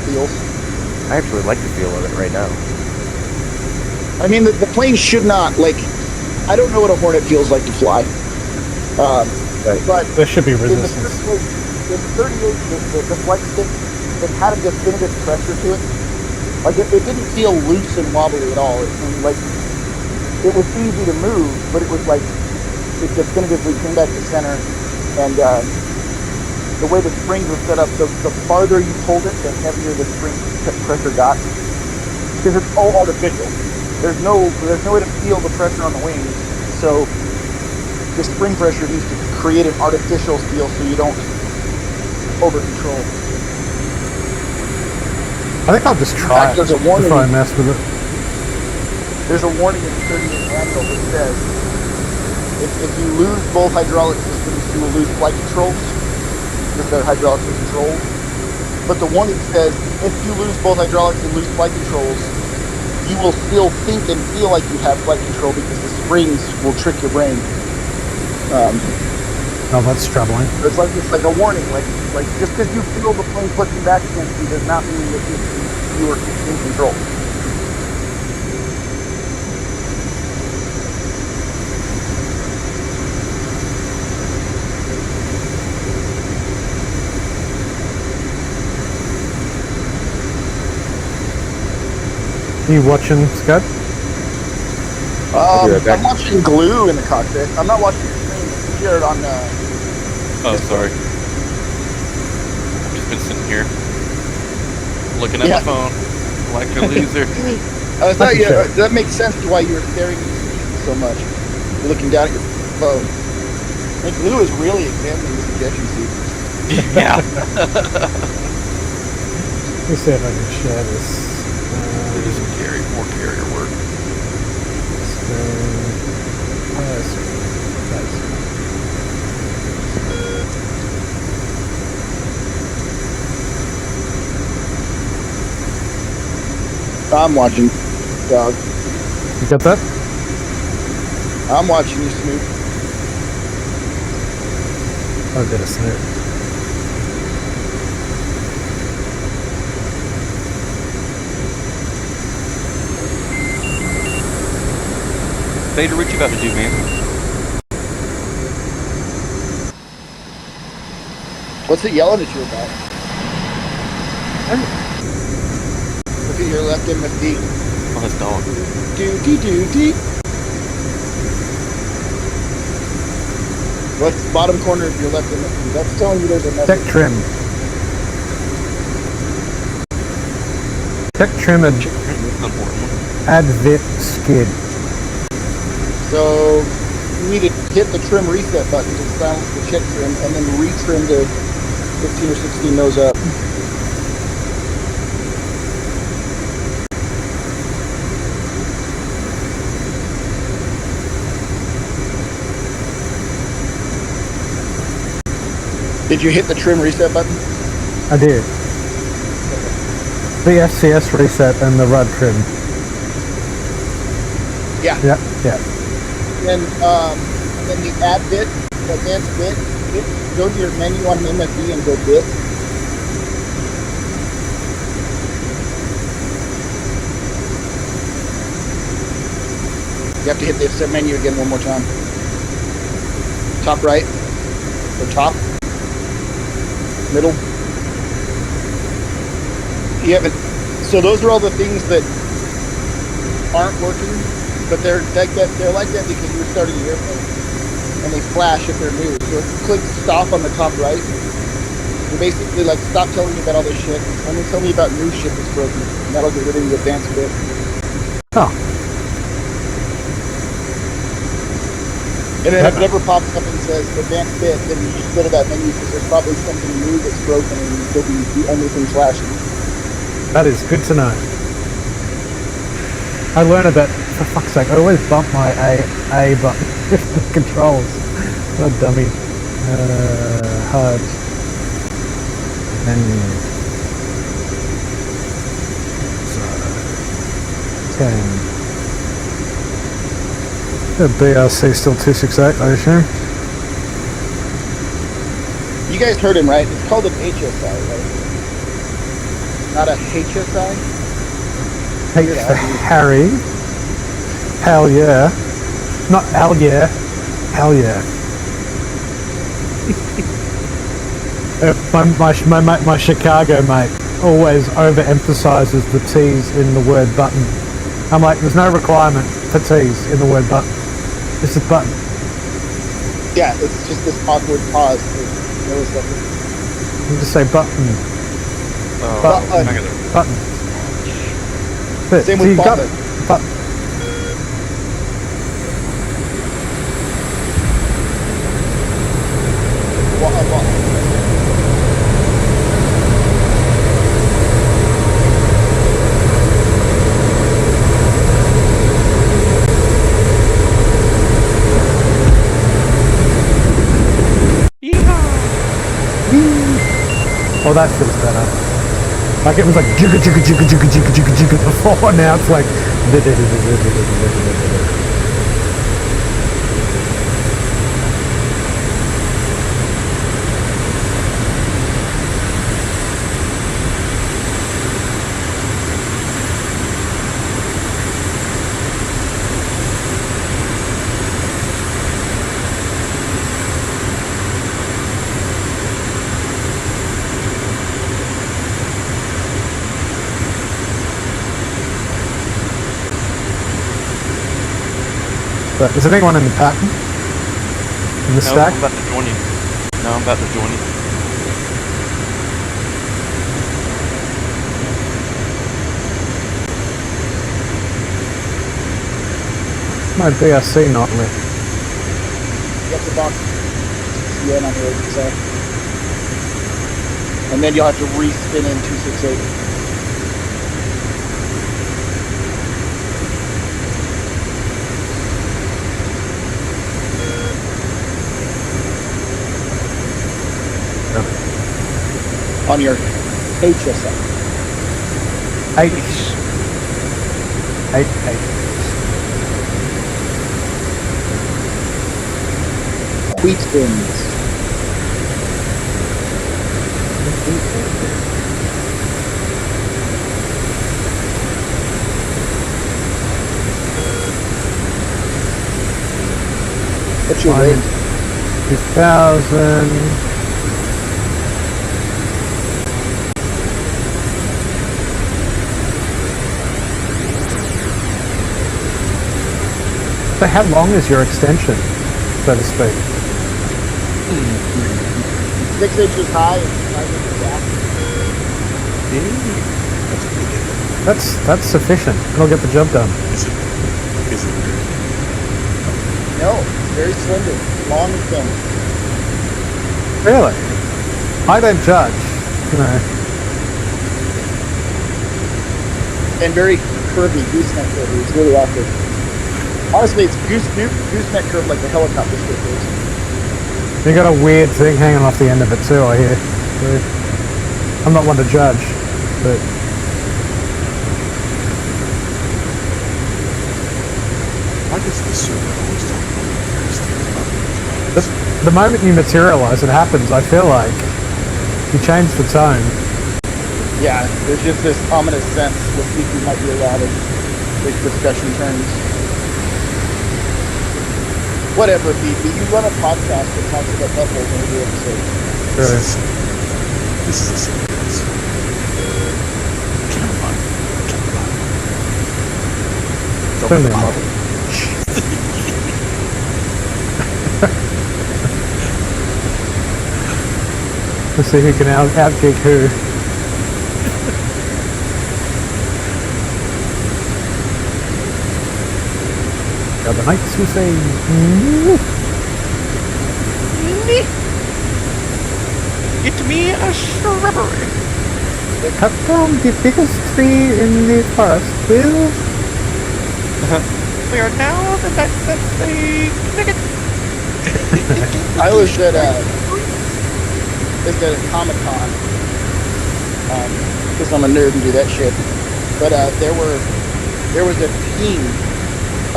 Speaker 8: feels?
Speaker 3: I actually like the feel of it right now.
Speaker 8: I mean, the plane should not, I don't know what a Hornet feels like to fly. But
Speaker 2: there should be resistance.
Speaker 8: In the 38, the flight stick, it had a definitive pressure to it. Like, it didn't feel loose and wobbly at all. It was easy to move, but it was like, it definitively came back to center. And the way the springs were set up, the farther you pulled it, the heavier the spring pressure got. Because it's all artificial. There's no way to feel the pressure on the wings. So the spring pressure needs to create an artificial feel so you don't over control.
Speaker 2: I think I'll just try it before I mess with it.
Speaker 8: there's a warning in the 38 manual that says if you lose both hydraulic systems, you will lose flight controls because they're hydraulically controlled. But the warning says if you lose both hydraulics and lose flight controls, you will still think and feel like you have flight control because the springs will trick your brain.
Speaker 2: Oh, that's troubling.
Speaker 8: It's like a warning. Like just because you feel the plane pushing back against you does not mean that you are in control.
Speaker 2: Are you watching, Scott?
Speaker 8: I'm watching Glue in the cockpit. I'm not watching the stream. Here on.
Speaker 1: Oh, sorry. I've just been sitting here looking at my phone like a loser.
Speaker 8: That makes sense to why you were staring at the screen so much. You're looking down at your phone. And Glue is really examining this ejection seat.
Speaker 1: Yeah.
Speaker 2: Let me see if I can share this.
Speaker 1: Do some more carrier work.
Speaker 8: I'm watching, dog.
Speaker 2: You got that?
Speaker 8: I'm watching you, Snoop.
Speaker 2: Oh, did a Snoop.
Speaker 1: Vader, what you about to do, man?
Speaker 8: What's it yelling at you about? Look at your left MFD.
Speaker 1: Oh, that's dog.
Speaker 8: Do. What's the bottom corner of your left MFD? That's telling you there's a message.
Speaker 2: Tech trim. Tech trim and advit skid.
Speaker 8: So you need to hit the trim reset button to silence the check trim and then retrim to 15 or 16 nose up. Did you hit the trim reset button?
Speaker 2: I did. The SCS reset and the rud trim.
Speaker 8: Yeah.
Speaker 2: Yeah.
Speaker 8: And then the add bit, advanced bit, go to your menu on the MFD and go bit. You have to hit the menu again one more time. Top right, or top, middle. You haven't. So those are all the things that aren't working. But they're like that because you're starting the airplane, and they flash if they're new. So if you click stop on the top right, you basically like stop telling me about all this shit. Only tell me about new shit that's broken, and that'll get rid of the advanced bit.
Speaker 2: Oh.
Speaker 8: And then if it ever pops up and says advanced bit, then you just go to that menu because there's probably something new that's broken, and it'll be the only thing flashing.
Speaker 2: That is good to know. I learned that, for fuck's sake, I always bump my A button with the controls. What a dummy. Hard. Menu. So, 10. The BRC still 268, I assume.
Speaker 8: You guys heard him, right? It's called an HSI, right? Not a HSI?
Speaker 2: H for Harry. Hell yeah. Not hell yeah. Hell yeah. My Chicago mate always overemphasizes the T's in the word button. I'm like, there's no requirement for T's in the word button. It's a button.
Speaker 8: Yeah, it's just this awkward pause for milliseconds.
Speaker 2: You just say button.
Speaker 1: Oh,
Speaker 2: button.
Speaker 8: Same with button.
Speaker 2: Button. Oh, that feels better. Like it was like jigga jigga jigga jigga jigga jigga jigga before. Now it's like. But is there anyone in the pattern? In the stack?
Speaker 1: I'm about to join you. No, I'm about to join you.
Speaker 2: My BRC not lit.
Speaker 8: Get the box CN on the 8, and then you'll have to re-spin in 268. On your HSL.
Speaker 2: H.
Speaker 8: Wheat bins. What's your weight?
Speaker 2: 2,000. So how long is your extension, so to speak?
Speaker 8: 6 inches high and 5 inches back.
Speaker 2: That's sufficient. It'll get the job done.
Speaker 11: Is it?
Speaker 8: No, very slender, long and thin.
Speaker 2: Really? I don't judge. No.
Speaker 8: And very curvy, gooseneck curvy. It's really awkward. Honestly, it's gooseneck curve like the helicopter strip is.
Speaker 2: You got a weird thing hanging off the end of it too, I hear. I'm not one to judge, but
Speaker 11: Why does the server always talk about various things about
Speaker 2: the moment you materialize, it happens. I feel like you change the tone.
Speaker 8: Yeah, there's just this ominous sense what people might be allowed in big discussion terms. Whatever, BP. You run a podcast that talks about buttholes in every episode.
Speaker 11: This is a sequence. Don't bother.
Speaker 2: Let's see who can out-gig who. The knights who say
Speaker 9: Get me a shrubbery.
Speaker 2: cut down the biggest tree in the forest, will.
Speaker 9: We are now the knights that say nugget.
Speaker 8: I was at Comic-Con, because I'm a nerd and do that shit. But there was a team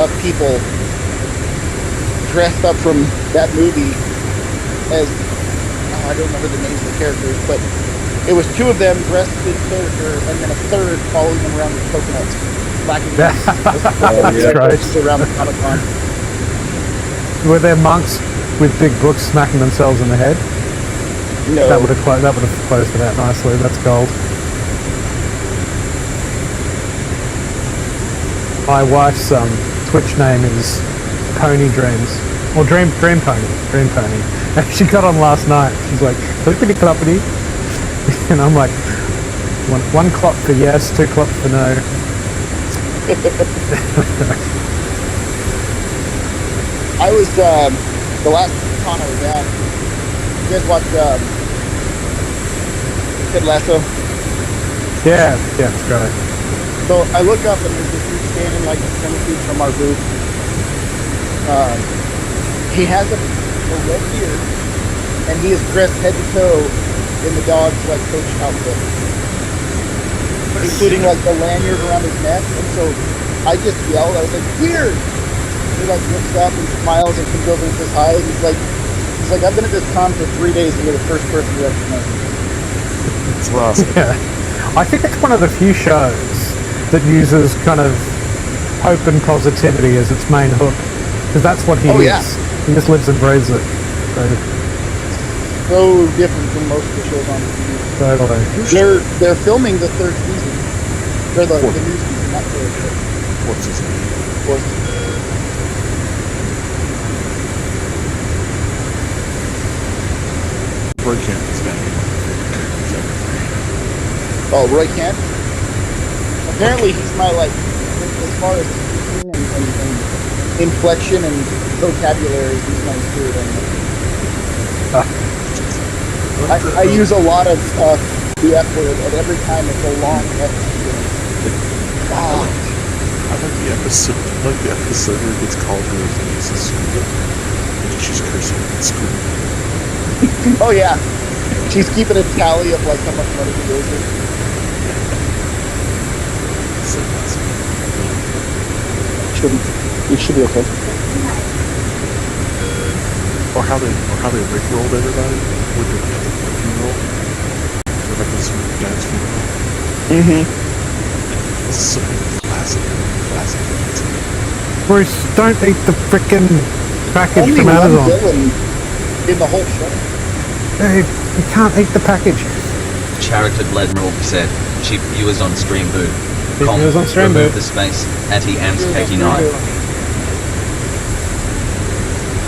Speaker 8: of people dressed up from that movie as, I don't remember the names of the characters, but it was two of them dressed in character and then a third following them around with coconuts.
Speaker 2: That's great.
Speaker 8: Around the Comic-Con.
Speaker 2: Were there monks with big books smacking themselves in the head?
Speaker 8: No.
Speaker 2: That would have closed it out nicely. That's gold. My wife's Twitch name is Pony Dreams, or Dream Pony. And she got on last night. She's like clippity cloppity, and I'm like, one clop for yes, 2 clops for no.
Speaker 8: I was the last con I was at. You guys watch Ted Lasso?
Speaker 2: Yeah, it's great.
Speaker 8: So I look up and there's this dude standing like 10 feet from our booth. He has a red beard and he is dressed head to toe in the dog's like coach outfit, including like the lanyard around his neck. And so I just yelled. I was like, "Weird!" He like looks up and smiles and comes over and says hi. And he's like, "I've been at this con for 3 days, and you're the first person who ever knows."
Speaker 11: It's awesome.
Speaker 2: Yeah. I think it's one of the few shows that uses kind of hope and positivity as its main hook, because that's what he is.
Speaker 8: Yeah.
Speaker 2: He just lives and breathes it.
Speaker 8: So different from most of the shows on TV.
Speaker 2: Totally.
Speaker 8: They're filming the 3rd season. They're the new season, not the
Speaker 11: What's his name?
Speaker 8: 4th.
Speaker 11: Roy Kent is going to be one of my favorite characters ever.
Speaker 8: Oh, Roy Kent? Apparently he's my, like, as far as speaking and inflection and vocabulary, he's my spirit animal. I use a lot of the F word, and every time it's a long F.
Speaker 11: I like the episode. I like the episode where he gets called to his niece and school, and she's cursing at school.
Speaker 8: Oh yeah, she's keeping a tally of like how much money he owes her.
Speaker 11: So awesome.
Speaker 8: It should be okay.
Speaker 11: Or how they rickrolled everybody with the funeral. Rebecca's dad's funeral.
Speaker 8: Mm-hmm.
Speaker 11: This is some classic.
Speaker 2: Bruce, don't eat the frickin' package
Speaker 8: Only
Speaker 2: from
Speaker 8: one
Speaker 2: Amazon.
Speaker 8: villain in the whole show.
Speaker 2: Dude, you can't eat the package.
Speaker 5: Character Admiral said, cheap viewers on stream boo.
Speaker 2: Cheap viewers on stream
Speaker 5: remove
Speaker 2: boo.
Speaker 5: the space, anti-ams 89.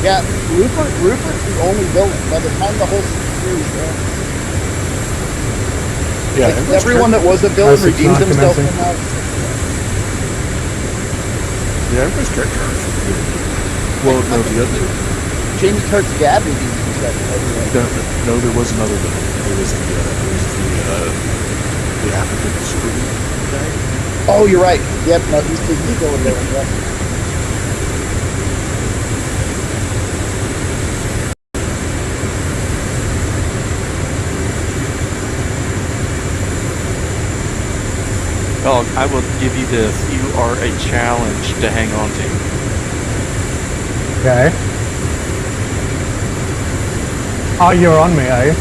Speaker 8: Yeah, Rupert's the only villain. By the time the whole series ends,
Speaker 11: Yeah,
Speaker 8: everyone that was a villain
Speaker 2: Classic
Speaker 8: redeems himself
Speaker 2: commencing.
Speaker 8: from that.
Speaker 11: yeah, everybody's character arcs are really good. Well, no, the other.
Speaker 8: James Kirk's dad redeems himself.
Speaker 11: No, there was another villain. There was the African superman guy.
Speaker 8: Oh, you're right. Yep, no, he's the villain. Yeah.
Speaker 1: Dog, I will give you this. You are a challenge to hang on to.
Speaker 2: Okay. Oh, you're on me, eh?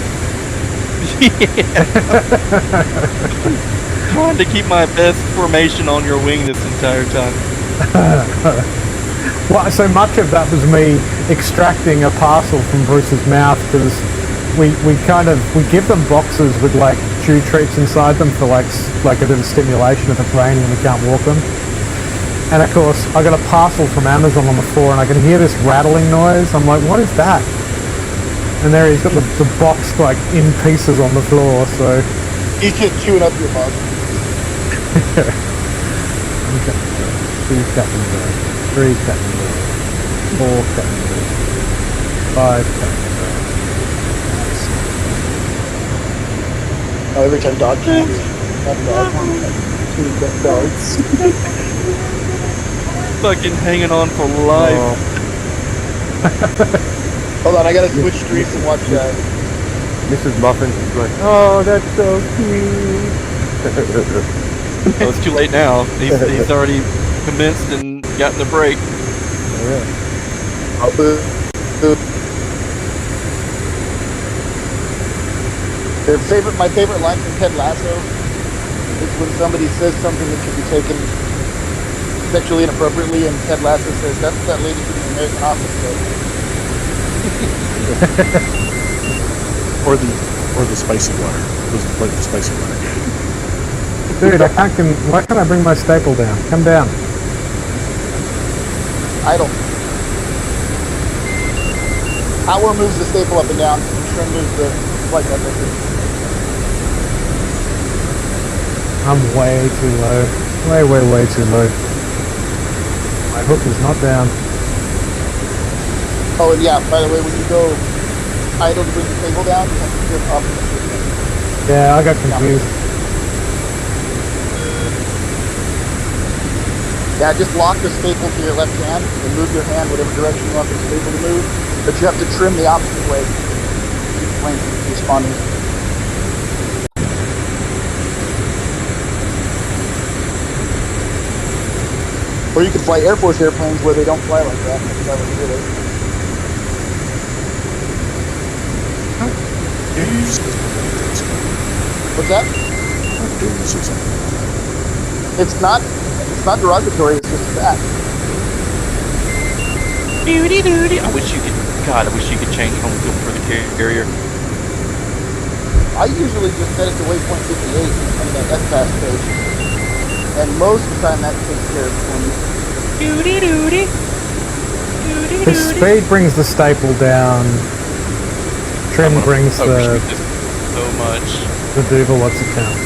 Speaker 1: Trying to keep my best formation on your wing this entire time.
Speaker 2: Well, so much of that was me extracting a parcel from Bruce's mouth, because we give them boxes with like chew treats inside them for like a bit of stimulation if it's raining and we can't walk them. And of course, I got a parcel from Amazon on the floor, and I can hear this rattling noise. I'm like, what is that? And there he's got the box like in pieces on the floor. So
Speaker 8: He's just chewing up your mug.
Speaker 2: Okay. 2 Captain Bird, 3 Captain Bird, 4 Captain Bird, 5 Captain Bird.
Speaker 8: Oh, every time dog counts. That dog counts. 2 dogs.
Speaker 1: Fucking hanging on for life.
Speaker 8: Hold on, I gotta switch streets and watch
Speaker 3: Mrs. Muffin is like, oh, that's so cute.
Speaker 1: Well, it's too late now. He's already commenced and gotten the break.
Speaker 8: My favorite line from Ted Lasso is when somebody says something that should be taken sexually inappropriately, and Ted Lasso says, "That's what that lady from the American Office said."
Speaker 11: Or the spicy water. Those like the spicy water guy.
Speaker 2: Dude, why can't I bring my staple down? Come down.
Speaker 8: Idle. Power moves the staple up and down. Trim moves the flight up and down.
Speaker 2: I'm way too low. Way too low. My hook is not down.
Speaker 8: Oh, and yeah, by the way, when you go idle to bring the table down, you have to flip up.
Speaker 2: Yeah, I got confused.
Speaker 8: Yeah, just lock the staple to your left hand and move your hand whatever direction you want the staple to move, but you have to trim the opposite way to keep the plane from responding. Or you could fly Air Force airplanes where they don't fly like that. That would really. What's that? It's not derogatory. It's just that.
Speaker 1: I wish you could. God, I wish you could change home field for the carrier.
Speaker 8: I usually just set it to waypoint 58 on the FPAS page, and most of the time that takes care of it for me.
Speaker 2: The speed brings the staple down. Trim brings the
Speaker 1: so much.
Speaker 2: The Duval what's it count?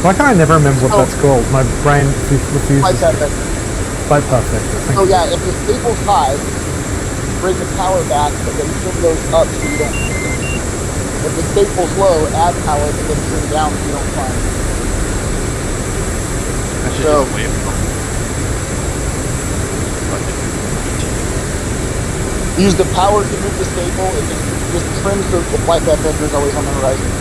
Speaker 2: Why can I never remember what that's called? My brain refuses.
Speaker 8: Flight path vector.
Speaker 2: Flight path vector.
Speaker 8: So yeah, if the staple's high, bring the power back, but then trim those up so you don't. If the staple's low, add power, but then trim down so you don't climb. So. Use the power to move the staple. It just trims the flight path vector is always on the horizon.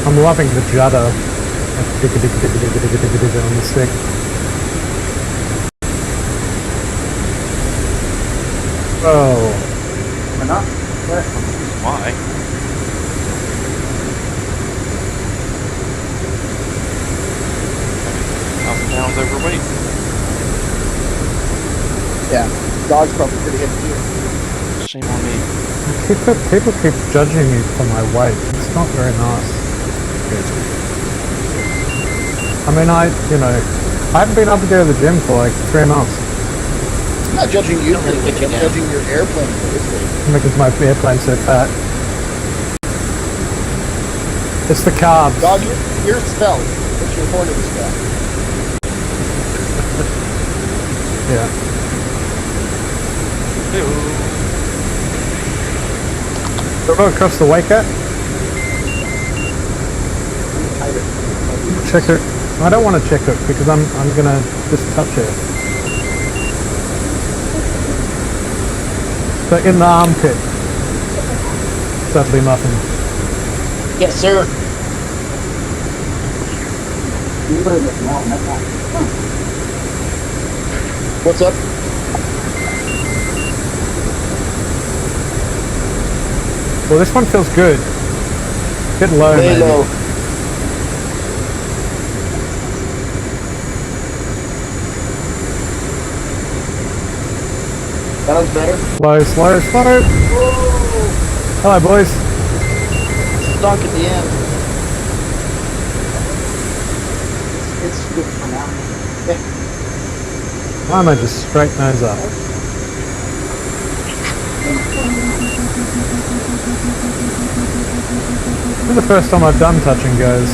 Speaker 2: I'm loving the judder on the stick. Oh.
Speaker 8: Why not?
Speaker 1: Why? £1,000 overweight.
Speaker 8: Yeah, dog's probably pretty heavy too.
Speaker 1: Shame on me.
Speaker 2: People keep judging me for my weight. It's not very nice. I mean, I haven't been able to go to the gym for like 3 months.
Speaker 8: I'm not judging you, I'm judging your airplane.
Speaker 2: Because my airplane's so fat. It's the carbs.
Speaker 8: Dog, you're svelte. It's your horn is fat.
Speaker 2: Yeah. So go across the wake at? Check it. I don't want to check it because I'm gonna just touch it. So in the armpit. Dudley Muffin.
Speaker 8: Yes, sir. What's up?
Speaker 2: Well, this one feels good. Bit low,
Speaker 8: Way
Speaker 2: maybe.
Speaker 8: low. That was better.
Speaker 2: Slow. Hello, boys.
Speaker 8: Stunk at the end. It's good for now.
Speaker 2: Why am I just straight nose up? This is the first time I've done touch and goes.